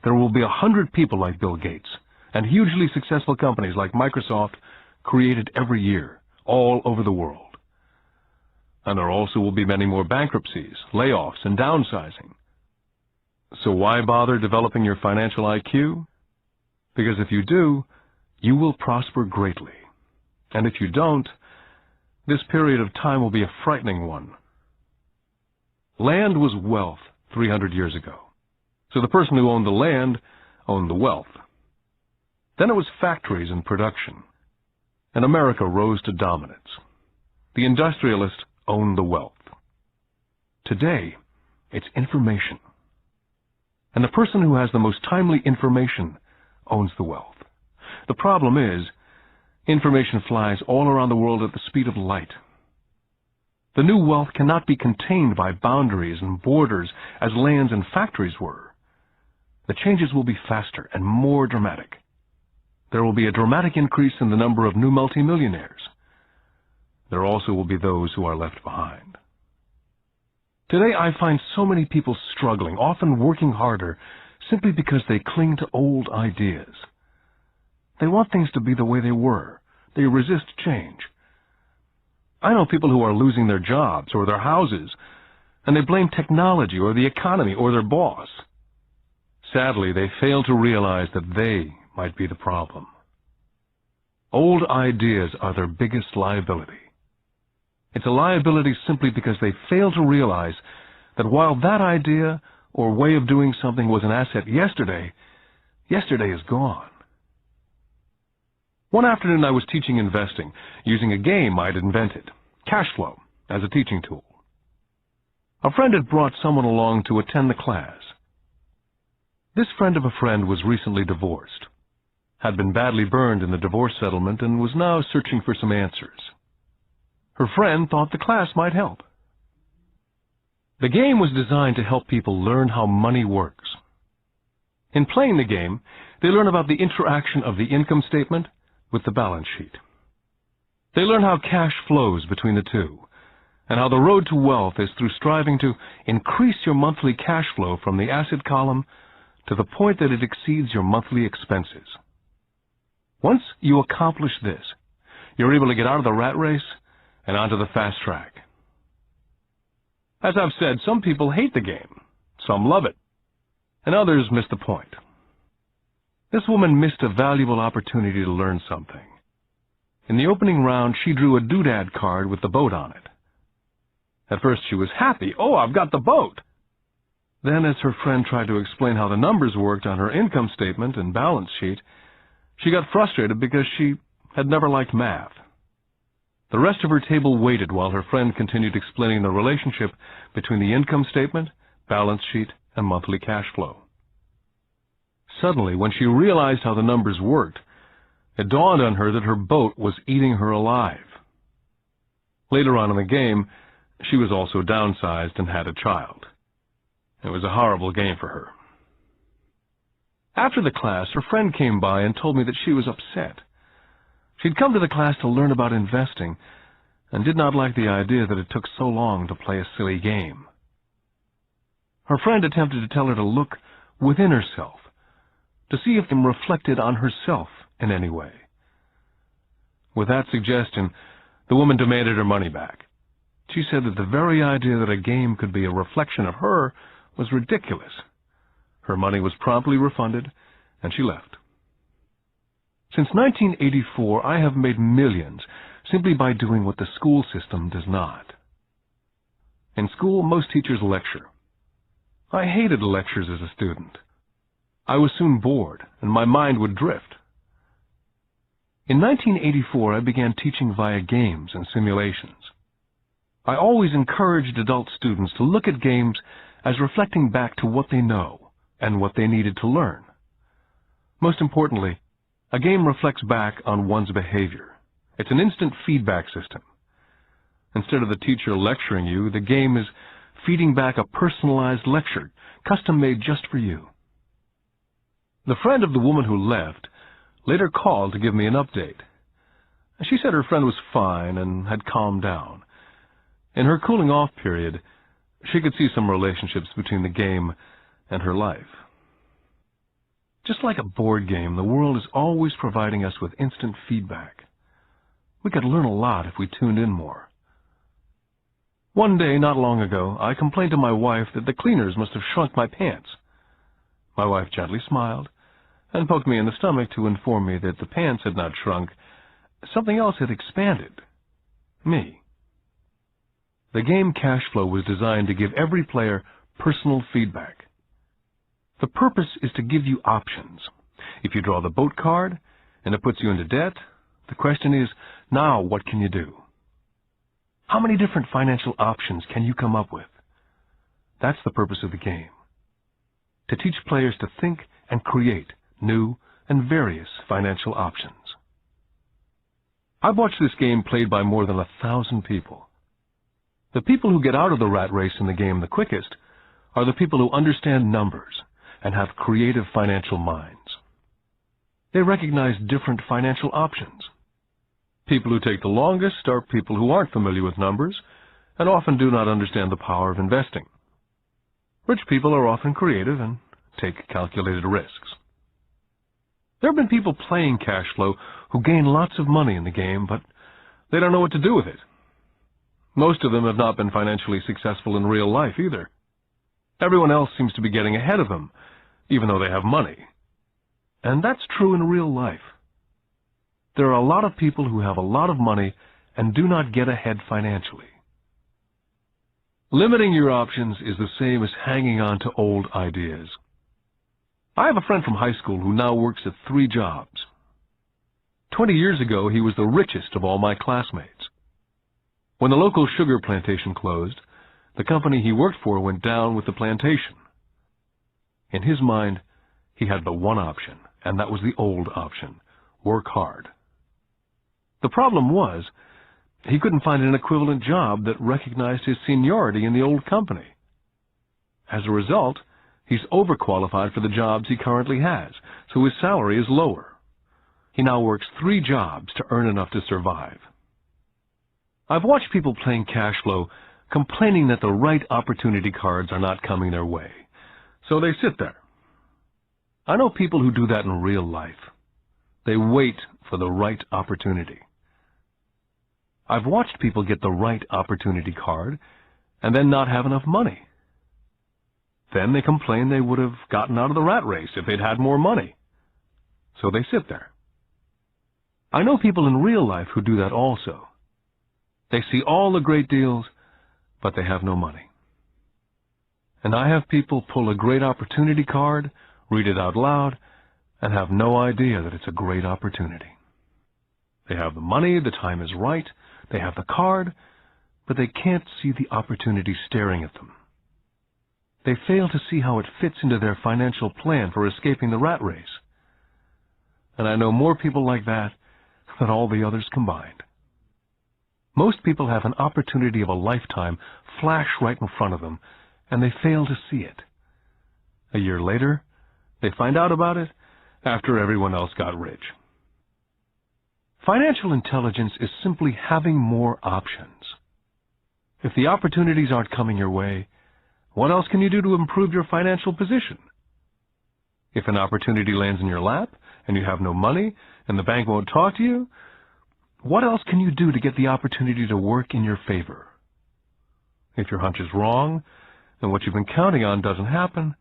There will be 100 people like Bill Gates and hugely successful companies like Microsoft created every year, all over the world. And there also will be many more bankruptcies, layoffs, and downsizing. So why bother developing your financial IQ? Because if you do, you will prosper greatly. And if you don't, this period of time will be a frightening one. Land was wealth 300 years ago. So the person who owned the land owned the wealth. Then it was factories and production. And America rose to dominance. The industrialist owned the wealth. Today, it's information. And the person who has the most timely information owns the wealth. The problem is, information flies all around the world at the speed of light. The new wealth cannot be contained by boundaries and borders as lands and factories were. The changes will be faster and more dramatic. There will be a dramatic increase in the number of new multimillionaires. There also will be those who are left behind. Today I find so many people struggling, often working harder, simply because they cling to old ideas. They want things to be the way they were. They resist change. I know people who are losing their jobs or their houses, and they blame technology or the economy or their boss. Sadly, they fail to realize that they might be the problem. Old ideas are their biggest liability. It's a liability simply because they fail to realize that while that idea or way of doing something was an asset yesterday, yesterday is gone. One afternoon I was teaching investing using a game I'd invented, cash flow, as a teaching tool. A friend had brought someone along to attend the class. This friend of a friend was recently divorced, had been badly burned in the divorce settlement, and was now searching for some answers. Her friend thought the class might help. The game was designed to help people learn how money works. In playing the game, they learn about the interaction of the income statement with the balance sheet. They learn how cash flows between the two, and how the road to wealth is through striving to increase your monthly cash flow from the asset column to the point that it exceeds your monthly expenses. Once you accomplish this, you're able to get out of the rat race and onto the fast track. As I've said, some people hate the game, some love it, and others miss the point. This woman missed a valuable opportunity to learn something. In the opening round, she drew a doodad card with the boat on it. At first she was happy. Oh, I've got the boat! Then, as her friend tried to explain how the numbers worked on her income statement and balance sheet, she got frustrated because she had never liked math. The rest of her table waited while her friend continued explaining the relationship between the income statement, balance sheet, and monthly cash flow. Suddenly, when she realized how the numbers worked, it dawned on her that her boat was eating her alive. Later on in the game, she was also downsized and had a child. It was a horrible game for her. After the class, her friend came by and told me that she was upset. She'd come to the class to learn about investing and did not like the idea that it took so long to play a silly game. Her friend attempted to tell her to look within herself to see if them reflected on herself in any way. With that suggestion, the woman demanded her money back. She said that the very idea that a game could be a reflection of her was ridiculous. Her money was promptly refunded, and she left. Since 1984, I have made millions simply by doing what the school system does not. In school, most teachers lecture. I hated lectures as a student. I was soon bored, and my mind would drift. In 1984, I began teaching via games and simulations. I always encouraged adult students to look at games as reflecting back to what they know and what they needed to learn. Most importantly, a game reflects back on one's behavior. It's an instant feedback system. Instead of the teacher lecturing you, the game is feeding back a personalized lecture, custom-made just for you. The friend of the woman who left later called to give me an update. She said her friend was fine and had calmed down. In her cooling-off period, she could see some relationships between the game and her life. Just like a board game, the world is always providing us with instant feedback. We could learn a lot if we tuned in more. One day, not long ago, I complained to my wife that the cleaners must have shrunk my pants. My wife gently smiled and poked me in the stomach to inform me that the pants had not shrunk. Something else had expanded. Me. The game Cash Flow was designed to give every player personal feedback. The purpose is to give you options. If you draw the boat card and it puts you into debt, the question is, now what can you do? How many different financial options can you come up with? That's the purpose of the game. To teach players to think and create new and various financial options. I've watched this game played by more than 1,000 people. The people who get out of the rat race in the game the quickest are the people who understand numbers and have creative financial minds. They recognize different financial options. People who take the longest are people who aren't familiar with numbers and often do not understand the power of investing. Rich people are often creative and take calculated risks. There have been people playing Cash Flow who gain lots of money in the game, but they don't know what to do with it. Most of them have not been financially successful in real life either. Everyone else seems to be getting ahead of them, even though they have money. And that's true in real life. There are a lot of people who have a lot of money and do not get ahead financially. Limiting your options is the same as hanging on to old ideas. I have a friend from high school who now works at 3 jobs. 20 years ago, he was the richest of all my classmates. When the local sugar plantation closed, the company he worked for went down with the plantation. In his mind, he had but one option, and that was the old option: work hard. The problem was, he couldn't find an equivalent job that recognized his seniority in the old company. As a result, he's overqualified for the jobs he currently has, so his salary is lower. He now works 3 jobs to earn enough to survive. I've watched people playing Cash Flow complaining that the right opportunity cards are not coming their way, so they sit there. I know people who do that in real life. They wait for the right opportunity. I've watched people get the right opportunity card and then not have enough money. Then they complain they would have gotten out of the rat race if they'd had more money. So they sit there. I know people in real life who do that also. They see all the great deals, but they have no money. And I have people pull a great opportunity card, read it out loud, and have no idea that it's a great opportunity. They have the money, the time is right, they have the card, but they can't see the opportunity staring at them. They fail to see how it fits into their financial plan for escaping the rat race. And I know more people like that than all the others combined. Most people have an opportunity of a lifetime flash right in front of them, and they fail to see it. A year later, they find out about it after everyone else got rich. Financial intelligence is simply having more options. If the opportunities aren't coming your way, what else can you do to improve your financial position? If an opportunity lands in your lap and you have no money and the bank won't talk to you, what else can you do to get the opportunity to work in your favor? If your hunch is wrong and what you've been counting on doesn't happen,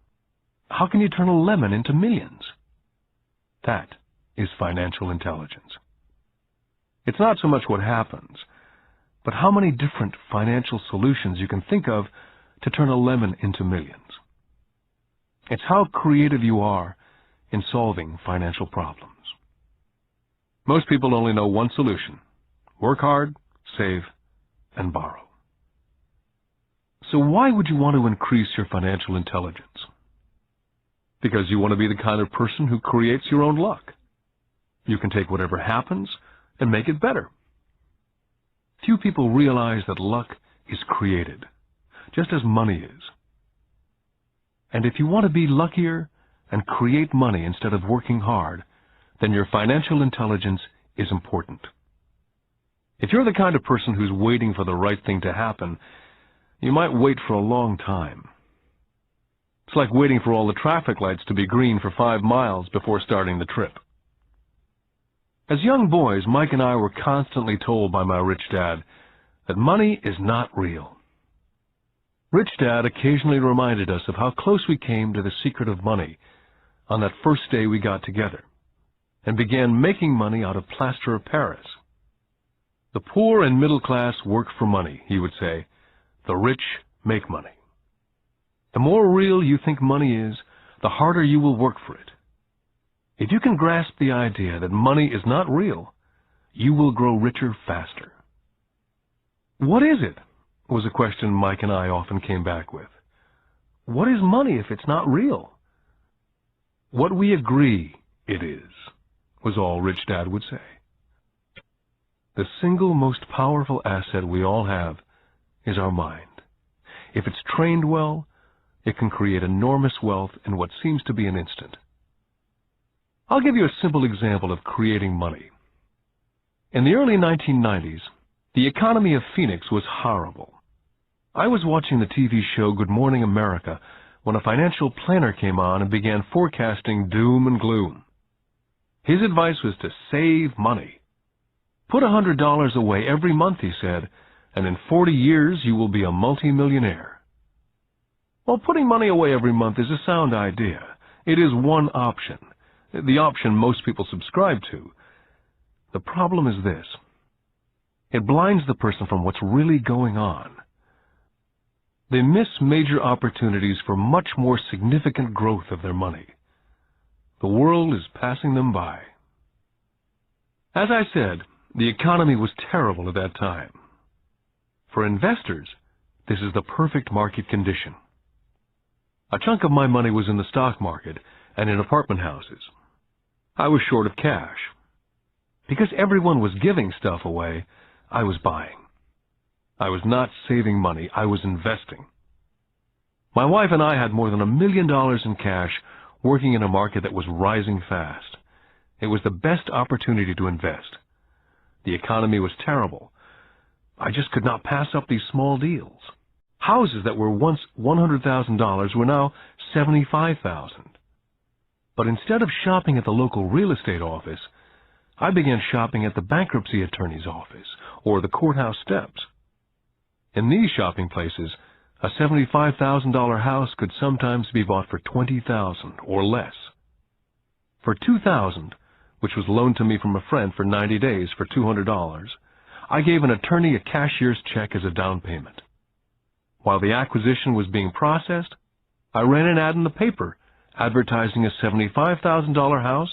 how can you turn a lemon into millions? That is financial intelligence. It's not so much what happens, but how many different financial solutions you can think of to turn a lemon into millions. It's how creative you are in solving financial problems. Most people only know one solution: work hard, save, and borrow. So why would you want to increase your financial intelligence? Because you want to be the kind of person who creates your own luck. You can take whatever happens and make it better. Few people realize that luck is created, just as money is. And if you want to be luckier and create money instead of working hard, then your financial intelligence is important. If you're the kind of person who's waiting for the right thing to happen, you might wait for a long time. It's like waiting for all the traffic lights to be green for 5 miles before starting the trip. As young boys, Mike and I were constantly told by my rich dad that money is not real. Rich Dad occasionally reminded us of how close we came to the secret of money on that first day we got together and began making money out of plaster of Paris. The poor and middle class work for money, he would say. The rich make money. The more real you think money is, the harder you will work for it. If you can grasp the idea that money is not real, you will grow richer faster. What is it? Was a question Mike and I often came back with. What is money if it's not real? What we agree it is, was all Rich Dad would say. The single most powerful asset we all have is our mind. If it's trained well, it can create enormous wealth in what seems to be an instant. I'll give you a simple example of creating money. In the early 1990s, the economy of Phoenix was horrible. I was watching the TV show Good Morning America when a financial planner came on and began forecasting doom and gloom. His advice was to save money. Put $100 away every month, he said, and in 40 years you will be a multimillionaire. Well, putting money away every month is a sound idea. It is one option, the option most people subscribe to. The problem is this: it blinds the person from what's really going on. They miss major opportunities for much more significant growth of their money. The world is passing them by. As I said, the economy was terrible at that time. For investors, this is the perfect market condition. A chunk of my money was in the stock market and in apartment houses. I was short of cash. Because everyone was giving stuff away, I was buying. I was not saving money, I was investing. My wife and I had more than $1 million in cash working in a market that was rising fast. It was the best opportunity to invest. The economy was terrible. I just could not pass up these small deals. Houses that were once $100,000 were now $75,000. But instead of shopping at the local real estate office, I began shopping at the bankruptcy attorney's office or the courthouse steps. In these shopping places, a $75,000 house could sometimes be bought for $20,000 or less. For $2,000, which was loaned to me from a friend for 90 days for $200, I gave an attorney a cashier's check as a down payment. While the acquisition was being processed, I ran an ad in the paper advertising a $75,000 house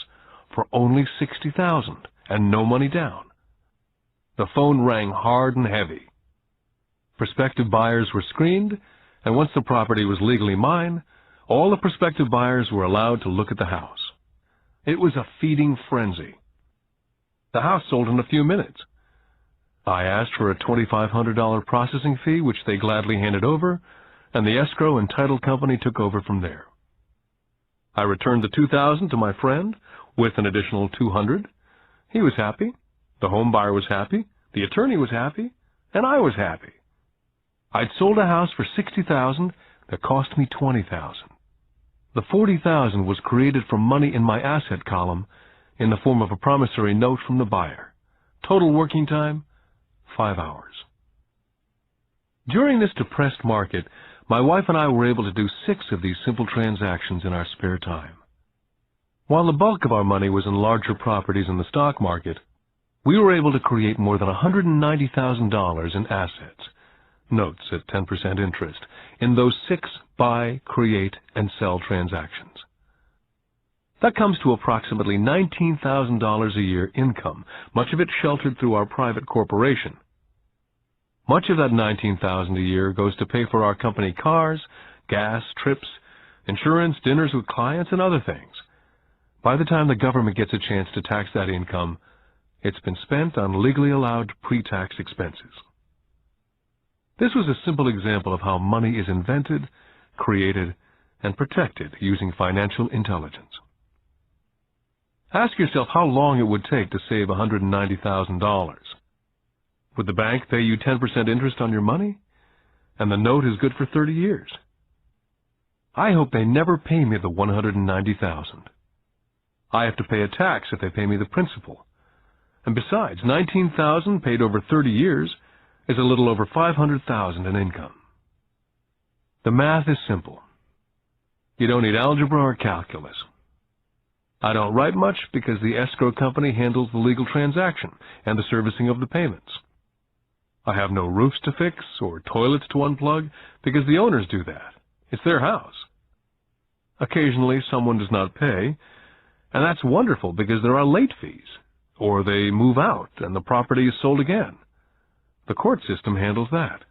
for only $60,000 and no money down. The phone rang hard and heavy. Prospective buyers were screened, and once the property was legally mine, all the prospective buyers were allowed to look at the house. It was a feeding frenzy. The house sold in a few minutes. I asked for a $2,500 processing fee, which they gladly handed over, and the escrow and title company took over from there. I returned the $2,000 to my friend with an additional $200. He was happy, the home buyer was happy, the attorney was happy, and I was happy. I'd sold a house for $60,000 that cost me $20,000. The $40,000 was created from money in my asset column in the form of a promissory note from the buyer. Total working time, 5 hours. During this depressed market, my wife and I were able to do 6 of these simple transactions in our spare time. While the bulk of our money was in larger properties in the stock market, we were able to create more than $190,000 in assets, notes at 10% interest, in those 6 buy, create, and sell transactions. That comes to approximately $19,000 a year income, much of it sheltered through our private corporation. Much of that $19,000 a year goes to pay for our company cars, gas, trips, insurance, dinners with clients, and other things. By the time the government gets a chance to tax that income, it's been spent on legally allowed pre-tax expenses. This was a simple example of how money is invented, created, and protected using financial intelligence. Ask yourself how long it would take to save $190,000. Would the bank pay you 10% interest on your money? And the note is good for 30 years. I hope they never pay me the $190,000. I have to pay a tax if they pay me the principal. And besides, $19,000 paid over 30 years is a little over $500,000 in income. The math is simple. You don't need algebra or calculus. I don't write much because the escrow company handles the legal transaction and the servicing of the payments. I have no roofs to fix or toilets to unplug because the owners do that. It's their house. Occasionally, someone does not pay, and that's wonderful because there are late fees, or they move out and the property is sold again. The court system handles that.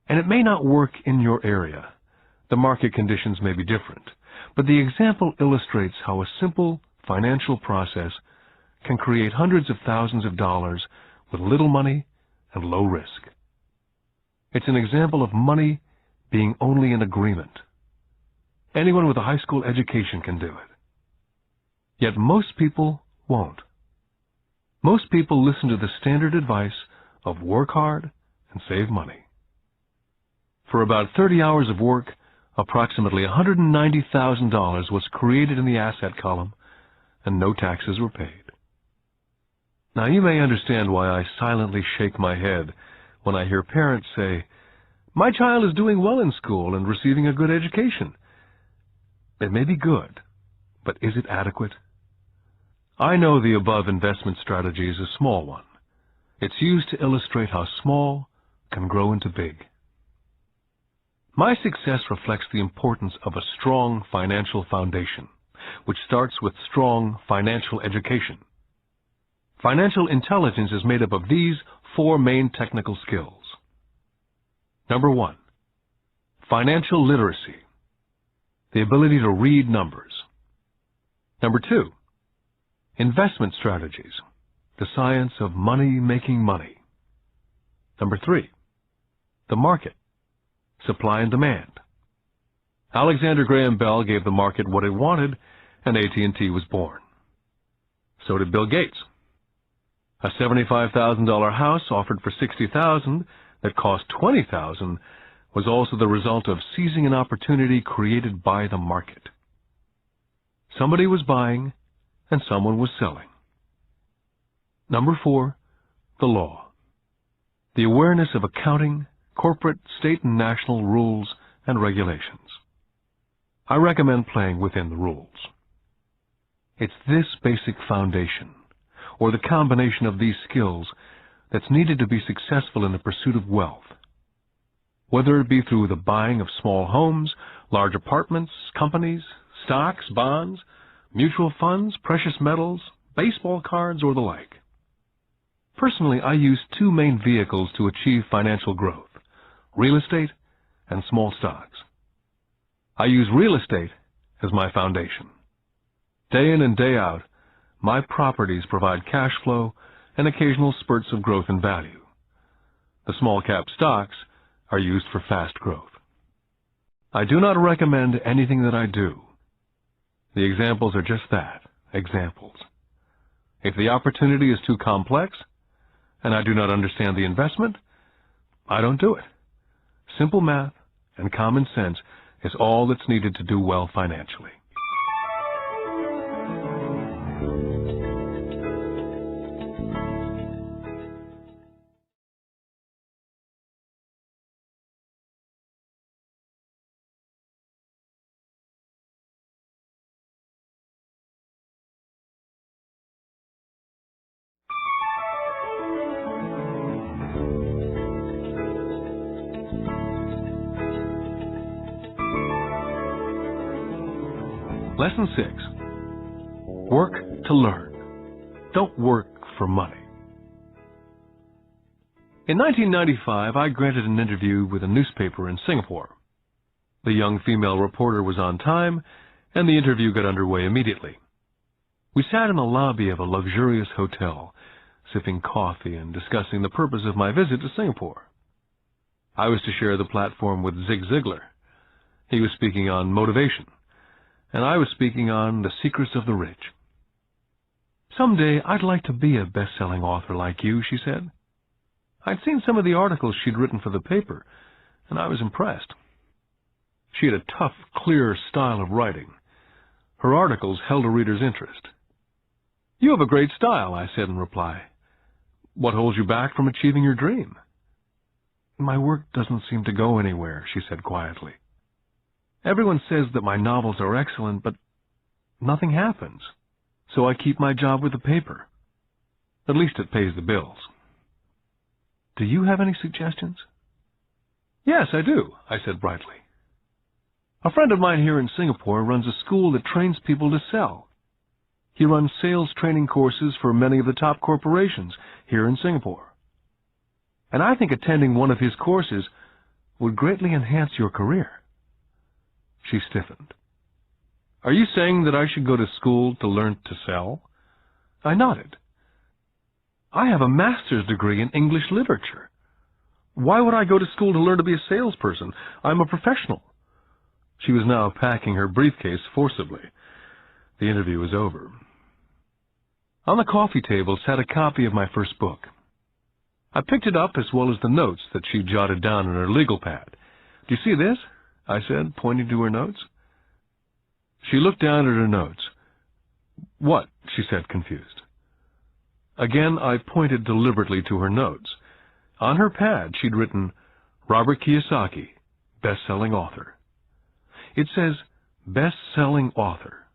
And it may not work in your area. The market conditions may be different, but the example illustrates how a simple financial process can create hundreds of thousands of dollars with little money and low risk. It's an example of money being only an agreement. Anyone with a high school education can do it. Yet most people won't. Most people listen to the standard advice of work hard and save money. For about 30 hours of work, approximately $190,000 was created in the asset column, and no taxes were paid. Now you may understand why I silently shake my head when I hear parents say, "My child is doing well in school and receiving a good education." It may be good, but is it adequate? I know the above investment strategy is a small one. It's used to illustrate how small can grow into big. My success reflects the importance of a strong financial foundation, which starts with strong financial education. Financial intelligence is made up of these 4 main technical skills. Number 1, financial literacy, the ability to read numbers. Number 2, investment strategies, the science of making money. Number 3, the market, supply and demand. Alexander Graham Bell gave the market what it wanted, and AT&T was born. So did Bill Gates. A $75,000 house offered for $60,000 that cost $20,000 was also the result of seizing an opportunity created by the market. Somebody was buying and someone was selling. Number 4, the law. The awareness of accounting, corporate, state, and national rules and regulations. I recommend playing within the rules. It's this basic foundation, or the combination of these skills, that's needed to be successful in the pursuit of wealth. Whether it be through the buying of small homes, large apartments, companies, stocks, bonds, mutual funds, precious metals, baseball cards, or the like. Personally, I use 2 main vehicles to achieve financial growth: real estate and small stocks. I use real estate as my foundation. Day in and day out, my properties provide cash flow and occasional spurts of growth in value. The small cap stocks are used for fast growth. I do not recommend anything that I do. The examples are just that, examples. If the opportunity is too complex, and I do not understand the investment, I don't do it. Simple math and common sense is all that's needed to do well financially. Lesson 6. Work to learn. Don't work for money. In 1995, I granted an interview with a newspaper in Singapore. The young female reporter was on time, and the interview got underway immediately. We sat in the lobby of a luxurious hotel, sipping coffee and discussing the purpose of my visit to Singapore. I was to share the platform with Zig Ziglar. He was speaking on motivation, and I was speaking on the secrets of the rich. "Someday I'd like to be a best-selling author like you," she said. I'd seen some of the articles she'd written for the paper, and I was impressed. She had a tough, clear style of writing. Her articles held a reader's interest. "You have a great style," I said in reply. "What holds you back from achieving your dream?" "My work doesn't seem to go anywhere," she said quietly. "Everyone says that my novels are excellent, but nothing happens. So I keep my job with the paper. At least it pays the bills." "Do you have any suggestions?" "Yes, I do," I said brightly. "A friend of mine here in Singapore runs a school that trains people to sell. He runs sales training courses for many of the top corporations here in Singapore. And I think attending one of his courses would greatly enhance your career." She stiffened. "Are you saying that I should go to school to learn to sell?" I nodded. "I have a master's degree in English literature. Why would I go to school to learn to be a salesperson? I'm a professional." She was now packing her briefcase forcibly. The interview was over. On the coffee table sat a copy of my first book. I picked it up as well as the notes that she jotted down on her legal pad. "Do you see this?" I said, pointing to her notes. She looked down at her notes. "What?" she said, confused. Again, I pointed deliberately to her notes. On her pad, she'd written, "Robert Kiyosaki, best-selling author." It says best-selling author,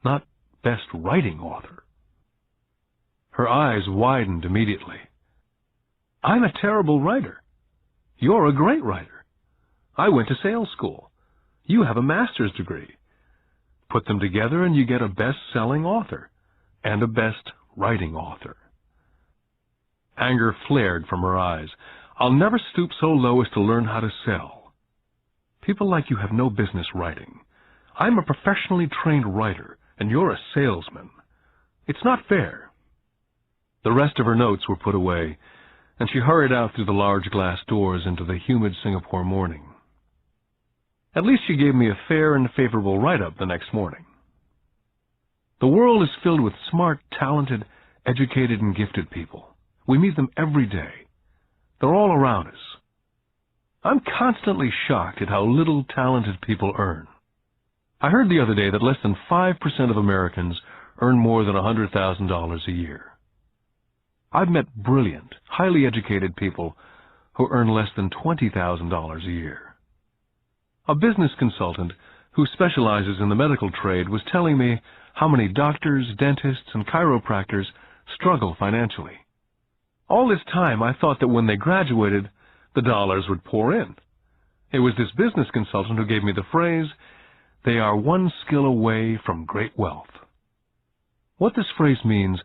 not best-writing author. Her eyes widened immediately. "I'm a terrible writer. You're a great writer. I went to sales school. You have a master's degree. Put them together and you get a best-selling author and a best-writing author." Anger flared from her eyes. "I'll never stoop so low as to learn how to sell. People like you have no business writing. I'm a professionally trained writer, and you're a salesman. It's not fair." The rest of her notes were put away, and she hurried out through the large glass doors into the humid Singapore morning. At least she gave me a fair and favorable write-up the next morning. The world is filled with smart, talented, educated, and gifted people. We meet them every day. They're all around us. I'm constantly shocked at how little talented people earn. I heard the other day that less than 5% of Americans earn more than $100,000 a year. I've met brilliant, highly educated people who earn less than $20,000 a year. A business consultant who specializes in the medical trade was telling me how many doctors, dentists, and chiropractors struggle financially. All this time, I thought that when they graduated, the dollars would pour in. It was this business consultant who gave me the phrase, "They are one skill away from great wealth." What this phrase means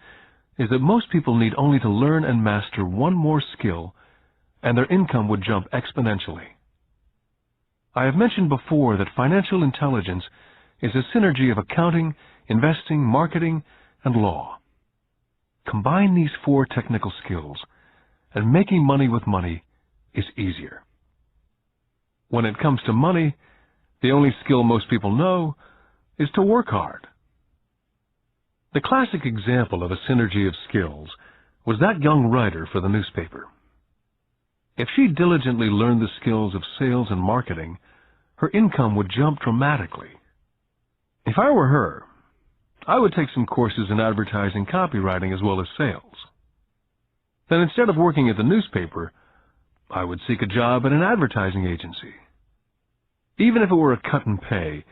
is that most people need only to learn and master one more skill, and their income would jump exponentially. I have mentioned before that financial intelligence is a synergy of accounting, investing, marketing, and law. Combine these 4 technical skills, and making money with money is easier. When it comes to money, the only skill most people know is to work hard. The classic example of a synergy of skills was that young writer for the newspaper. If she diligently learned the skills of sales and marketing, her income would jump dramatically. If I were her, I would take some courses in advertising copywriting as well as sales. Then instead of working at the newspaper, I would seek a job at an advertising agency. Even if it were a cut in pay,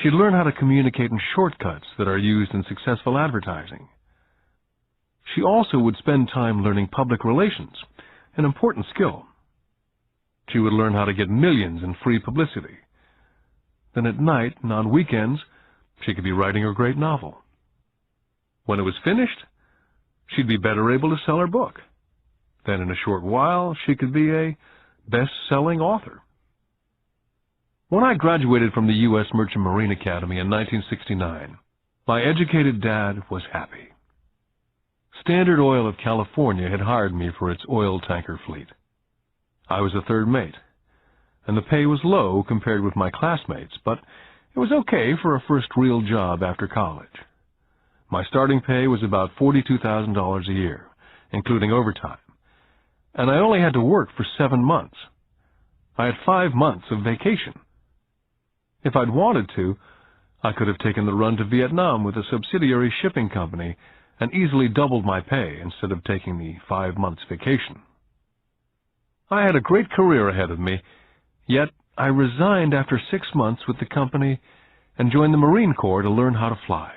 she'd learn how to communicate in shortcuts that are used in successful advertising. She also would spend time learning public relations, an important skill. She would learn how to get millions in free publicity. Then at night and on weekends, she could be writing her great novel. When it was finished, she'd be better able to sell her book. Then in a short while, she could be a best-selling author. When I graduated from the U.S. Merchant Marine Academy in 1969, my educated dad was happy. Standard Oil of California had hired me for its oil tanker fleet. I was a third mate, and the pay was low compared with my classmates, but it was okay for a first real job after college. My starting pay was about $42,000 a year, including overtime, and I only had to work for 7 months. I had 5 months of vacation. If I'd wanted to, I could have taken the run to Vietnam with a subsidiary shipping company and easily doubled my pay instead of taking the 5 months vacation. I had a great career ahead of me, yet I resigned after 6 months with the company and joined the Marine Corps to learn how to fly.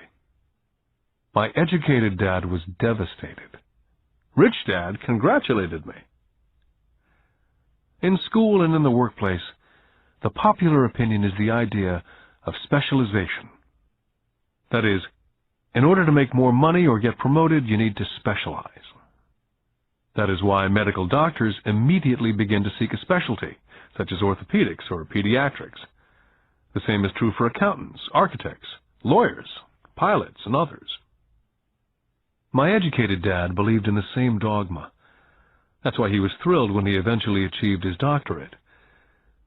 My educated dad was devastated. Rich Dad congratulated me. In school and in the workplace, the popular opinion is the idea of specialization. That is, in order to make more money or get promoted, you need to specialize. That is why medical doctors immediately begin to seek a specialty, such as orthopedics or pediatrics. The same is true for accountants, architects, lawyers, pilots, and others. My educated dad believed in the same dogma. That's why he was thrilled when he eventually achieved his doctorate.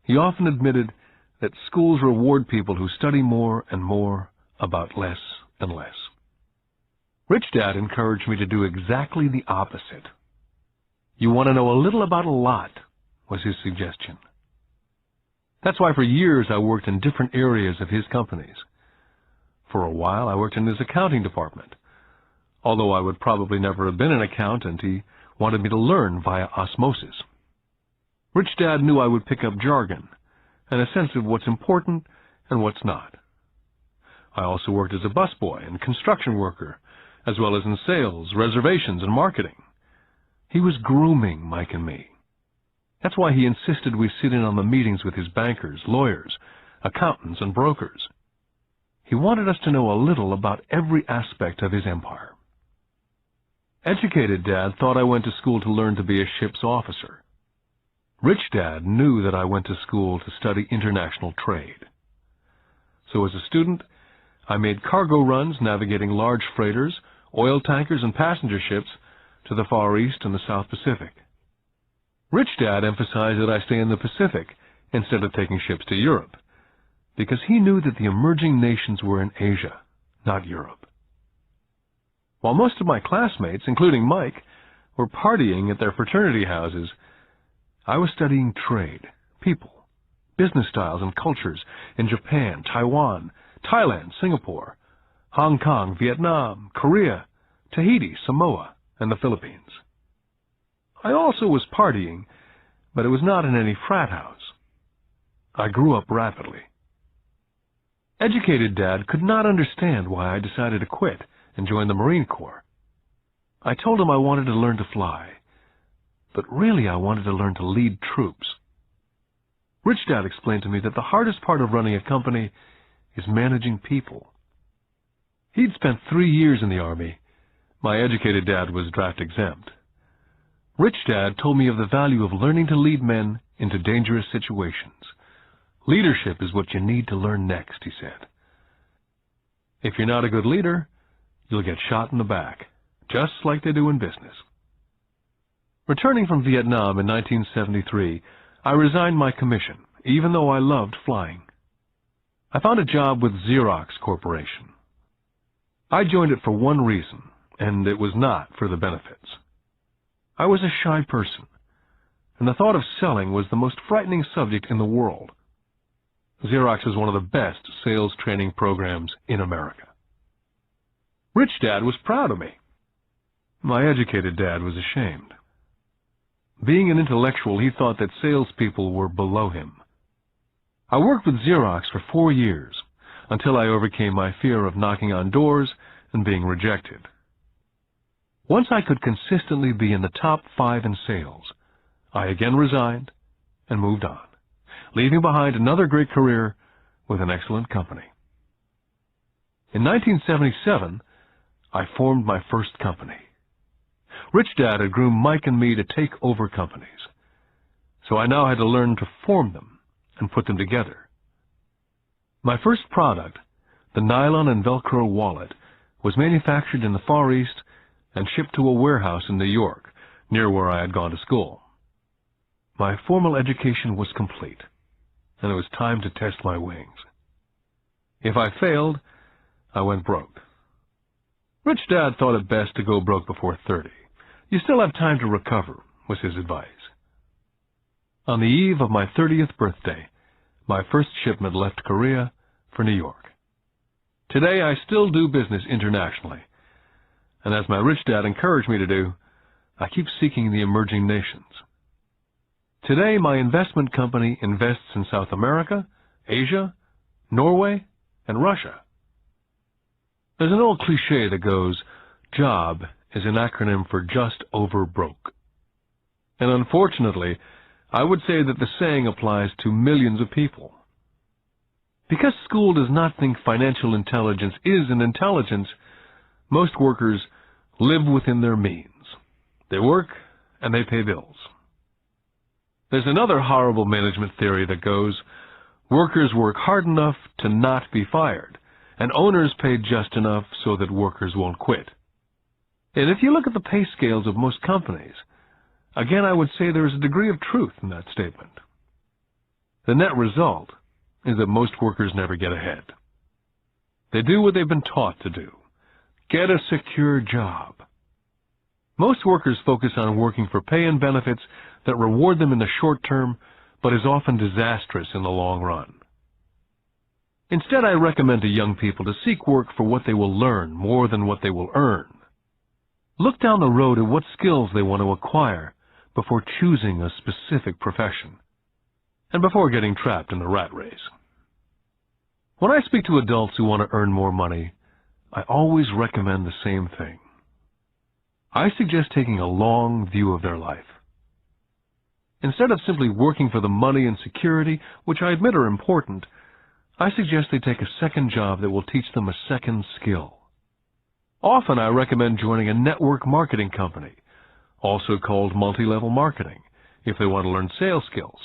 He often admitted that schools reward people who study more and more about less and less. Rich Dad encouraged me to do exactly the opposite. You want to know a little about a lot, was his suggestion. That's why for years I worked in different areas of his companies. For a while I worked in his accounting department. Although I would probably never have been an accountant, he wanted me to learn via osmosis. Rich Dad knew I would pick up jargon and a sense of what's important and what's not. I also worked as a busboy and construction worker, as well as in sales, reservations, and marketing. He was grooming Mike and me. That's why he insisted we sit in on the meetings with his bankers, lawyers, accountants, and brokers. He wanted us to know a little about every aspect of his empire. Educated Dad thought I went to school to learn to be a ship's officer. Rich Dad knew that I went to school to study international trade. So as a student, I made cargo runs navigating large freighters, oil tankers, and passenger ships to the Far East and the South Pacific. Rich Dad emphasized that I stay in the Pacific instead of taking ships to Europe, because he knew that the emerging nations were in Asia, not Europe. While most of my classmates, including Mike, were partying at their fraternity houses, I was studying trade, people, business styles and cultures in Japan, Taiwan, Thailand, Singapore, Hong Kong, Vietnam, Korea, Tahiti, Samoa, and the Philippines. I also was partying, but it was not in any frat house. I grew up rapidly. Educated Dad could not understand why I decided to quit and join the Marine Corps. I told him I wanted to learn to fly, but really I wanted to learn to lead troops. Rich Dad explained to me that the hardest part of running a company is managing people. He'd spent 3 years in the Army. My educated dad was draft exempt. Rich Dad told me of the value of learning to lead men into dangerous situations. Leadership is what you need to learn next, he said. If you're not a good leader, you'll get shot in the back, just like they do in business. Returning from Vietnam in 1973, I resigned my commission, even though I loved flying. I found a job with Xerox Corporation. I joined it for one reason, and it was not for the benefits. I was a shy person, and the thought of selling was the most frightening subject in the world. Xerox is one of the best sales training programs in America. Rich Dad was proud of me. My educated dad was ashamed. Being an intellectual, he thought that salespeople were below him. I worked with Xerox for 4 years, until I overcame my fear of knocking on doors and being rejected. Once I could consistently be in the top 5 in sales, I again resigned and moved on, leaving behind another great career with an excellent company. In 1977, I formed my first company. Rich Dad had groomed Mike and me to take over companies, so I now had to learn to form them and put them together. My first product, the nylon and Velcro wallet, was manufactured in the Far East and shipped to a warehouse in New York, near where I had gone to school. My formal education was complete, and it was time to test my wings. If I failed, I went broke. Rich Dad thought it best to go broke before 30. You still have time to recover, was his advice. On the eve of my 30th birthday, my first shipment left Korea for New York. Today, I still do business internationally, and as my rich dad encouraged me to do, I keep seeking the emerging nations. Today, my investment company invests in South America, Asia, Norway, and Russia. There's an old cliche that goes, JOB is an acronym for just over broke. And unfortunately, I would say that the saying applies to millions of people. Because school does not think financial intelligence is an intelligence, most workers live within their means. They work and they pay bills. There's another horrible management theory that goes, workers work hard enough to not be fired, and owners pay just enough so that workers won't quit. And if you look at the pay scales of most companies, again I would say there is a degree of truth in that statement. The net result is that most workers never get ahead. They do what they've been taught to do. Get a secure job. Most workers focus on working for pay and benefits that reward them in the short term, but is often disastrous in the long run. Instead, I recommend to young people to seek work for what they will learn more than what they will earn. Look down the road at what skills they want to acquire before choosing a specific profession, and before getting trapped in the rat race. When I speak to adults who want to earn more money, I always recommend the same thing. I suggest taking a long view of their life. Instead of simply working for the money and security, which I admit are important, I suggest they take a second job that will teach them a second skill. Often I recommend joining a network marketing company, also called multi-level marketing, if they want to learn sales skills.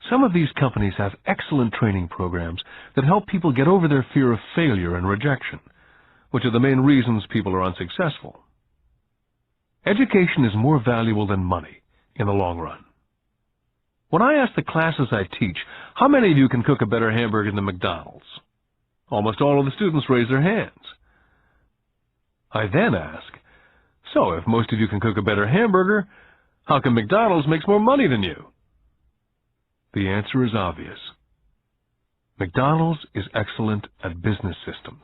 Some of these companies have excellent training programs that help people get over their fear of failure and rejection, which are the main reasons people are unsuccessful. Education is more valuable than money in the long run. When I ask the classes I teach, how many of you can cook a better hamburger than McDonald's? Almost all of the students raise their hands. I then ask, so if most of you can cook a better hamburger, how come McDonald's makes more money than you? The answer is obvious. McDonald's is excellent at business systems.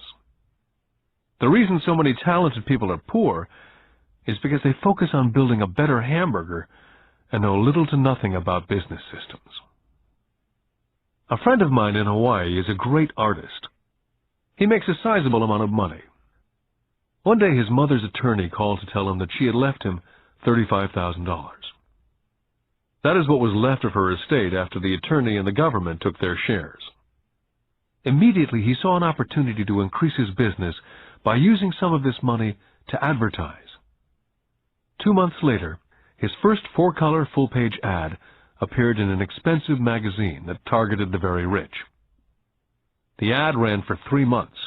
The reason so many talented people are poor is because they focus on building a better hamburger and know little to nothing about business systems. A friend of mine in Hawaii is a great artist. He makes a sizable amount of money. One day his mother's attorney called to tell him that she had left him $35,000. That is what was left of her estate after the attorney and the government took their shares. Immediately he saw an opportunity to increase his business by using some of this money to advertise. 2 months later, his first 4-color full-page ad appeared in an expensive magazine that targeted the very rich. The ad ran for 3 months.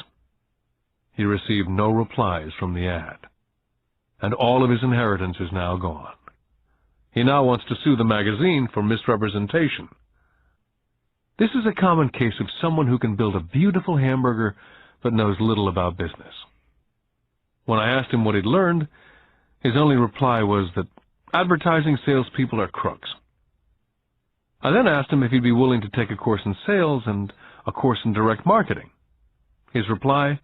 He received no replies from the ad, and all of his inheritance is now gone. He now wants to sue the magazine for misrepresentation. This is a common case of someone who can build a beautiful hamburger but knows little about business. When I asked him what he'd learned, his only reply was that advertising salespeople are crooks. I then asked him if he'd be willing to take a course in sales and a course in direct marketing. His reply,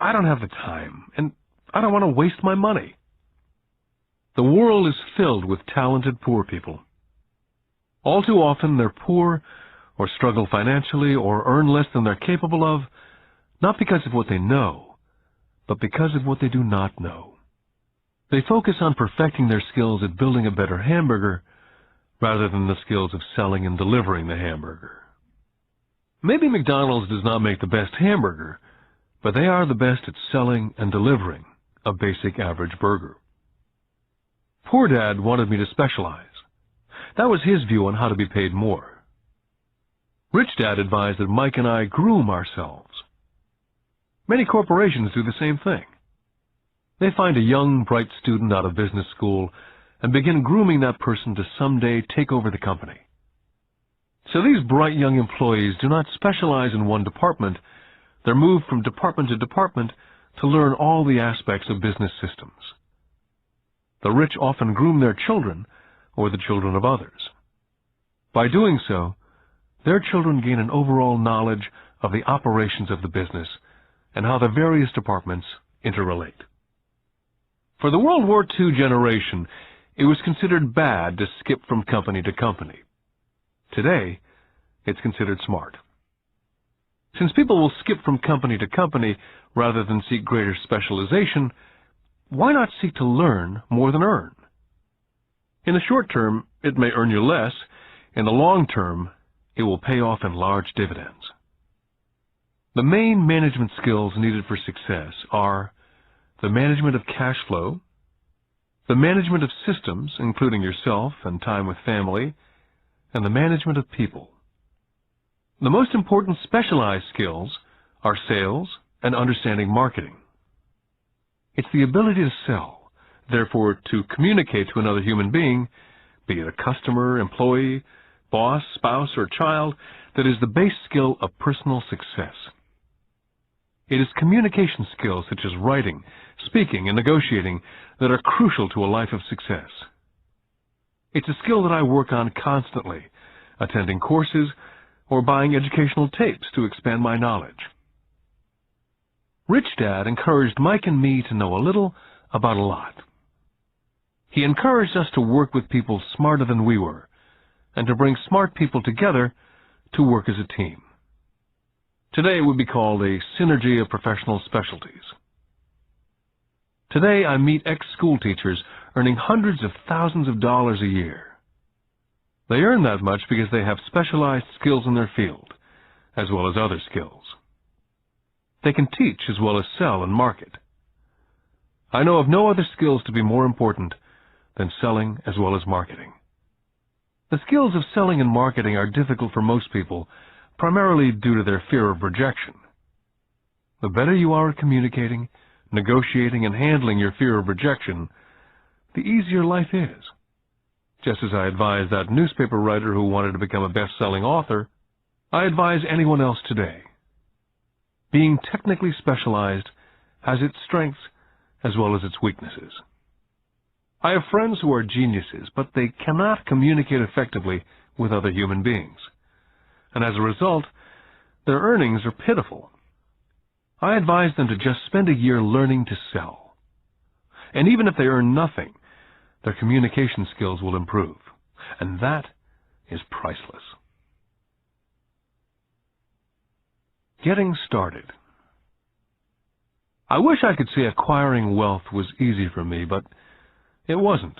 "I don't have the time, and I don't want to waste my money." The world is filled with talented poor people. All too often they're poor or struggle financially or earn less than they're capable of, not because of what they know, but because of what they do not know. They focus on perfecting their skills at building a better hamburger rather than the skills of selling and delivering the hamburger. Maybe McDonald's does not make the best hamburger, but they are the best at selling and delivering a basic average burger. Poor Dad wanted me to specialize. That was his view on how to be paid more. Rich Dad advised that Mike and I groom ourselves. Many corporations do the same thing. They find a young, bright student out of business school and begin grooming that person to someday take over the company. So these bright young employees do not specialize in one department. They're moved from department to department to learn all the aspects of business systems. The rich often groom their children or the children of others. By doing so, their children gain an overall knowledge of the operations of the business and how the various departments interrelate. For the World War II generation, it was considered bad to skip from company to company. Today, it's considered smart. Since people will skip from company to company rather than seek greater specialization, why not seek to learn more than earn? In the short term, it may earn you less. In the long term, it will pay off in large dividends. The main management skills needed for success are the management of cash flow, the management of systems, including yourself and time with family, and the management of people. The most important specialized skills are sales and understanding marketing. It's the ability to sell, therefore to communicate to another human being, be it a customer, employee, boss, spouse, or child, that is the base skill of personal success. It is communication skills such as writing, speaking, and negotiating that are crucial to a life of success. It's a skill that I work on constantly, attending courses or buying educational tapes to expand my knowledge. Rich Dad encouraged Mike and me to know a little about a lot. He encouraged us to work with people smarter than we were, and to bring smart people together to work as a team. Today it would be called a synergy of professional specialties. Today I meet ex-school teachers earning hundreds of thousands of dollars a year. They earn that much because they have specialized skills in their field, as well as other skills. They can teach as well as sell and market. I know of no other skills to be more important than selling as well as marketing. The skills of selling and marketing are difficult for most people, primarily due to their fear of rejection. The better you are at communicating, negotiating, and handling your fear of rejection, the easier life is. Just as I advise that newspaper writer who wanted to become a best-selling author, I advise anyone else today. Being technically specialized has its strengths as well as its weaknesses. I have friends who are geniuses, but they cannot communicate effectively with other human beings. And as a result, their earnings are pitiful. I advise them to just spend a year learning to sell. And even if they earn nothing, their communication skills will improve. And that is priceless. Getting started. I wish I could say acquiring wealth was easy for me, but it wasn't.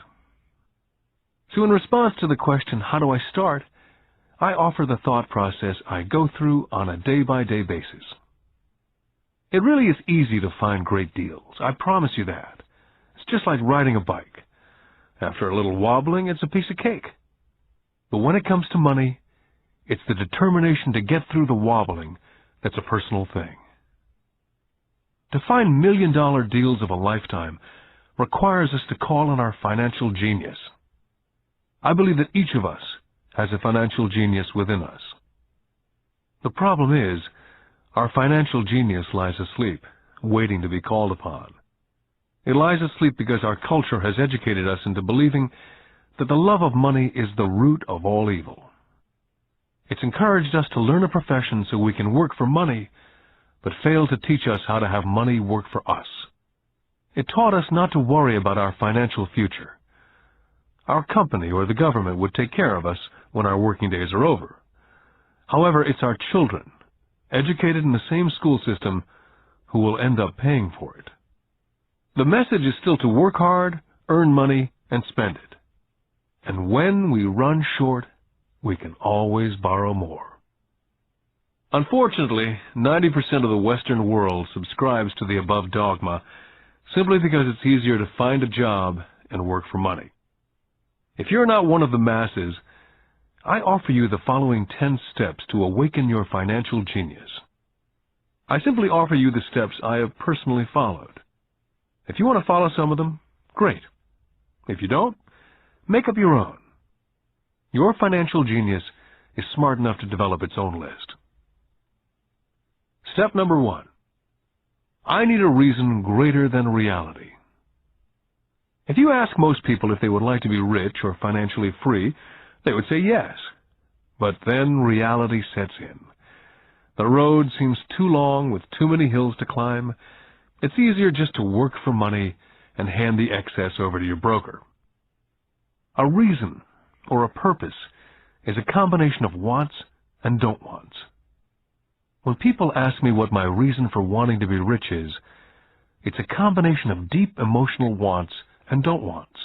So in response to the question, how do I start, I offer the thought process I go through on a day-by-day basis. It really is easy to find great deals. I promise you that. It's just like riding a bike. After a little wobbling, it's a piece of cake. But when it comes to money, it's the determination to get through the wobbling that's a personal thing. To find million-dollar deals of a lifetime requires us to call on our financial genius. I believe that each of us has a financial genius within us. The problem is, our financial genius lies asleep, waiting to be called upon. It lies asleep because our culture has educated us into believing that the love of money is the root of all evil. It's encouraged us to learn a profession so we can work for money, but failed to teach us how to have money work for us. It taught us not to worry about our financial future. Our company or the government would take care of us when our working days are over. However, it's our children, educated in the same school system, who will end up paying for it. The message is still to work hard, earn money, and spend it. And when we run short, we can always borrow more. Unfortunately, 90% of the Western world subscribes to the above dogma simply because it's easier to find a job and work for money. If you're not one of the masses, I offer you the following 10 steps to awaken your financial genius. I simply offer you the steps I have personally followed. If you want to follow some of them, great. If you don't, make up your own. Your financial genius is smart enough to develop its own list. Step number 1. I need a reason greater than reality. If you ask most people if they would like to be rich or financially free, they would say yes. But then reality sets in. The road seems too long with too many hills to climb. It's easier just to work for money and hand the excess over to your broker. A reason or a purpose is a combination of wants and don't wants. When people ask me what my reason for wanting to be rich is, it's a combination of deep emotional wants and don't wants.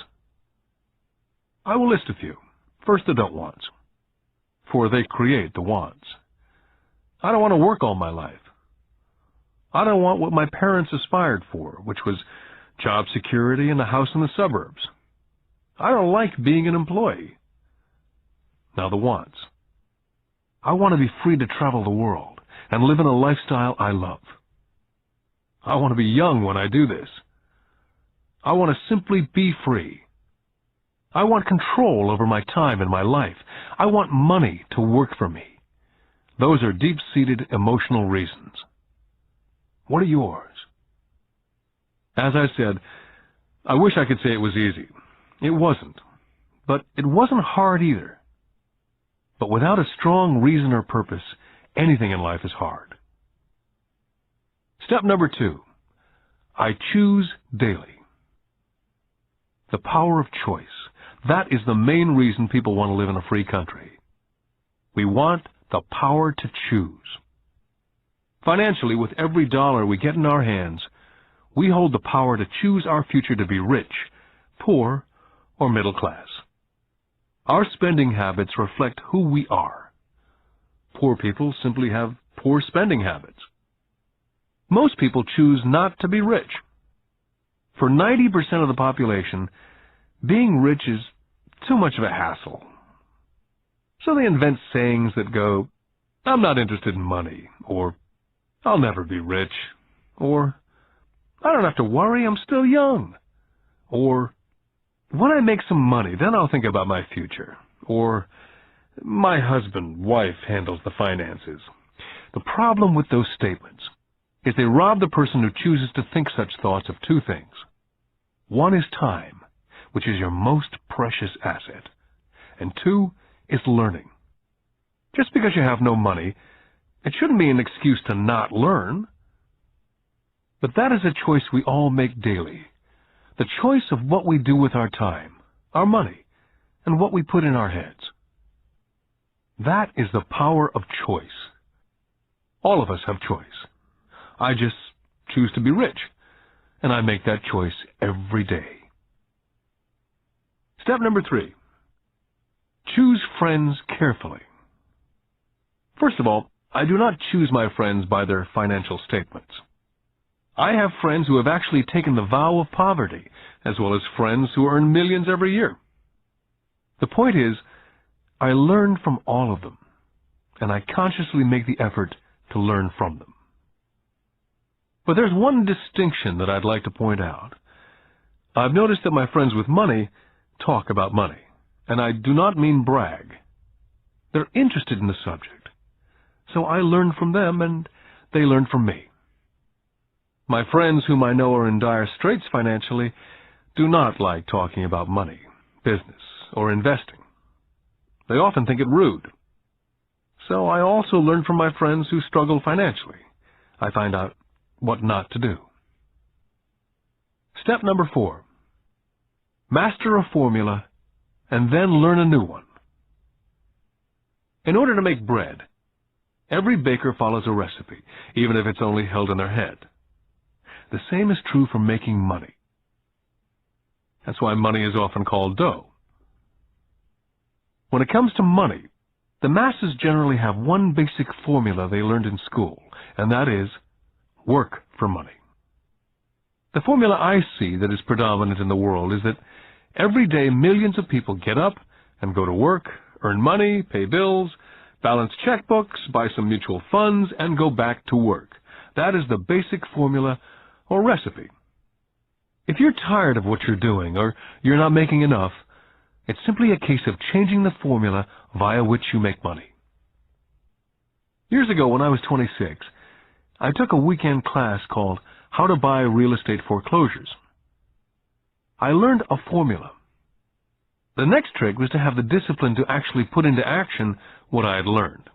I will list a few. First, the don't wants, for they create the wants. I don't want to work all my life. I don't want what my parents aspired for, which was job security and a house in the suburbs. I don't like being an employee. Now the wants. I want to be free to travel the world and live in a lifestyle I love. I want to be young when I do this. I want to simply be free. I want control over my time and my life. I want money to work for me. Those are deep-seated emotional reasons. What are yours? As I said, I wish I could say it was easy. It wasn't. But it wasn't hard either. But without a strong reason or purpose, anything in life is hard. Step number 2. I choose daily. The power of choice. That is the main reason people want to live in a free country. We want the power to choose. Financially, with every dollar we get in our hands, we hold the power to choose our future to be rich, poor, or middle class. Our spending habits reflect who we are. Poor people simply have poor spending habits. Most people choose not to be rich. For 90% of the population, being rich is too much of a hassle. So they invent sayings that go, "I'm not interested in money," or "I'll never be rich," or "I don't have to worry, I'm still young," or "When I make some money, then I'll think about my future," or "My husband, wife handles the finances." The problem with those statements is they rob the person who chooses to think such thoughts of two things. One is time, which is your most precious asset, and 2 is learning. Just because you have no money, it shouldn't be an excuse to not learn. But that is a choice we all make daily. The choice of what we do with our time, our money, and what we put in our heads. That is the power of choice. All of us have choice. I just choose to be rich, and I make that choice every day. Step number 3. Choose friends carefully. First of all, I do not choose my friends by their financial statements. I have friends who have actually taken the vow of poverty, as well as friends who earn millions every year. The point is, I learn from all of them, and I consciously make the effort to learn from them. But there's one distinction that I'd like to point out. I've noticed that my friends with money talk about money, and I do not mean brag. They're interested in the subject, so I learn from them and they learn from me. My friends whom I know are in dire straits financially do not like talking about money, business, or investing. They often think it rude. So I also learn from my friends who struggle financially. I find out what not to do. Step number 4. Master a formula and then learn a new one. In order to make bread, every baker follows a recipe, even if it's only held in their head. The same is true for making money. That's why money is often called dough. When it comes to money, the masses generally have one basic formula they learned in school, and that is work for money. The formula I see that is predominant in the world is that every day millions of people get up and go to work, earn money, pay bills, balance checkbooks, buy some mutual funds, and go back to work. That is the basic formula or recipe. If you're tired of what you're doing or you're not making enough, it's simply a case of changing the formula via which you make money. Years ago, when I was 26, I took a weekend class called How to Buy Real Estate Foreclosures. I learned a formula. The next trick was to have the discipline to actually put into action what I had learned.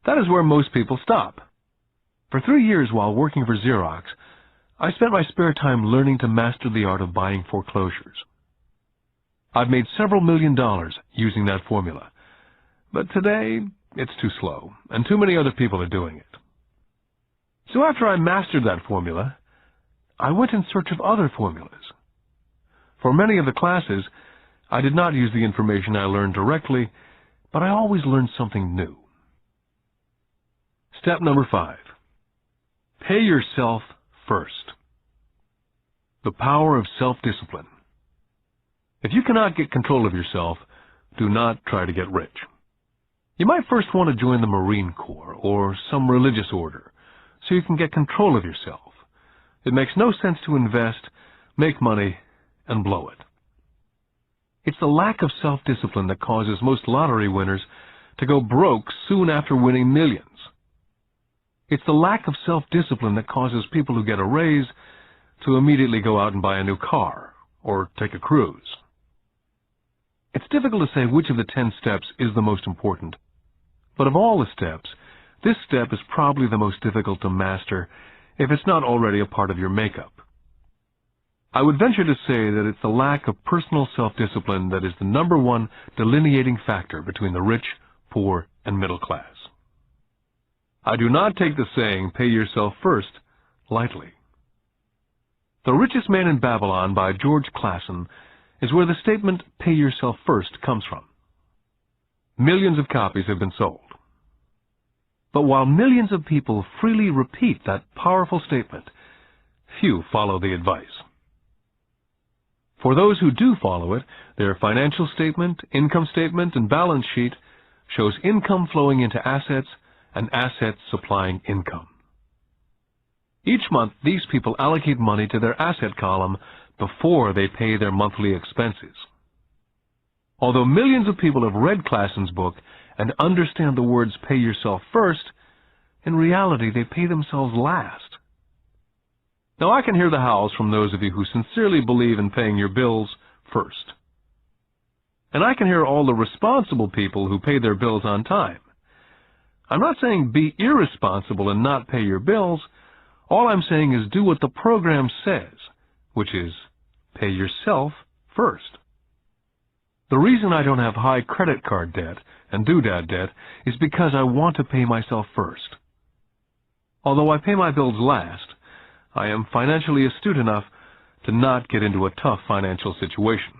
That is where most people stop. For 3 years while working for Xerox, I spent my spare time learning to master the art of buying foreclosures. I've made several $1 million using that formula, but today it's too slow, and too many other people are doing it. So after I mastered that formula, I went in search of other formulas. For many of the classes, I did not use the information I learned directly, but I always learned something new. Step number 5. Pay yourself first. The power of self-discipline. If you cannot get control of yourself, do not try to get rich. You might first want to join the Marine Corps or some religious order so you can get control of yourself. It makes no sense to invest, make money, and blow it. It's the lack of self-discipline that causes most lottery winners to go broke soon after winning millions. It's the lack of self-discipline that causes people who get a raise to immediately go out and buy a new car or take a cruise. It's difficult to say which of the 10 steps is the most important, but of all the steps, this step is probably the most difficult to master if it's not already a part of your makeup. I would venture to say that it's the lack of personal self-discipline that is the number one delineating factor between the rich, poor, and middle class. I do not take the saying, pay yourself first, lightly. The Richest Man in Babylon by George Clason is where the statement, pay yourself first, comes from. Millions of copies have been sold. But while millions of people freely repeat that powerful statement, few follow the advice. For those who do follow it, their financial statement, income statement, and balance sheet shows income flowing into assets and assets supplying income. Each month, these people allocate money to their asset column before they pay their monthly expenses. Although millions of people have read Clason's book and understand the words pay yourself first, in reality they pay themselves last. Now I can hear the howls from those of you who sincerely believe in paying your bills first. And I can hear all the responsible people who pay their bills on time. I'm not saying be irresponsible and not pay your bills. All I'm saying is do what the program says, which is pay yourself first. The reason I don't have high credit card debt and doodad debt is because I want to pay myself first. Although I pay my bills last, I am financially astute enough to not get into a tough financial situation.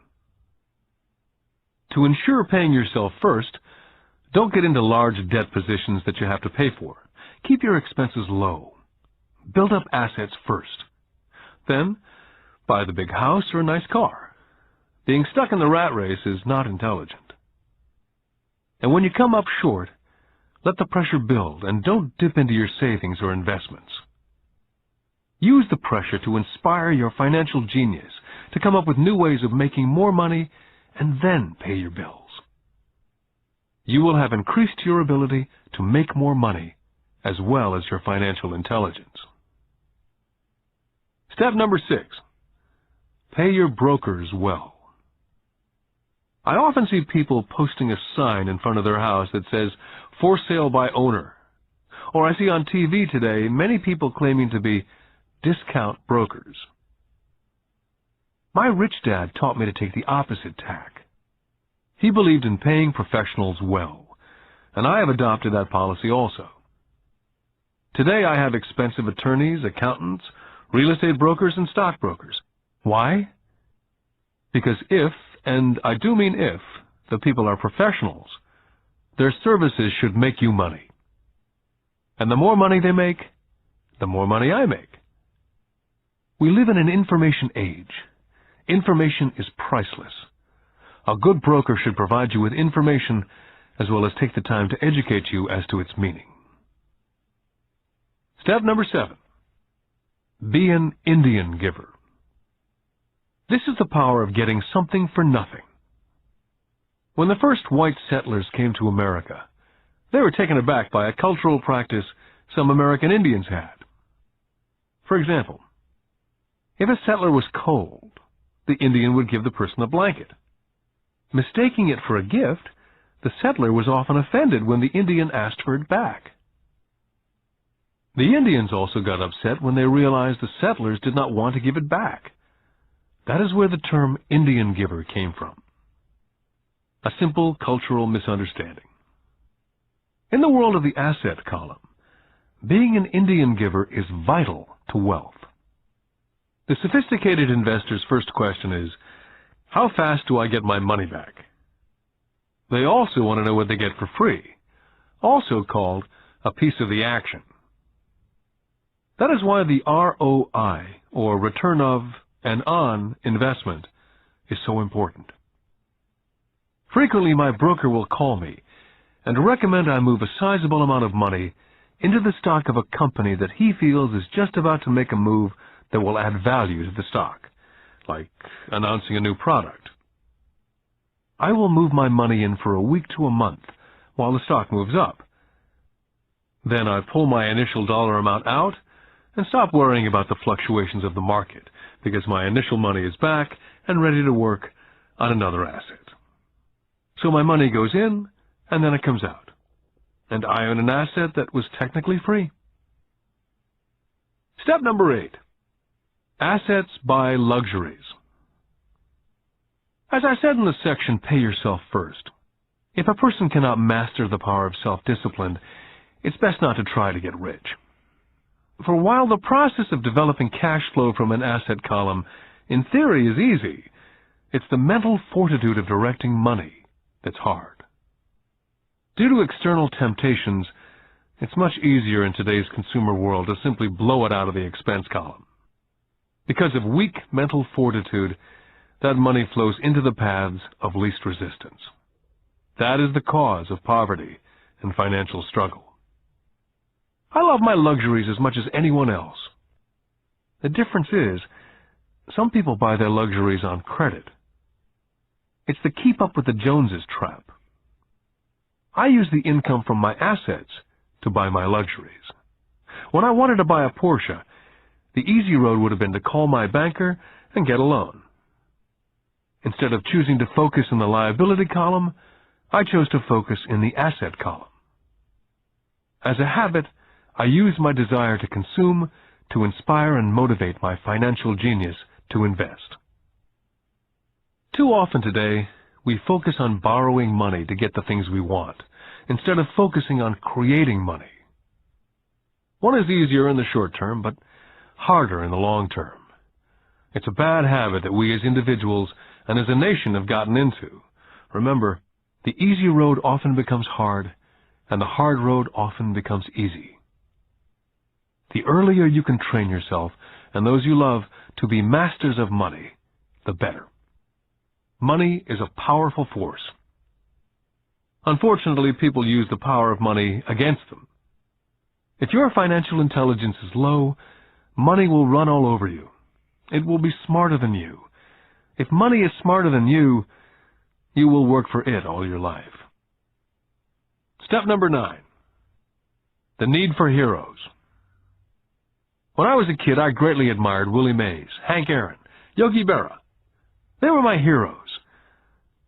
To ensure paying yourself first, don't get into large debt positions that you have to pay for. Keep your expenses low. Build up assets first. Then, buy the big house or a nice car. Being stuck in the rat race is not intelligent. And when you come up short, let the pressure build and don't dip into your savings or investments. Use the pressure to inspire your financial genius to come up with new ways of making more money and then pay your bills. You will have increased your ability to make more money as well as your financial intelligence. Step number 6. Pay your brokers well. I often see people posting a sign in front of their house that says, for sale by owner. Or I see on TV today many people claiming to be discount brokers. My rich dad taught me to take the opposite tack. He believed in paying professionals well, and I have adopted that policy also. Today I have expensive attorneys, accountants, real estate brokers, and stockbrokers. Why? Because if, and I do mean if, the people are professionals, their services should make you money. And the more money they make, the more money I make. We live in an information age. Information is priceless. A good broker should provide you with information as well as take the time to educate you as to its meaning. Step number 7. Be an Indian giver. This is the power of getting something for nothing. When the first white settlers came to America, they were taken aback by a cultural practice some American Indians had. For example, if a settler was cold, the Indian would give the person a blanket. Mistaking it for a gift, the settler was often offended when the Indian asked for it back. The Indians also got upset when they realized the settlers did not want to give it back. That is where the term Indian giver came from. A simple cultural misunderstanding. In the world of the asset column, being an Indian giver is vital to wealth. The sophisticated investor's first question is, how fast do I get my money back? They also want to know what they get for free, also called a piece of the action. That is why the ROI, or return of and on investment, is so important. Frequently, my broker will call me and recommend I move a sizable amount of money into the stock of a company that he feels is just about to make a move that will add value to the stock, like announcing a new product. I will move my money in for a week to a month while the stock moves up. Then I pull my initial dollar amount out and stop worrying about the fluctuations of the market because my initial money is back and ready to work on another asset. So my money goes in and then it comes out, and I own an asset that was technically free. Step number 8. Assets buy luxuries. As I said in the section, pay yourself first. If a person cannot master the power of self-discipline, it's best not to try to get rich. For while the process of developing cash flow from an asset column in theory is easy, it's the mental fortitude of directing money that's hard. Due to external temptations, it's much easier in today's consumer world to simply blow it out of the expense column. Because of weak mental fortitude, that money flows into the paths of least resistance. That is the cause of poverty and financial struggle. I love my luxuries as much as anyone else. The difference is, some people buy their luxuries on credit. It's the keep up with the Joneses trap. I use the income from my assets to buy my luxuries. When I wanted to buy a Porsche, the easy road would have been to call my banker and get a loan. Instead of choosing to focus in the liability column, I chose to focus in the asset column. As a habit, I use my desire to consume to inspire and motivate my financial genius to invest. Too often today, we focus on borrowing money to get the things we want, instead of focusing on creating money. One is easier in the short term, but harder in the long term. It's a bad habit that we as individuals and as a nation have gotten into. Remember, the easy road often becomes hard, and the hard road often becomes easy. The earlier you can train yourself and those you love to be masters of money, the better. Money is a powerful force. Unfortunately, people use the power of money against them. If your financial intelligence is low, money will run all over you. It will be smarter than you. If money is smarter than you, you will work for it all your life. Step number 9. The need for heroes. When I was a kid, I greatly admired Willie Mays, Hank Aaron, Yogi Berra. They were my heroes.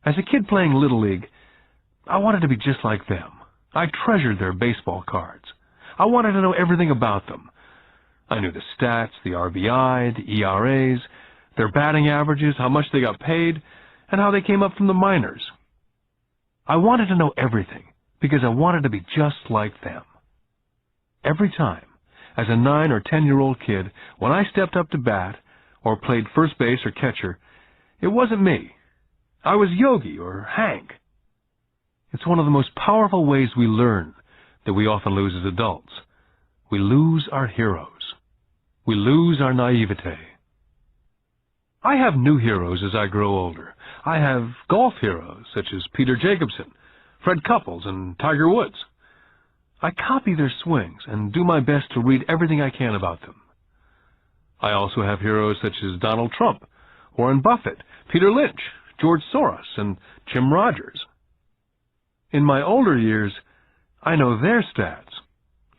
As a kid playing Little League, I wanted to be just like them, I treasured their baseball cards. I wanted to know everything about them. I knew the stats, the RBI, the ERAs, their batting averages, how much they got paid, and how they came up from the minors. I wanted to know everything because I wanted to be just like them. Every time, as a 9 or 10-year-old kid, when I stepped up to bat or played first base or catcher, it wasn't me. I was Yogi or Hank. It's one of the most powerful ways we learn that we often lose as adults. We lose our heroes. We lose our naivete. I have new heroes as I grow older. I have golf heroes such as Peter Jacobsen, Fred Couples, and Tiger Woods. I copy their swings and do my best to read everything I can about them. I also have heroes such as Donald Trump, Warren Buffett, Peter Lynch, George Soros, and Jim Rogers. In my older years, I know their stats,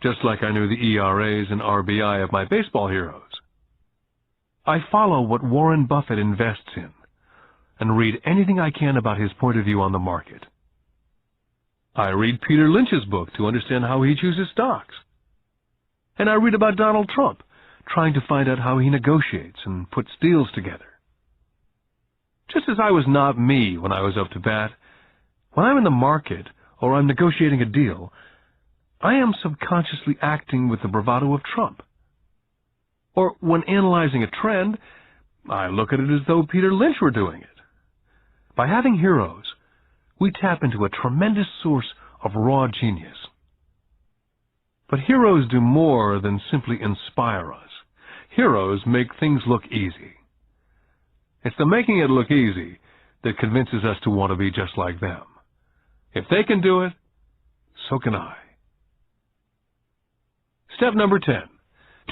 just like I knew the ERAs and RBI of my baseball heroes. I follow what Warren Buffett invests in and read anything I can about his point of view on the market. I read Peter Lynch's book to understand how he chooses stocks. And I read about Donald Trump, trying to find out how he negotiates and puts deals together. Just as I was not me when I was up to bat, when I'm in the market or I'm negotiating a deal, I am subconsciously acting with the bravado of Trump. Or when analyzing a trend, I look at it as though Peter Lynch were doing it. By having heroes, we tap into a tremendous source of raw genius. But heroes do more than simply inspire us. Heroes make things look easy. It's the making it look easy that convinces us to want to be just like them. If they can do it, so can I. Step number 10.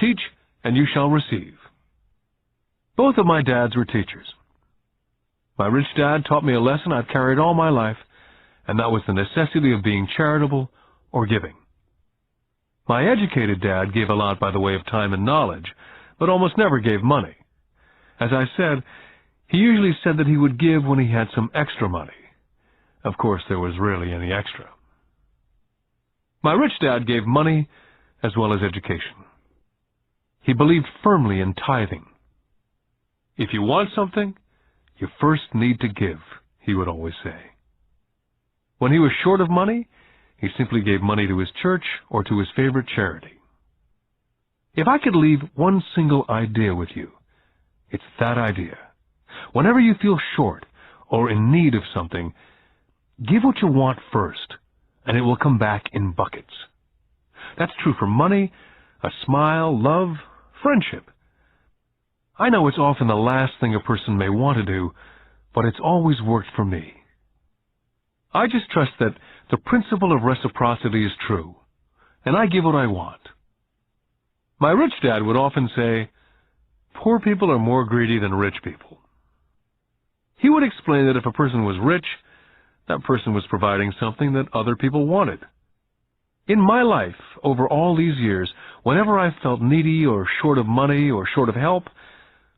Teach and you shall receive. Both of my dads were teachers. My rich dad taught me a lesson I've carried all my life, and that was the necessity of being charitable or giving. My educated dad gave a lot by the way of time and knowledge, but almost never gave money. As I said, he usually said that he would give when he had some extra money. Of course, there was rarely any extra. My rich dad gave money as well as education. He believed firmly in tithing. If you want something, you first need to give, he would always say. When he was short of money, he simply gave money to his church or to his favorite charity. If I could leave one single idea with you, it's that idea. Whenever you feel short or in need of something, give what you want first, and it will come back in buckets. That's true for money, a smile, love, friendship. I know it's often the last thing a person may want to do, but it's always worked for me. I just trust that the principle of reciprocity is true, and I give what I want. My rich dad would often say, poor people are more greedy than rich people. He would explain that if a person was rich, that person was providing something that other people wanted. In my life, over all these years, whenever I felt needy or short of money or short of help,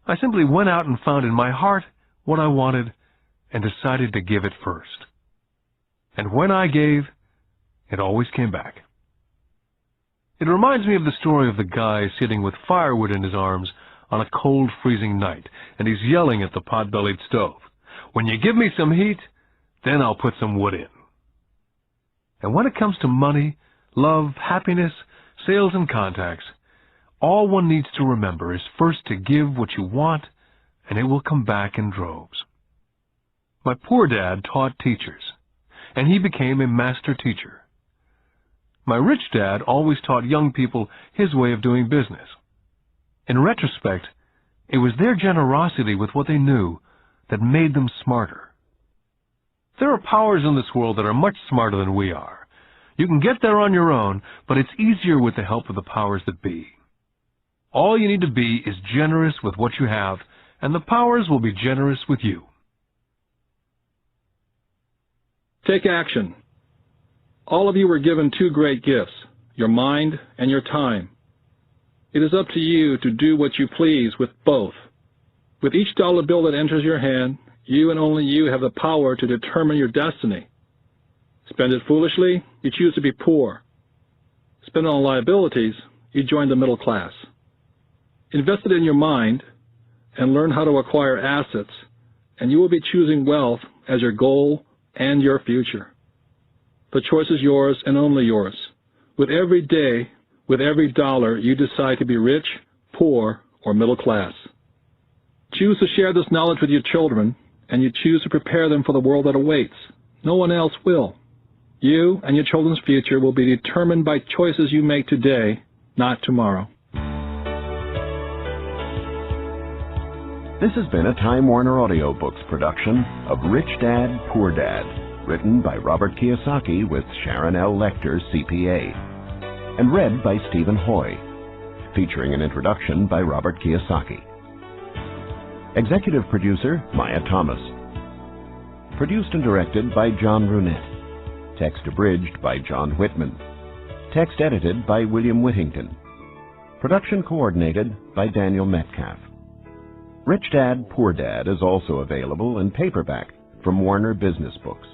I simply went out and found in my heart what I wanted and decided to give it first. And when I gave, it always came back. It reminds me of the story of the guy sitting with firewood in his arms on a cold, freezing night, and he's yelling at the pot-bellied stove, "When you give me some heat, then I'll put some wood in." And when it comes to money, love, happiness, sales, and contacts, all one needs to remember is first to give what you want, and it will come back in droves. My poor dad taught teachers, and he became a master teacher. My rich dad always taught young people his way of doing business. In retrospect, it was their generosity with what they knew that made them smarter. There are powers in this world that are much smarter than we are. You can get there on your own, but it's easier with the help of the powers that be. All you need to be is generous with what you have, and the powers will be generous with you. Take action. All of you were given two great gifts, your mind and your time. It is up to you to do what you please with both. With each dollar bill that enters your hand, you and only you have the power to determine your destiny. Spend it foolishly, you choose to be poor. Spend it on liabilities, you join the middle class. Invest it in your mind and learn how to acquire assets, and you will be choosing wealth as your goal and your future. The choice is yours and only yours. With every day, with every dollar, you decide to be rich, poor, or middle class. Choose to share this knowledge with your children, and you choose to prepare them for the world that awaits. No one else will. You and your children's future will be determined by choices you make today, not tomorrow. This has been a Time Warner Audiobooks production of Rich Dad, Poor Dad, written by Robert Kiyosaki with Sharon L. Lechter, CPA, and read by Stephen Hoy, featuring an introduction by Robert Kiyosaki. Executive producer, Maya Thomas. Produced and directed by John Brunette. Text abridged by John Whitman. Text edited by William Whittington. Production coordinated by Daniel Metcalf. Rich Dad, Poor Dad is also available in paperback from Warner Business Books.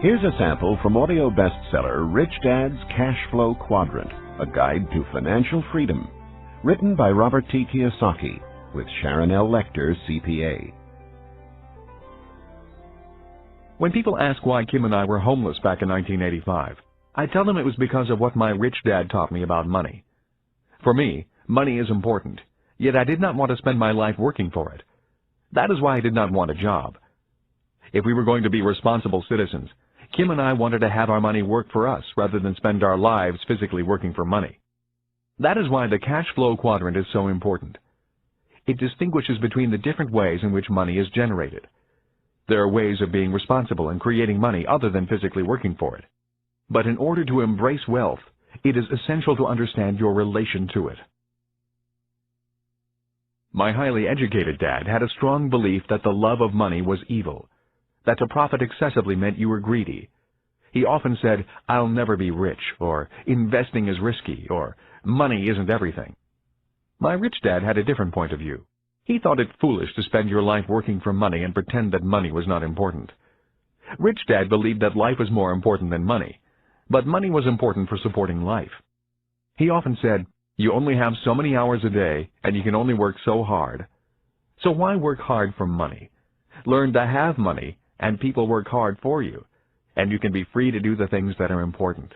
Here's a sample from audio bestseller Rich Dad's Cash Flow Quadrant, a guide to financial freedom, written by Robert T. Kiyosaki with Sharon L. Lechter, CPA. When people ask why Kim and I were homeless back in 1985, I tell them it was because of what my rich dad taught me about money. For me, money is important, yet I did not want to spend my life working for it. That is why I did not want a job. If we were going to be responsible citizens, Kim and I wanted to have our money work for us rather than spend our lives physically working for money. That is why the cash flow quadrant is so important. It distinguishes between the different ways in which money is generated. There are ways of being responsible and creating money other than physically working for it. But in order to embrace wealth, it is essential to understand your relation to it. My highly educated dad had a strong belief that the love of money was evil, that to profit excessively meant you were greedy. He often said, "I'll never be rich," or "investing is risky," or "money isn't everything." My rich dad had a different point of view. He thought it foolish to spend your life working for money and pretend that money was not important. Rich Dad believed that life was more important than money, but money was important for supporting life. He often said, "You only have so many hours a day, and you can only work so hard. So why work hard for money? Learn to have money, and people work hard for you, and you can be free to do the things that are important."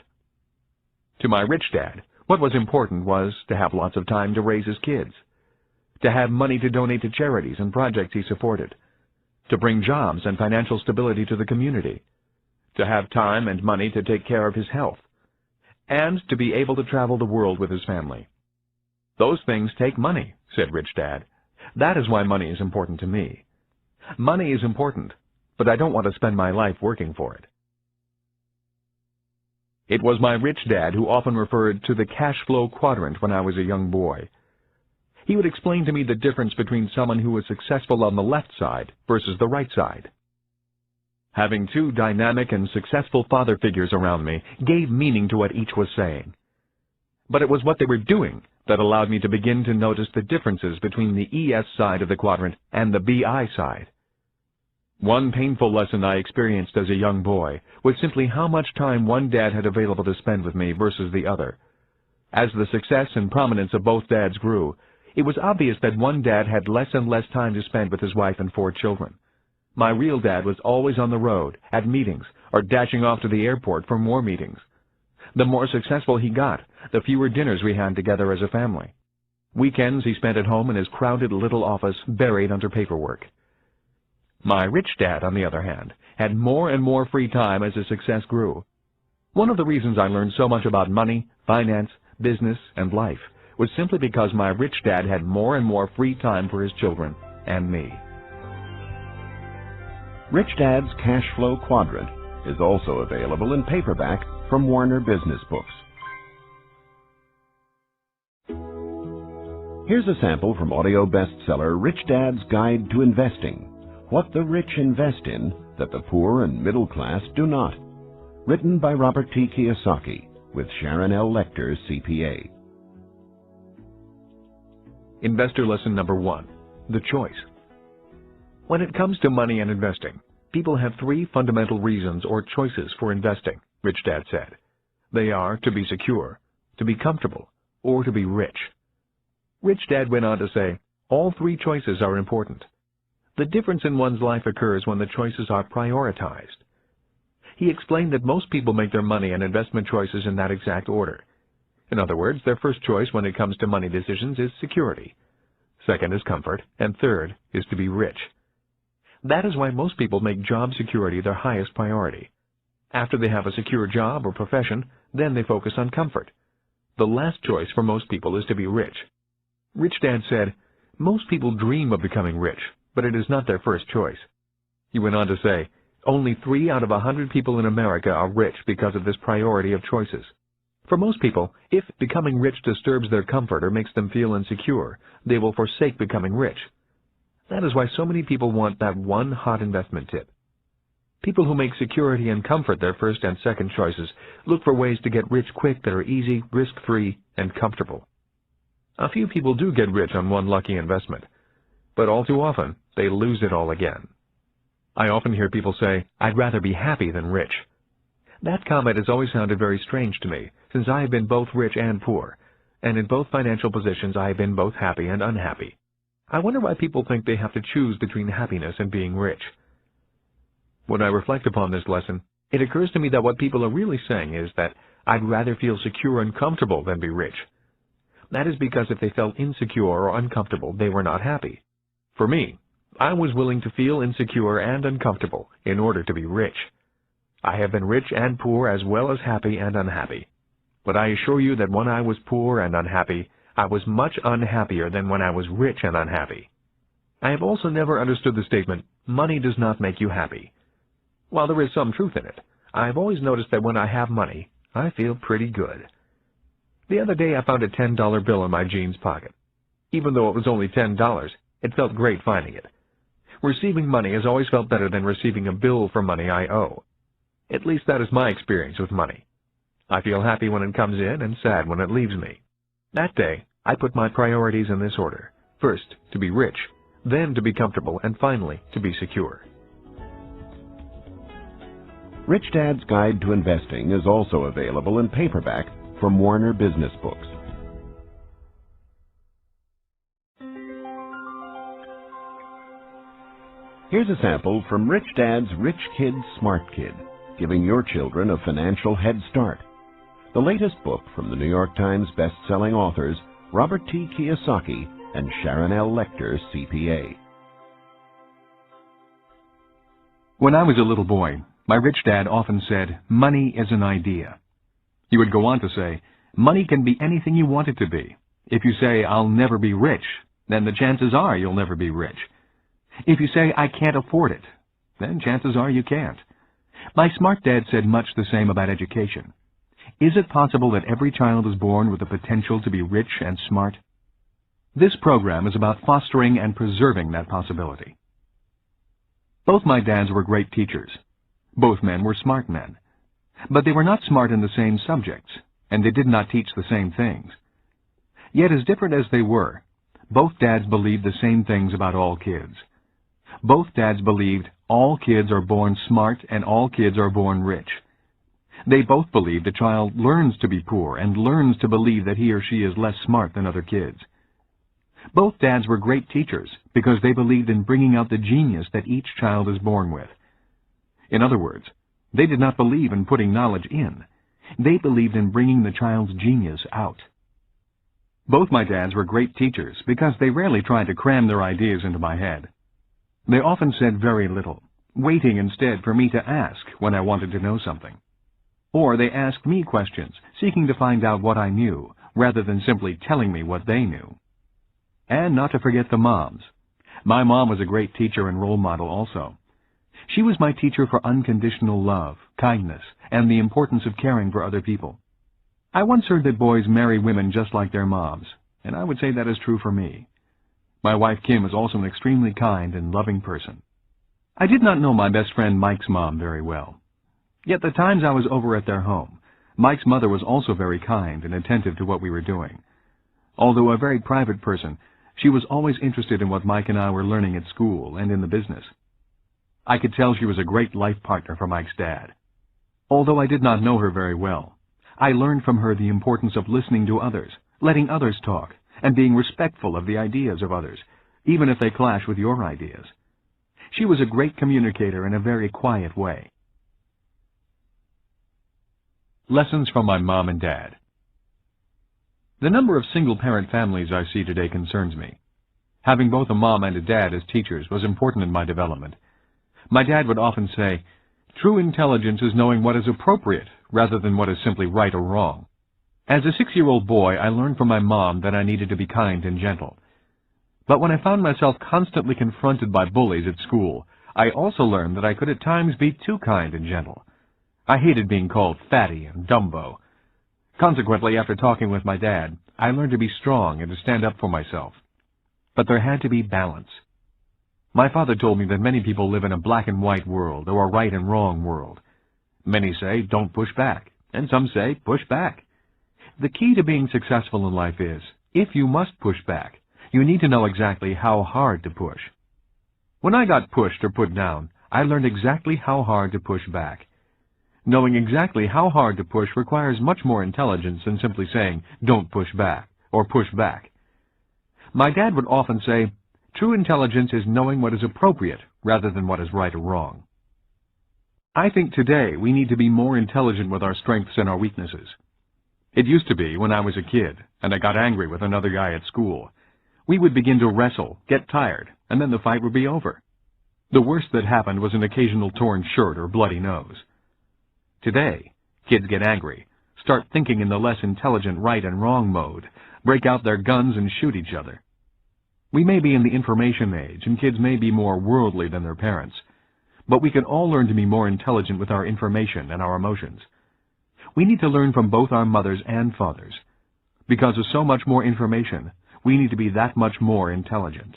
To my rich dad, what was important was to have lots of time to raise his kids, to have money to donate to charities and projects he supported, to bring jobs and financial stability to the community, to have time and money to take care of his health, and to be able to travel the world with his family. "Those things take money," said Rich Dad. "That is why money is important to me. Money is important, but I don't want to spend my life working for it." It was my rich dad who often referred to the cash flow quadrant when I was a young boy. He would explain to me the difference between someone who was successful on the left side versus the right side. Having two dynamic and successful father figures around me gave meaning to what each was saying. But it was what they were doing that allowed me to begin to notice the differences between the ES side of the quadrant and the BI side. One painful lesson I experienced as a young boy was simply how much time one dad had available to spend with me versus the other. As the success and prominence of both dads grew, it was obvious that one dad had less and less time to spend with his wife and 4 children. My real dad was always on the road, at meetings, or dashing off to the airport for more meetings. The more successful he got, the fewer dinners we had together as a family. Weekends he spent at home in his crowded little office buried under paperwork. My rich dad, on the other hand, had more and more free time as his success grew. One of the reasons I learned so much about money, finance, business, and life was simply because my rich dad had more and more free time for his children and me. Rich Dad's Cash Flow Quadrant is also available in paperback from Warner Business Books. Here's a sample from audio bestseller Rich Dad's Guide to Investing, What the Rich Invest In, that the poor and middle class do not. Written by Robert T. Kiyosaki with Sharon L. Lechter, CPA. Investor lesson number 1, the choice. When it comes to money and investing, people have 3 fundamental reasons or choices for investing, Rich Dad said. They are to be secure, to be comfortable, or to be rich. Rich Dad went on to say, all 3 choices are important. The difference in one's life occurs when the choices are prioritized. He explained that most people make their money and investment choices in that exact order. In other words, their first choice when it comes to money decisions is security. Second is comfort, and third is to be rich. That is why most people make job security their highest priority. After they have a secure job or profession, then they focus on comfort. The last choice for most people is to be rich. Rich Dad said, most people dream of becoming rich, but it is not their first choice. He went on to say, only 3 out of 100 people in America are rich because of this priority of choices. For most people, if becoming rich disturbs their comfort or makes them feel insecure, they will forsake becoming rich. That is why so many people want that one hot investment tip. People who make security and comfort their first and second choices look for ways to get rich quick that are easy, risk-free, and comfortable. A few people do get rich on one lucky investment, but all too often, they lose it all again. I often hear people say, I'd rather be happy than rich. That comment has always sounded very strange to me, since I have been both rich and poor, and in both financial positions I have been both happy and unhappy. I wonder why people think they have to choose between happiness and being rich. When I reflect upon this lesson, it occurs to me that what people are really saying is that I'd rather feel secure and comfortable than be rich. That is because if they felt insecure or uncomfortable, they were not happy. For me, I was willing to feel insecure and uncomfortable in order to be rich. I have been rich and poor as well as happy and unhappy. But I assure you that when I was poor and unhappy, I was much unhappier than when I was rich and unhappy. I have also never understood the statement, money does not make you happy. While there is some truth in it, I have always noticed that when I have money, I feel pretty good. The other day I found a $10 bill in my jeans pocket. Even though it was only $10, it felt great finding it. Receiving money has always felt better than receiving a bill for money I owe. At least that is my experience with money. I feel happy when it comes in and sad when it leaves me. That day, I put my priorities in this order. First, to be rich, then to be comfortable, and finally, to be secure. Rich Dad's Guide to Investing is also available in paperback from Warner Business Books. Here's a sample from Rich Dad's Rich Kid, Smart Kid, giving your children a financial head start. The latest book from the New York Times best-selling authors Robert T. Kiyosaki and Sharon L. Lechter, CPA. When I was a little boy, my rich dad often said, money is an idea. He would go on to say, money can be anything you want it to be. If you say, I'll never be rich, then the chances are you'll never be rich. If you say, I can't afford it, then chances are you can't. My smart dad said much the same about education. Is it possible that every child is born with the potential to be rich and smart? This program is about fostering and preserving that possibility. Both my dads were great teachers. Both men were smart men. But they were not smart in the same subjects, and they did not teach the same things. Yet as different as they were, both dads believed the same things about all kids. Both dads believed all kids are born smart and all kids are born rich. They both believed a child learns to be poor and learns to believe that he or she is less smart than other kids. Both dads were great teachers because they believed in bringing out the genius that each child is born with. In other words, they did not believe in putting knowledge in. They believed in bringing the child's genius out. Both my dads were great teachers because they rarely tried to cram their ideas into my head. They often said very little, waiting instead for me to ask when I wanted to know something. Or they asked me questions, seeking to find out what I knew, rather than simply telling me what they knew. And not to forget the moms. My mom was a great teacher and role model also. She was my teacher for unconditional love, kindness, and the importance of caring for other people. I once heard that boys marry women just like their moms, and I would say that is true for me. My wife Kim is also an extremely kind and loving person. I did not know my best friend Mike's mom very well. Yet the times I was over at their home, Mike's mother was also very kind and attentive to what we were doing. Although a very private person, she was always interested in what Mike and I were learning at school and in the business. I could tell she was a great life partner for Mike's dad. Although I did not know her very well, I learned from her the importance of listening to others, letting others talk, and being respectful of the ideas of others, even if they clash with your ideas. She was a great communicator in a very quiet way. Lessons from my mom and dad. The number of single-parent families I see today concerns me. Having both a mom and a dad as teachers was important in my development. My dad would often say, "True intelligence is knowing what is appropriate rather than what is simply right or wrong." As a 6-year-old boy, I learned from my mom that I needed to be kind and gentle. But when I found myself constantly confronted by bullies at school, I also learned that I could at times be too kind and gentle. I hated being called fatty and Dumbo. Consequently, after talking with my dad, I learned to be strong and to stand up for myself. But there had to be balance. My father told me that many people live in a black and white world, or a right and wrong world. Many say, don't push back, and some say, push back. The key to being successful in life is, if you must push back, you need to know exactly how hard to push. When I got pushed or put down, I learned exactly how hard to push back. Knowing exactly how hard to push requires much more intelligence than simply saying, don't push back, or push back. My dad would often say, true intelligence is knowing what is appropriate rather than what is right or wrong. I think today we need to be more intelligent with our strengths and our weaknesses. It used to be when I was a kid and I got angry with another guy at school. We would begin to wrestle, get tired, and then the fight would be over. The worst that happened was an occasional torn shirt or bloody nose. Today, kids get angry, start thinking in the less intelligent right and wrong mode, break out their guns and shoot each other. We may be in the information age, and kids may be more worldly than their parents, but we can all learn to be more intelligent with our information and our emotions. We need to learn from both our mothers and fathers. Because of so much more information, we need to be that much more intelligent.